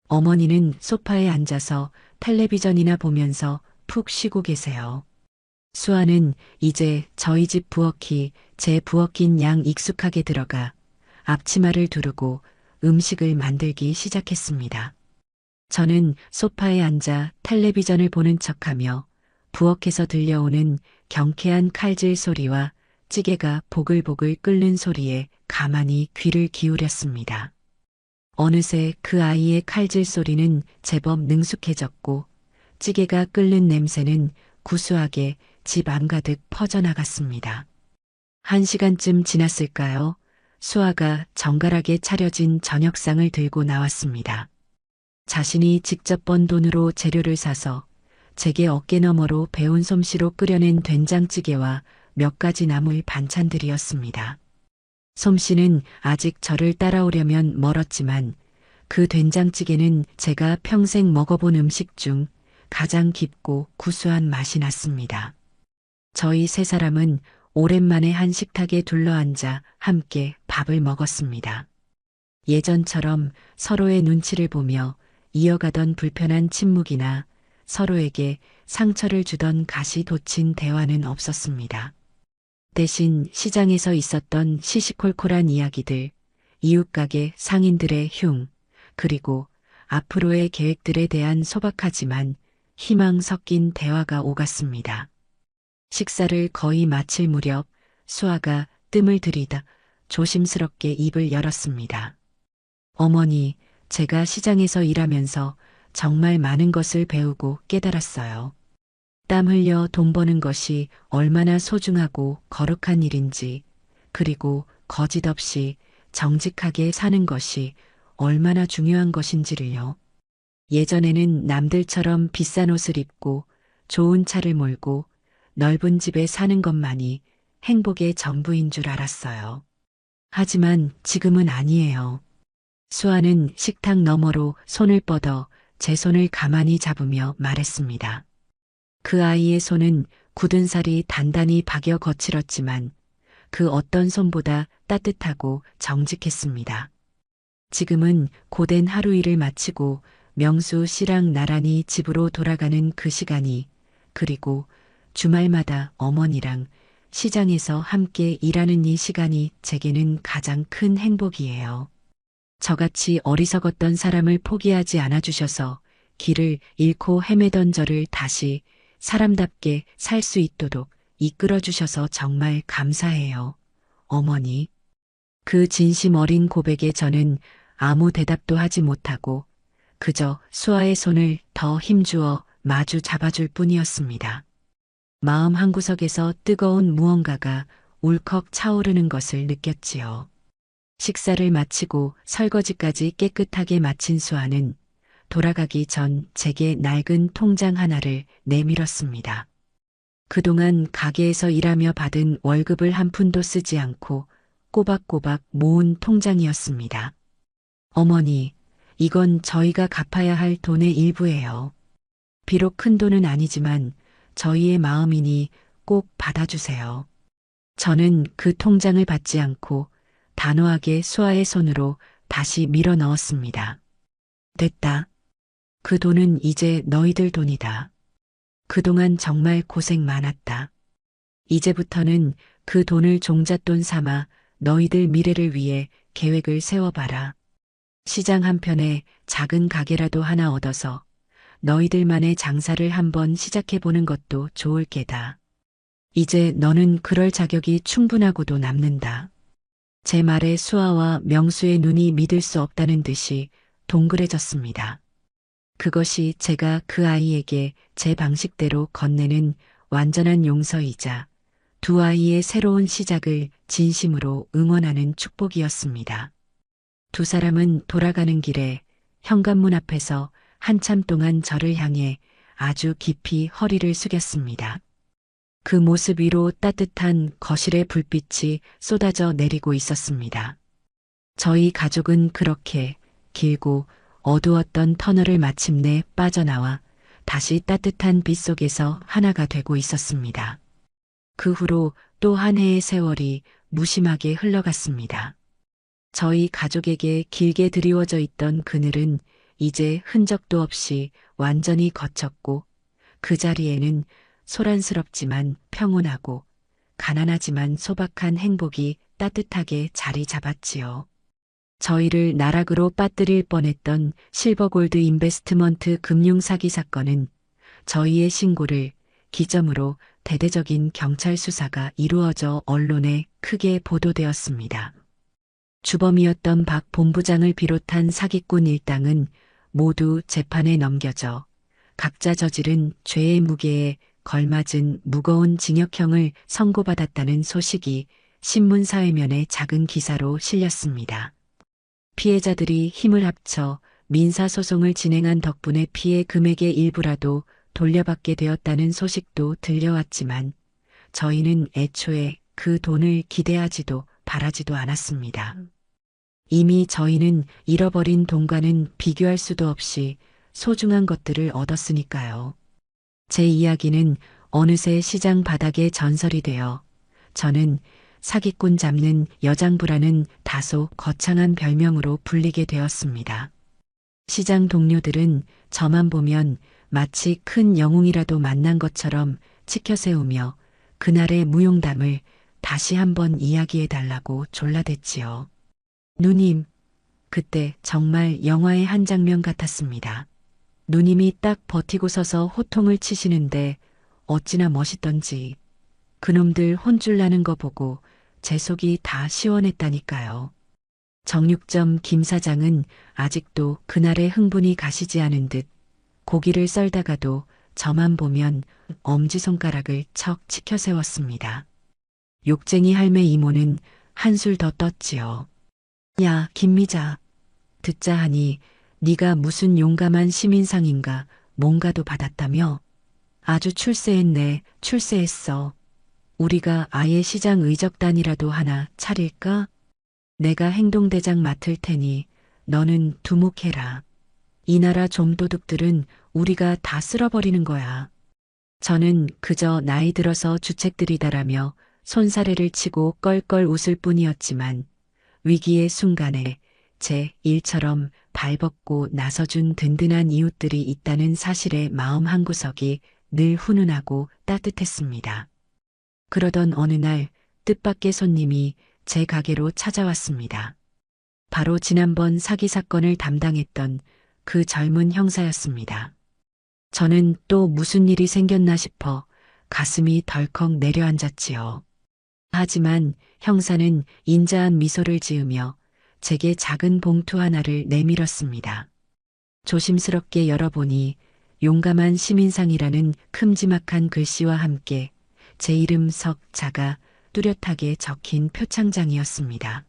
어머니는 소파에 앉아서 텔레비전이나 보면서 푹 쉬고 계세요. 수아는 이제 저희 집 부엌이 제 부엌인 양 익숙하게 들어가 앞치마를 두르고 음식을 만들기 시작했습니다. 저는 소파에 앉아 텔레비전을 보는 척하며 부엌에서 들려오는 경쾌한 칼질 소리와 찌개가 보글보글 끓는 소리에 가만히 귀를 기울였습니다. 어느새 그 아이의 칼질 소리는 제법 능숙해졌고 찌개가 끓는 냄새는 구수하게 집 안가득 퍼져나갔습니다. 1시간쯤 지났을까요? 수아가 정갈하게 차려진 저녁상을 들고 나왔습니다. 자신이 직접 번 돈으로 재료를 사서 제게 어깨너머로 배운 솜씨로 끓여낸 된장찌개와 몇 가지 나물 반찬들이었습니다. 솜씨는 아직 저를 따라오려면 멀었지만 그 된장찌개는 제가 평생 먹어본 음식 중 가장 깊고 구수한 맛이 났습니다. 저희 세 사람은 오랜만에 한 식탁에 둘러앉아 함께 밥을 먹었습니다. 예전처럼 서로의 눈치를 보며 이어가던 불편한 침묵이나 서로에게 상처를 주던 가시 돋친 대화는 없었습니다. 대신 시장에서 있었던 시시콜콜한 이야기들, 이웃가게 상인들의 흉, 그리고 앞으로의 계획들에 대한 소박하지만 희망 섞인 대화가 오갔습니다. 식사를 거의 마칠 무렵 수아가 뜸을 들이다 조심스럽게 입을 열었습니다. 어머니, 제가 시장에서 일하면서 정말 많은 것을 배우고 깨달았어요. 땀 흘려 돈 버는 것이 얼마나 소중하고 거룩한 일인지, 그리고 거짓 없이 정직하게 사는 것이 얼마나 중요한 것인지를요. 예전에는 남들처럼 비싼 옷을 입고 좋은 차를 몰고 넓은 집에 사는 것만이 행복의 전부인 줄 알았어요. 하지만 지금은 아니에요. 수아는 식탁 너머로 손을 뻗어 제 손을 가만히 잡으며 말했습니다. 그 아이의 손은 굳은 살이 단단히 박여 거칠었지만 그 어떤 손보다 따뜻하고 정직했습니다. 지금은 고된 하루 일을 마치고 명수 씨랑 나란히 집으로 돌아가는 그 시간이, 그리고 주말마다 어머니랑 시장에서 함께 일하는 이 시간이 제게는 가장 큰 행복이에요. 저같이 어리석었던 사람을 포기하지 않아주셔서 길을 잃고 헤매던 저를 다시 사람답게 살 수 있도록 이끌어주셔서 정말 감사해요. 어머니. 그 진심 어린 고백에 저는 아무 대답도 하지 못하고 그저 수아의 손을 더 힘주어 마주 잡아줄 뿐이었습니다. 마음 한구석에서 뜨거운 무언가가 울컥 차오르는 것을 느꼈지요. 식사를 마치고 설거지까지 깨끗하게 마친 수아는 돌아가기 전 제게 낡은 통장 하나를 내밀었습니다. 그동안 가게에서 일하며 받은 월급을 한 푼도 쓰지 않고 꼬박꼬박 모은 통장이었습니다. 어머니, 이건 저희가 갚아야 할 돈의 일부예요. 비록 큰 돈은 아니지만 저희의 마음이니 꼭 받아주세요. 저는 그 통장을 받지 않고 단호하게 수아의 손으로 다시 밀어 넣었습니다. 됐다. 그 돈은 이제 너희들 돈이다. 그동안 정말 고생 많았다. 이제부터는 그 돈을 종잣돈 삼아 너희들 미래를 위해 계획을 세워봐라. 시장 한편에 작은 가게라도 하나 얻어서 너희들만의 장사를 한번 시작해보는 것도 좋을 게다. 이제 너는 그럴 자격이 충분하고도 남는다. 제 말에 수아와 명수의 눈이 믿을 수 없다는 듯이 동그래졌습니다. 그것이 제가 그 아이에게 제 방식대로 건네는 완전한 용서이자 두 아이의 새로운 시작을 진심으로 응원하는 축복이었습니다. 두 사람은 돌아가는 길에 현관문 앞에서 한참 동안 저를 향해 아주 깊이 허리를 숙였습니다. 그 모습 위로 따뜻한 거실의 불빛이 쏟아져 내리고 있었습니다. 저희 가족은 그렇게 길고 어두웠던 터널을 마침내 빠져나와 다시 따뜻한 빛 속에서 하나가 되고 있었습니다. 그 후로 또 한 해의 세월이 무심하게 흘러갔습니다. 저희 가족에게 길게 드리워져 있던 그늘은 이제 흔적도 없이 완전히 걷혔고 그 자리에는 소란스럽지만 평온하고 가난하지만 소박한 행복이 따뜻하게 자리 잡았지요. 저희를 나락으로 빠뜨릴 뻔했던 실버골드 인베스트먼트 금융 사기 사건은 저희의 신고를 기점으로 대대적인 경찰 수사가 이루어져 언론에 크게 보도되었습니다. 주범이었던 박 본부장을 비롯한 사기꾼 일당은 모두 재판에 넘겨져 각자 저지른 죄의 무게에 걸맞은 무거운 징역형을 선고받았다는 소식이 신문 사회면에 작은 기사로 실렸습니다. 피해자들이 힘을 합쳐 민사소송을 진행한 덕분에 피해 금액의 일부라도 돌려받게 되었다는 소식도 들려왔지만 저희는 애초에 그 돈을 기대하지도 바라지도 않았습니다. 이미 저희는 잃어버린 돈과는 비교할 수도 없이 소중한 것들을 얻었으니까요. 제 이야기는 어느새 시장 바닥에 전설이 되어 저는 사기꾼 잡는 여장부라는 다소 거창한 별명으로 불리게 되었습니다. 시장 동료들은 저만 보면 마치 큰 영웅이라도 만난 것처럼 치켜세우며 그날의 무용담을 다시 한번 이야기해달라고 졸라댔지요. 누님, 그때 정말 영화의 한 장면 같았습니다. 누님이 딱 버티고 서서 호통을 치시는데 어찌나 멋있던지 그놈들 혼쭐 나는 거 보고 제 속이 다 시원했다니까요. 정육점 김 사장은 아직도 그날의 흥분이 가시지 않은 듯 고기를 썰다가도 저만 보면 엄지손가락을 척 치켜세웠습니다. 욕쟁이 할매 이모는 한술 더 떴지요. 야, 김미자. 듣자 하니 네가 무슨 용감한 시민상인가 뭔가도 받았다며? 아주 출세했네, 출세했어. 우리가 아예 시장 의적단이라도 하나 차릴까? 내가 행동대장 맡을 테니 너는 두목해라. 이 나라 좀도둑들은 우리가 다 쓸어버리는 거야. 저는 그저 나이 들어서 주책들이다라며 손사래를 치고 껄껄 웃을 뿐이었지만 위기의 순간에 제 일처럼 발벗고 나서준 든든한 이웃들이 있다는 사실에 마음 한구석이 늘 훈훈하고 따뜻했습니다. 그러던 어느 날 뜻밖의 손님이 제 가게로 찾아왔습니다. 바로 지난번 사기 사건을 담당했던 그 젊은 형사였습니다. 저는 또 무슨 일이 생겼나 싶어 가슴이 덜컥 내려앉았지요. 하지만 형사는 인자한 미소를 지으며 제게 작은 봉투 하나를 내밀었습니다. 조심스럽게 열어보니 용감한 시민상이라는 큼지막한 글씨와 함께 제 이름 석자가 뚜렷하게 적힌 표창장이었습니다.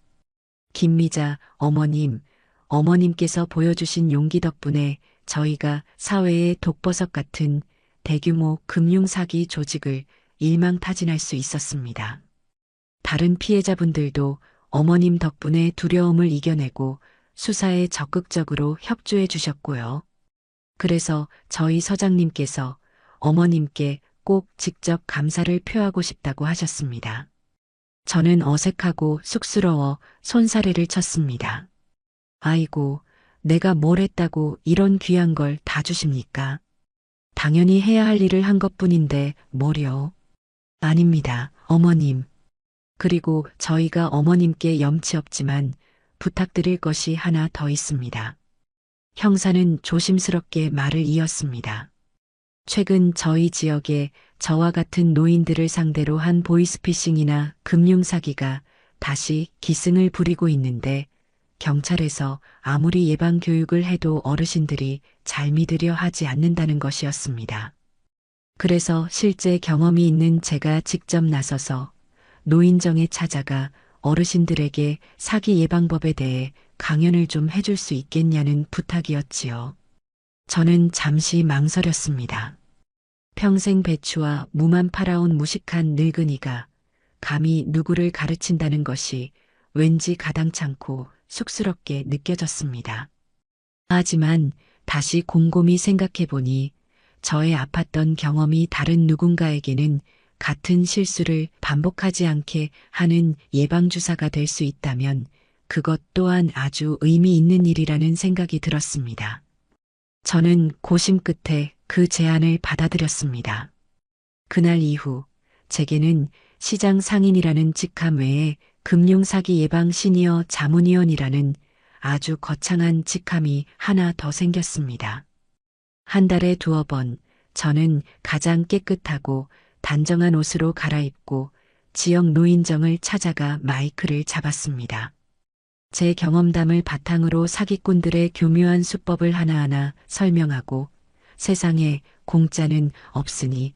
김미자 어머님께서 보여주신 용기 덕분에 저희가 사회의 독버섯 같은 대규모 금융사기 조직을 일망타진할 수 있었습니다. 다른 피해자분들도 어머님 덕분에 두려움을 이겨내고 수사에 적극적으로 협조해 주셨고요. 그래서 저희 서장님께서 어머님께 꼭 직접 감사를 표하고 싶다고 하셨습니다. 저는 어색하고 쑥스러워 손사래를 쳤습니다. 아이고, 내가 뭘 했다고 이런 귀한 걸 다 주십니까? 당연히 해야 할 일을 한 것뿐인데 뭘요? 아닙니다, 어머님. 그리고 저희가 어머님께 염치 없지만 부탁드릴 것이 하나 더 있습니다. 형사는 조심스럽게 말을 이었습니다. 최근 저희 지역에 저와 같은 노인들을 상대로 한 보이스피싱이나 금융사기가 다시 기승을 부리고 있는데 경찰에서 아무리 예방 교육을 해도 어르신들이 잘 믿으려 하지 않는다는 것이었습니다. 그래서 실제 경험이 있는 제가 직접 나서서 노인정에 찾아가 어르신들에게 사기 예방법에 대해 강연을 좀 해줄 수 있겠냐는 부탁이었지요. 저는 잠시 망설였습니다. 평생 배추와 무만 팔아온 무식한 늙은이가 감히 누구를 가르친다는 것이 왠지 가당찮고 쑥스럽게 느껴졌습니다. 하지만 다시 곰곰이 생각해보니 저의 아팠던 경험이 다른 누군가에게는 같은 실수를 반복하지 않게 하는 예방주사가 될 수 있다면 그것 또한 아주 의미 있는 일이라는 생각이 들었습니다. 저는 고심 끝에 그 제안을 받아들였습니다. 그날 이후 제게는 시장 상인이라는 직함 외에 금융사기 예방 시니어 자문위원이라는 아주 거창한 직함이 하나 더 생겼습니다. 한 달에 2번 저는 가장 깨끗하고 단정한 옷으로 갈아입고 지역 노인정을 찾아가 마이크를 잡았습니다. 제 경험담을 바탕으로 사기꾼들의 교묘한 수법을 하나하나 설명하고 세상에 공짜는 없으니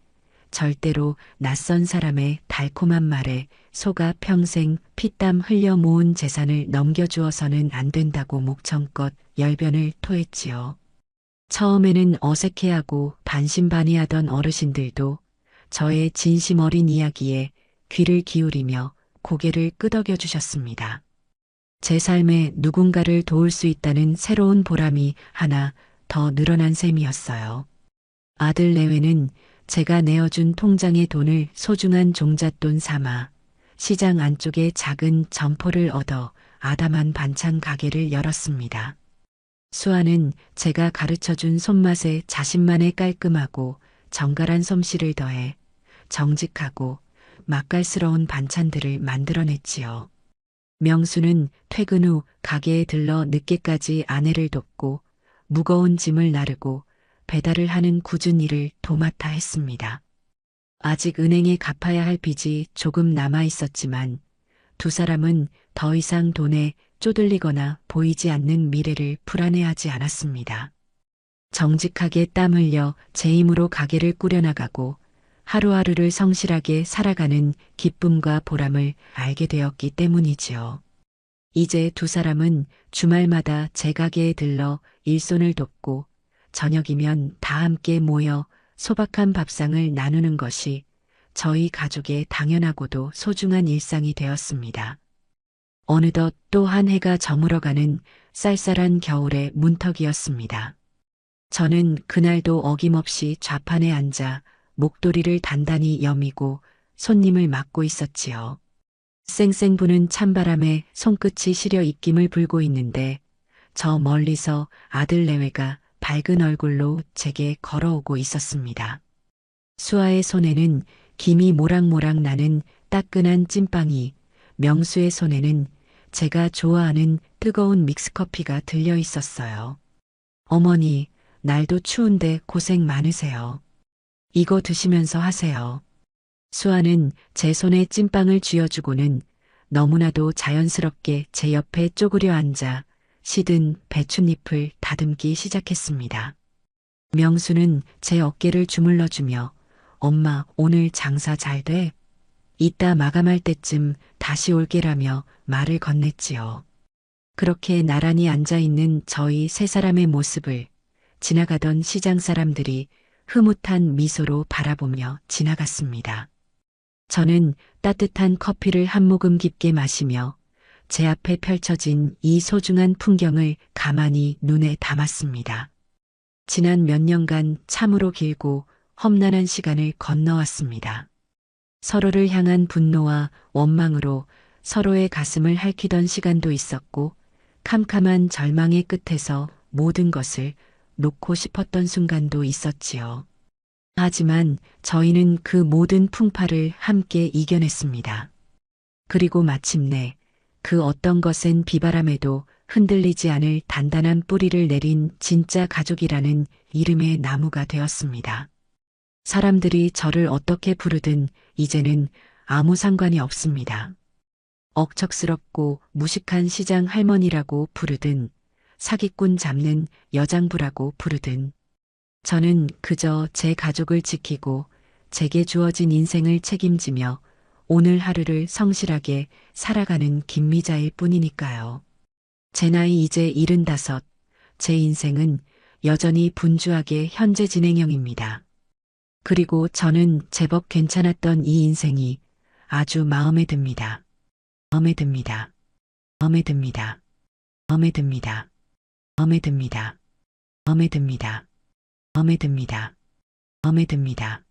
절대로 낯선 사람의 달콤한 말에 속아 평생 피땀 흘려 모은 재산을 넘겨주어서는 안 된다고 목청껏 열변을 토했지요. 처음에는 어색해하고 반신반의하던 어르신들도 저의 진심 어린 이야기에 귀를 기울이며 고개를 끄덕여 주셨습니다. 제 삶에 누군가를 도울 수 있다는 새로운 보람이 하나 더 늘어난 셈이었어요. 아들 내외는 제가 내어준 통장의 돈을 소중한 종잣돈 삼아 시장 안쪽에 작은 점포를 얻어 아담한 반찬 가게를 열었습니다. 수아는 제가 가르쳐준 손맛에 자신만의 깔끔하고 정갈한 솜씨를 더해 정직하고 맛깔스러운 반찬들을 만들어냈지요. 명수는 퇴근 후 가게에 들러 늦게까지 아내를 돕고 무거운 짐을 나르고 배달을 하는 굳은 일을 도맡아 했습니다. 아직 은행에 갚아야 할 빚이 조금 남아 있었지만 두 사람은 더 이상 돈에 쪼들리거나 보이지 않는 미래를 불안해하지 않았습니다. 정직하게 땀 흘려 제 힘으로 가게를 꾸려나가고 하루하루를 성실하게 살아가는 기쁨과 보람을 알게 되었기 때문이지요. 이제 두 사람은 주말마다 제 가게에 들러 일손을 돕고 저녁이면 다 함께 모여 소박한 밥상을 나누는 것이 저희 가족의 당연하고도 소중한 일상이 되었습니다. 어느덧 또 한 해가 저물어가는 쌀쌀한 겨울의 문턱이었습니다. 저는 그날도 어김없이 좌판에 앉아 목도리를 단단히 여미고 손님을 맡고 있었지요. 쌩쌩 부는 찬바람에 손끝이 시려 입김을 불고 있는데 저 멀리서 아들 내외가 밝은 얼굴로 제게 걸어오고 있었습니다. 수아의 손에는 김이 모락모락 나는 따끈한 찐빵이, 명수의 손에는 제가 좋아하는 뜨거운 믹스커피가 들려 있었어요. 어머니, 날도 추운데 고생 많으세요. 이거 드시면서 하세요. 수아는 제 손에 찐빵을 쥐어주고는 너무나도 자연스럽게 제 옆에 쪼그려 앉아 시든 배춧잎을 다듬기 시작했습니다. 명수는 제 어깨를 주물러주며 엄마 오늘 장사 잘 돼? 이따 마감할 때쯤 다시 올게라며 말을 건넸지요. 그렇게 나란히 앉아있는 저희 세 사람의 모습을 지나가던 시장 사람들이 흐뭇한 미소로 바라보며 지나갔습니다. 저는 따뜻한 커피를 한 모금 깊게 마시며 제 앞에 펼쳐진 이 소중한 풍경을 가만히 눈에 담았습니다. 지난 몇 년간 참으로 길고 험난한 시간을 건너왔습니다. 서로를 향한 분노와 원망으로 서로의 가슴을 핥히던 시간도 있었고 캄캄한 절망의 끝에서 모든 것을 놓고 싶었던 순간도 있었지요. 하지만 저희는 그 모든 풍파를 함께 이겨냈습니다. 그리고 마침내 그 어떤 것은 비바람에도 흔들리지 않을 단단한 뿌리를 내린 진짜 가족이라는 이름의 나무가 되었습니다. 사람들이 저를 어떻게 부르든 이제는 아무 상관이 없습니다. 억척스럽고 무식한 시장 할머니라고 부르든 사기꾼 잡는 여장부라고 부르든 저는 그저 제 가족을 지키고 제게 주어진 인생을 책임지며 오늘 하루를 성실하게 살아가는 김미자일 뿐이니까요. 제 나이 이제 75, 제 인생은 여전히 분주하게 현재 진행형입니다. 그리고 저는 제법 괜찮았던 이 인생이 아주 마음에 듭니다. 마음에 듭니다. 마음에 듭니다. 마음에 듭니다. 마음에 듭니다. 마음에 듭니다. 마음에 듭니다. 마음에 듭니다.